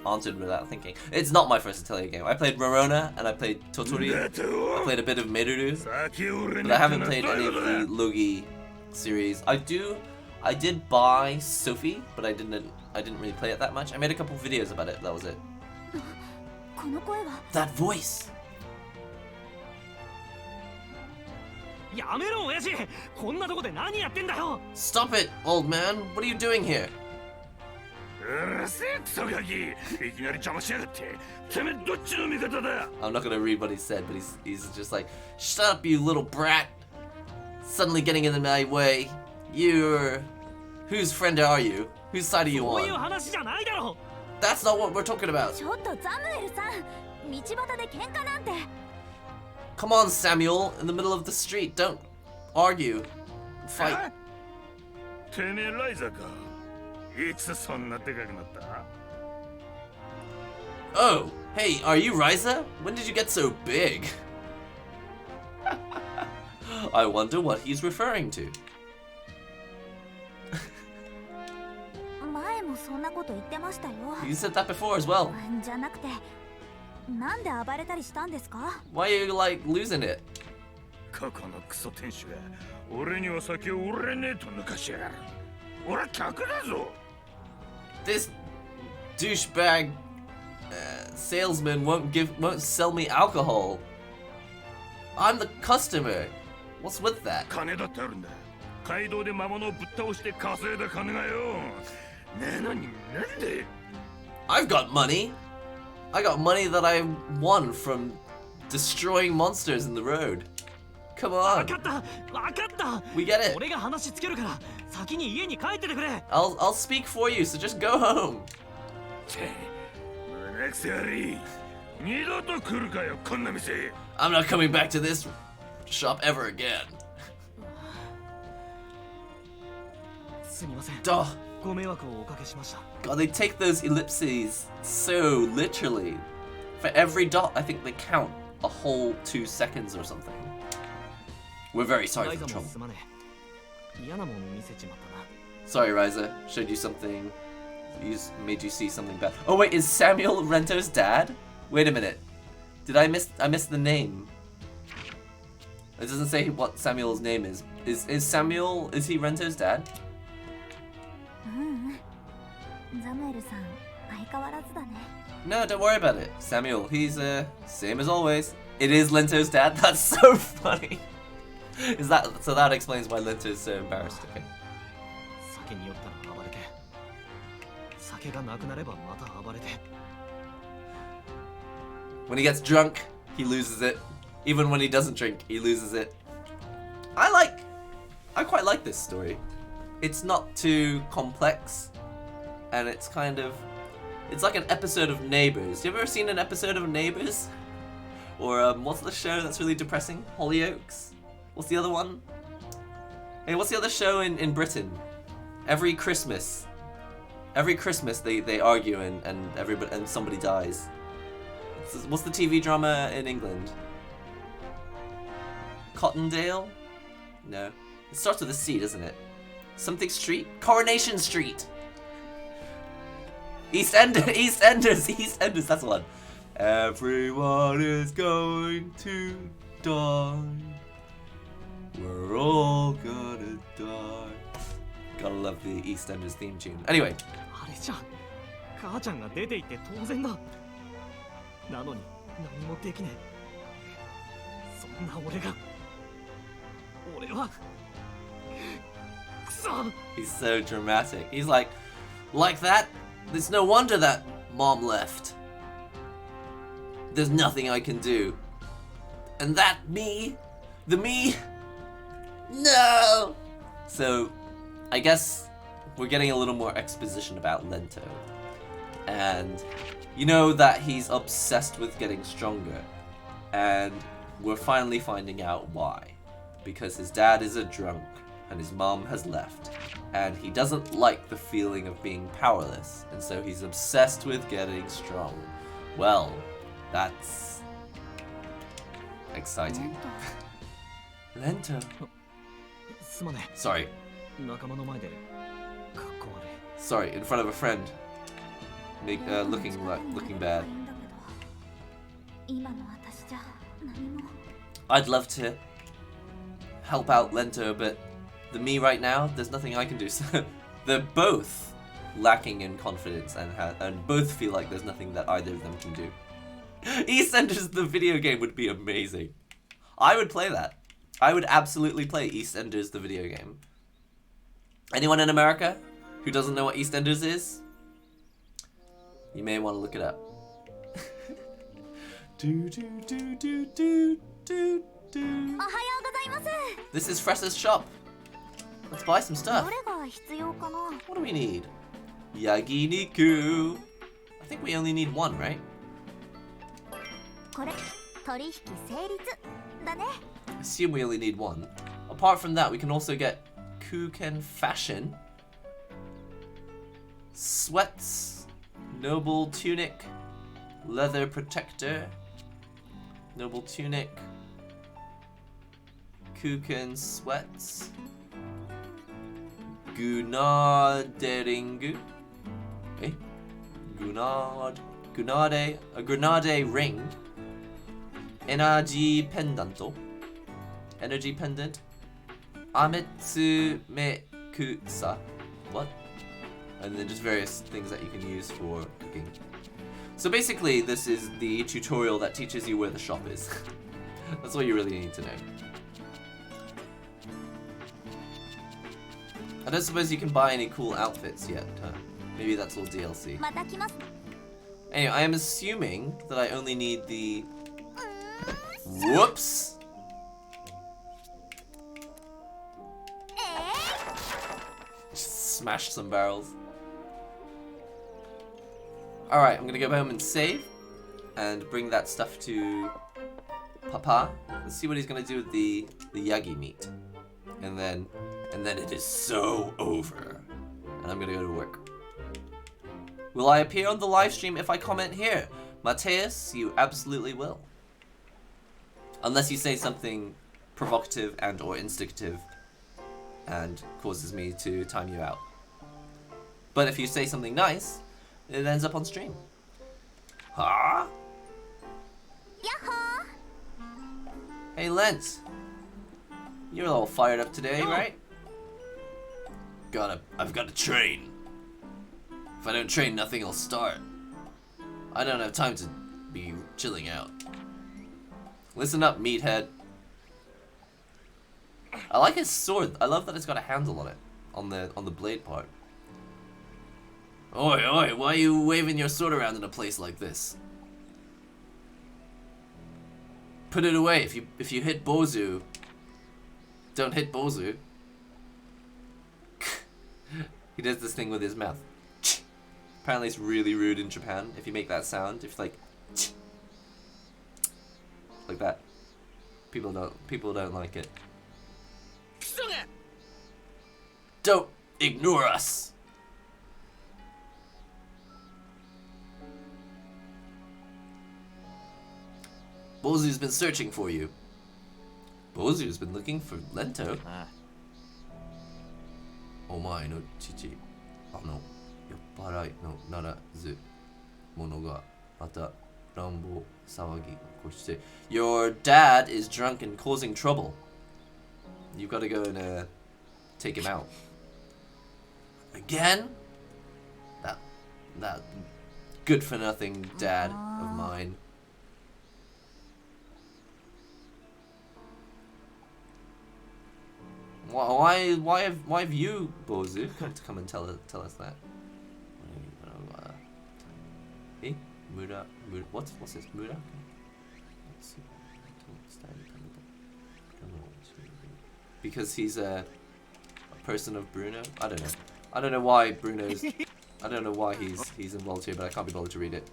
answered without thinking. It's not my first Atelier game. I played Rorona and I played Totori. I played a bit of Meruru, but I haven't played any of the Logi series. I did buy Sophie, but I didn't really play it that much. I made a couple videos about it. That was it. That voice. Stop it, old man. What are you doing here? I'm not gonna read what he said, but he's just like, shut up, you little brat. Suddenly getting in my way. You're... Whose friend are you? Whose side are you on? That's not what we're talking about. Come on, Samuel, in the middle of the street. Don't argue. Fight. Oh, hey, are you Ryza? When did you get so big? I wonder what he's referring to. You said that before as well. Why are you like losing it? This douchebag salesman won't sell me alcohol. I'm the customer. What's with that? I've got money. I got money that I won from destroying monsters in the road. Come on. We get it. I'll speak for you, so just go home. I'm not coming back to this shop ever again. Duh. God, they take those ellipses so literally. For every dot, I think they count a whole 2 seconds or something. We're very sorry for the trouble. Sorry, Ryza. Showed you something. Made you see something bad. Oh wait, is Samuel Rento's dad? Wait a minute. Did I miss the name? It doesn't say what Samuel's name is. Is Samuel, is he Rento's dad? ザムエルさん相変わらずだね No, don't worry about it. Samuel, he's same as always. It is Lento's dad. That's so funny. Is that so? That explains why Lento's so embarrassed. Okay. 酒に酔ったら暴れて酒がなくなればまた暴れて When he gets drunk, he loses it. Even when he doesn't drink, he loses it. I quite like this story. It's not too complex, and it's like an episode of Neighbours. You ever seen an episode of Neighbours? Or what's the show that's really depressing? Hollyoaks? What's the other one? Hey, what's the other show in Britain? Every Christmas they argue and somebody dies. What's the TV drama in England? Cottondale? No. It starts with a C, doesn't it? Something Street? Coronation Street! EastEnders, that's the one. Everyone is going to die. We're all gonna die. Gotta love the EastEnders theme tune. Anyway. あれじゃん母ちゃんが出て行って当然だなのに何もできねえそんな俺はくそ He's so dramatic. He's like that? There's no wonder that mom left. There's nothing I can do. And that me? The me? No! So, I guess we're getting a little more exposition about Lento. And you know that he's obsessed with getting stronger. And we're finally finding out why. Because his dad is a drunk and his mom has left. And he doesn't like the feeling of being powerless. And so he's obsessed with getting strong. Well, that's exciting. Lento. すまね Sorry. 仲間の前でかっこ悪い Sorry, in front of a friend. Looking bad. 今の私じゃ何も I'd love to help out Lento, but the me right now, there's nothing I can do. So they're both lacking in confidence and both feel like there's nothing that either of them can do. EastEnders, the video game, would be amazing. I would play that. I would absolutely play EastEnders, the video game. Anyone in America who doesn't know what EastEnders is? You may want to look it up. This is Fressa's shop. Let's buy some stuff. どれが必要かな What do we need? Yaginiku. I think we only need one, right? これ取引成立だね I assume we only need one. Apart from that, we can also get Kuken Fashion, Sweats, Noble Tunic, Leather Protector, Noble Tunic, Kuken Sweats, Gunaderingu, a Grenade Ring, Energy Pendanto, Energy Pendant, Ametsumekusa, what? And then just various things that you can use for cooking. So basically, this is the tutorial that teaches you where the shop is. That's what you really need to know. I don't suppose you can buy any cool outfits yet, huh? Maybe that's all DLC. また来ます Anyway, I am assuming that I only need the... Whoops! Just smash some barrels. Alright, I'm gonna go home and save and bring that stuff to Papa. Let's see what he's gonna do with the yagi meat. And then it is so over. And I'm gonna go to work. Will I appear on the live stream if I comment here? Mateus, you absolutely will. Unless you say something provocative and or instigative and causes me to time you out. But if you say something nice, it ends up on stream. Huh? Yahoo! Hey Lent, You're all fired up today, right? I've got to train. If I don't train, nothing will start. I don't have time to be chilling out. Listen up, meathead. I like his sword. I love that it's got a handle on it, on the blade part. Oi, oi! Why are you waving your sword around in a place like this? Put it away. If you hit Bozu, don't hit Bozu. He does this thing with his mouth. Apparently, it's really rude in Japan if you make that sound. If like that, people don't like it. Don't ignore us. Bozu's been searching for you. Bozu's been looking for Lento. Omae no chichi, yopparai no narazu mono ga mata rambo sawagi koshite. Your dad is drunk and causing trouble. You've got to go and take him out. Again? That good for nothing dad of mine. Why have you, Bozu, come and tell us that? Hey, Mura, what's this? Mura? Because he's a person of Bruno? I don't know. I don't know why Bruno's... I don't know why he's involved here, but I can't be bothered to read it.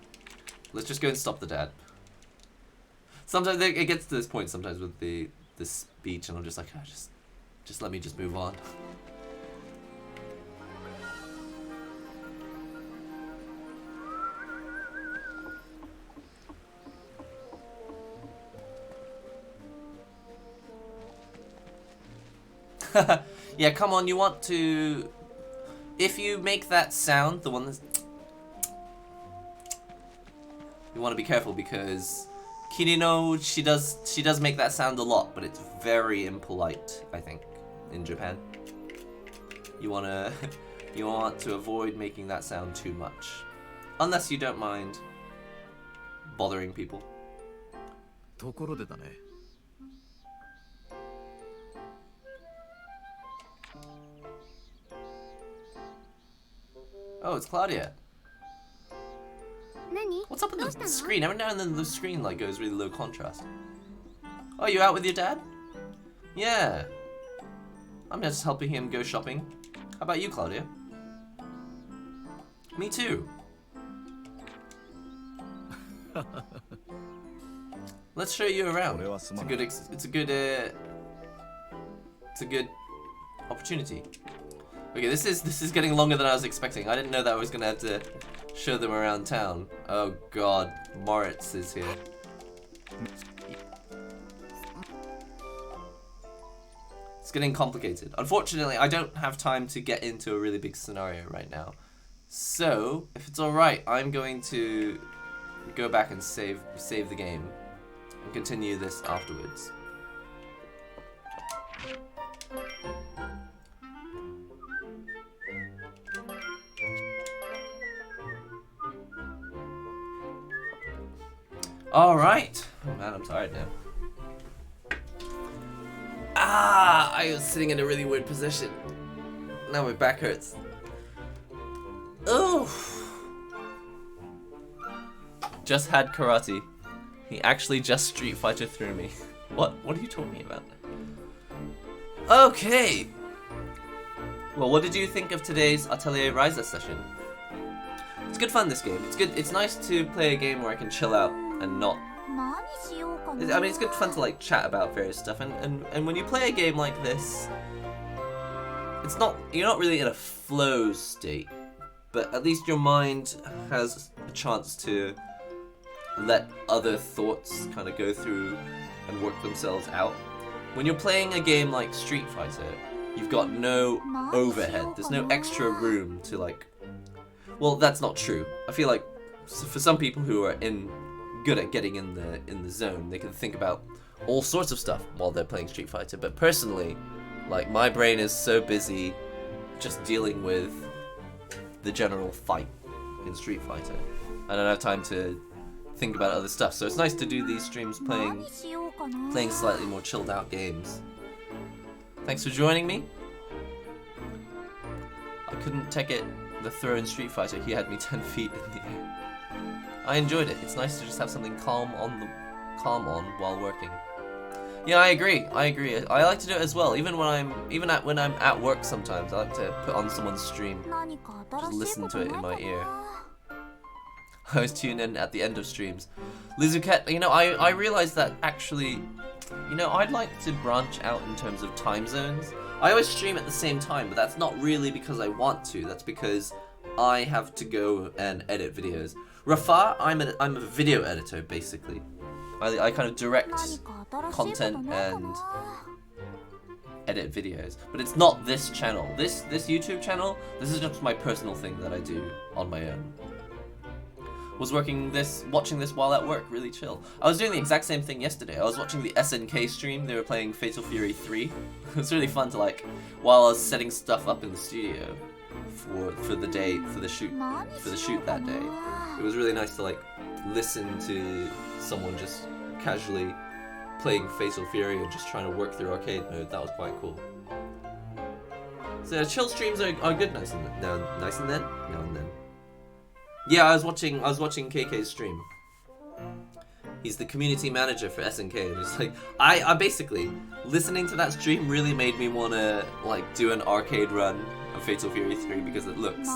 Let's just go and stop the dad. Sometimes it gets to this point sometimes with the speech, and I'm just like, oh, just let me just move on. Yeah, come on, you want to... If you make that sound, the one that's... You want to be careful because Kirino, she does make that sound a lot, but it's very impolite, I think, in Japan. You want to avoid making that sound too much. Unless you don't mind bothering people. ところでだね。Oh, it's Claudia. 何？ What's up with どうした the の？ screen? Every now and then the screen like goes really low contrast. Oh, you out with your dad? Yeah. I'm just helping him go shopping. How about you, Claudia? Me too. Let's show you around. It's a good opportunity. Okay, this is getting longer than I was expecting. I didn't know that I was gonna have to show them around town. Oh god, Moritz is here. It's getting complicated. Unfortunately, I don't have time to get into a really big scenario right now. So, if it's alright, I'm going to go back and save the game and continue this afterwards. Alright. Oh man, I'm tired now. I was sitting in a really weird position. Now my back hurts. Oh. Just had karate. He actually just Street Fighter through me. What are you talking about? Okay. Well, what did you think of today's Atelier Ryza session? It's good fun, this game. It's good. It's nice to play a game where I can chill out and not... I mean, it's good fun to like chat about various stuff, and when you play a game like this, it's not... You're not really in a flow state, but at least your mind has a chance to let other thoughts kind of go through and work themselves out. When you're playing a game like Street Fighter, you've got no overhead. There's no extra room to like... Well, that's not true. I feel like for some people who are good at getting in the zone, they can think about all sorts of stuff while they're playing Street Fighter. But personally, like, my brain is so busy just dealing with the general fight in Street Fighter. I don't have time to think about other stuff. So it's nice to do these streams playing slightly more chilled out games. Thanks for joining me. I couldn't take it, the throw in Street Fighter. He had me 10 feet in the air. I enjoyed it. It's nice to just have something calm on while working. Yeah, I agree. I like to do it as well. Even when I'm at work sometimes, I like to put on someone's stream. Just listen to it in my ear. I always tune in at the end of streams. Lizuket, you know, I realized that actually, you know, I'd like to branch out in terms of time zones. I always stream at the same time, but that's not really because I want to. That's because I have to go and edit videos. Rafa, I'm a video editor, basically. I kind of direct content and edit videos. But it's not this channel. This YouTube channel, this is just my personal thing that I do on my own. Was watching this while at work, really chill. I was doing the exact same thing yesterday. I was watching the SNK stream. They were playing Fatal Fury 3. It was really fun to, like, while I was setting stuff up in the studio for the day, for the shoot that day. It was really nice to, like, listen to someone just casually playing Fatal Fury and just trying to work through arcade mode. That was quite cool. So chill streams are good now and then. Yeah, I was watching KK's stream. He's the community manager for SNK, and it's like I basically listening to that stream really made me wanna, like, do an arcade run of Fatal Fury 3 because it looks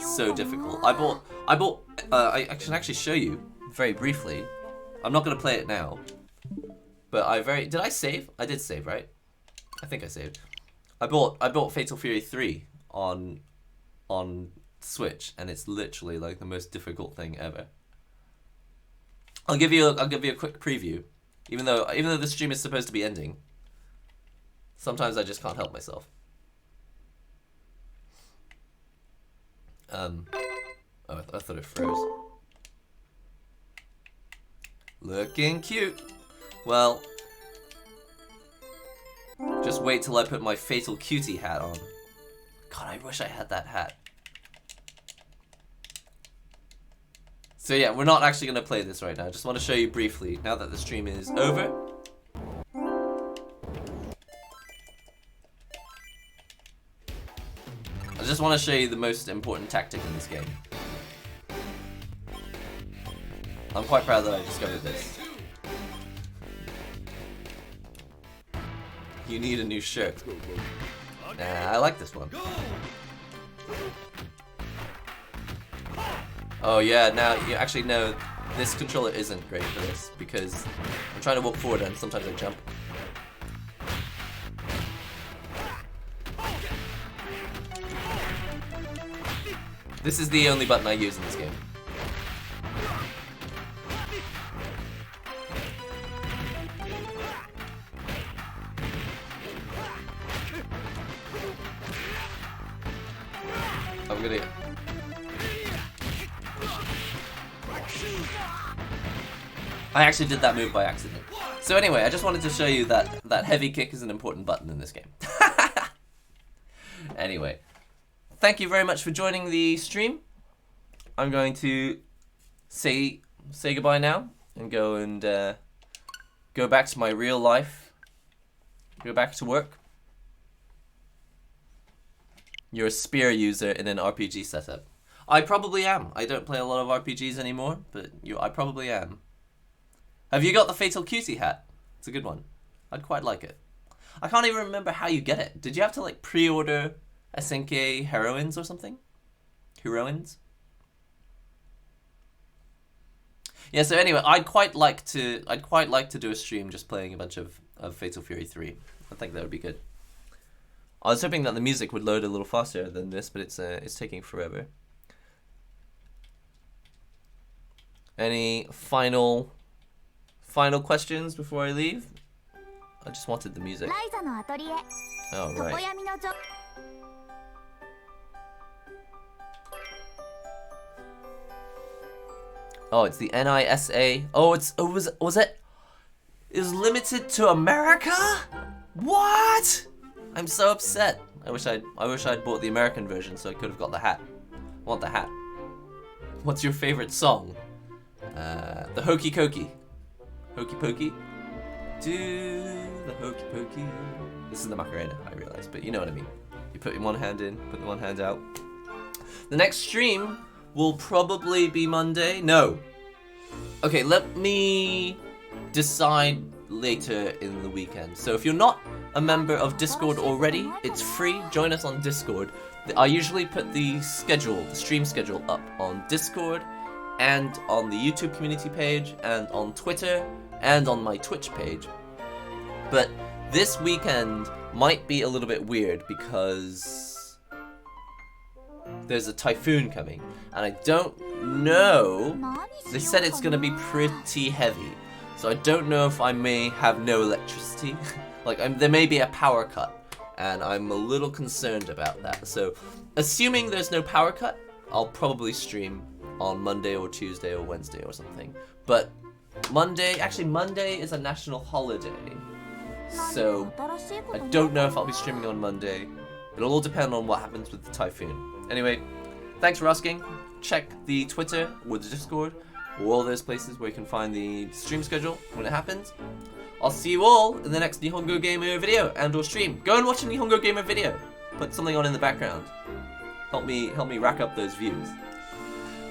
so difficult. I can actually show you very briefly. I'm not gonna play it now, but did I save? I did save, right? I think I saved. I bought Fatal Fury 3 on Switch, and it's literally like the most difficult thing ever. I'll give you a quick preview, even though the stream is supposed to be ending. Sometimes I just can't help myself. Oh, I thought it froze. Looking cute. Well, just wait till I put my Fatal Cutie hat on. God, I wish I had that hat. So yeah, we're not actually going to play this right now. I just want to show you briefly, now that the stream is over. I just want to show you the most important tactic in this game. I'm quite proud that I discovered this. You need a new shirt. Nah, I like this one. Oh yeah, now you actually know this controller isn't great for this because I'm trying to walk forward and sometimes I jump. This is the only button I use in this game. I'm gonna... I actually did that move by accident. So anyway, I just wanted to show you that heavy kick is an important button in this game. Anyway, thank you very much for joining the stream. I'm going to say goodbye now and go back to my real life. Go back to work. You're a spear user in an RPG setup. I probably am. I don't play a lot of RPGs anymore, but I probably am. Have you got the Fatal Cutie hat? It's a good one. I'd quite like it. I can't even remember how you get it. Did you have to, like, pre-order SNK heroines or something? Heroines? Yeah, so anyway, I'd quite like to do a stream just playing a bunch of Fatal Fury 3. I think that would be good. I was hoping that the music would load a little faster than this, but it's taking forever. Any final questions before I leave? I just wanted the music. Oh, right. Oh, it's the NISA. Oh, was it? is limited to America? What? I'm so upset. I wish I'd bought the American version so I could have got the hat. I want the hat. What's your favorite song? The Hokey Cokey. Hokey Pokey? Do the Hokey Pokey. This is the Macarena, I realize, but you know what I mean. You put one hand in, put the one hand out. The next stream will probably be Monday. No. Okay, let me decide later in the weekend. So if you're not a member of Discord already, it's free. Join us on Discord. I usually put the stream schedule up on Discord and on the YouTube community page and on Twitter and on my Twitch page. But this weekend might be a little bit weird because there's a typhoon coming and I don't know. They said it's going to be pretty heavy. So I don't know if I may have no electricity. There may be a power cut, and I'm a little concerned about that. So, assuming there's no power cut, I'll probably stream on Monday or Tuesday or Wednesday or something. But Monday is a national holiday. So, I don't know if I'll be streaming on Monday. It'll all depend on what happens with the typhoon. Anyway, thanks for asking. Check the Twitter or the Discord, or all those places where you can find the stream schedule when it happens. I'll see you all in the next NihongoGamer video and or stream. Go and watch a NihongoGamer video. Put something on in the background. Help me rack up those views.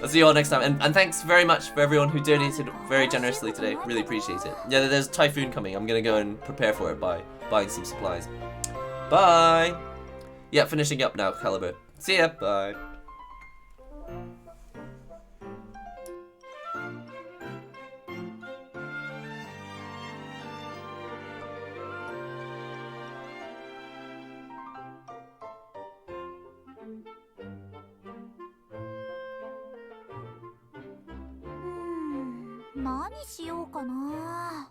I'll see you all next time. And thanks very much for everyone who donated very generously today. Really appreciate it. Yeah, there's a typhoon coming. I'm gonna go and prepare for it by buying some supplies. Bye. Yeah, finishing up now, Caliber. See ya. Bye. Hmm, 何しようかな。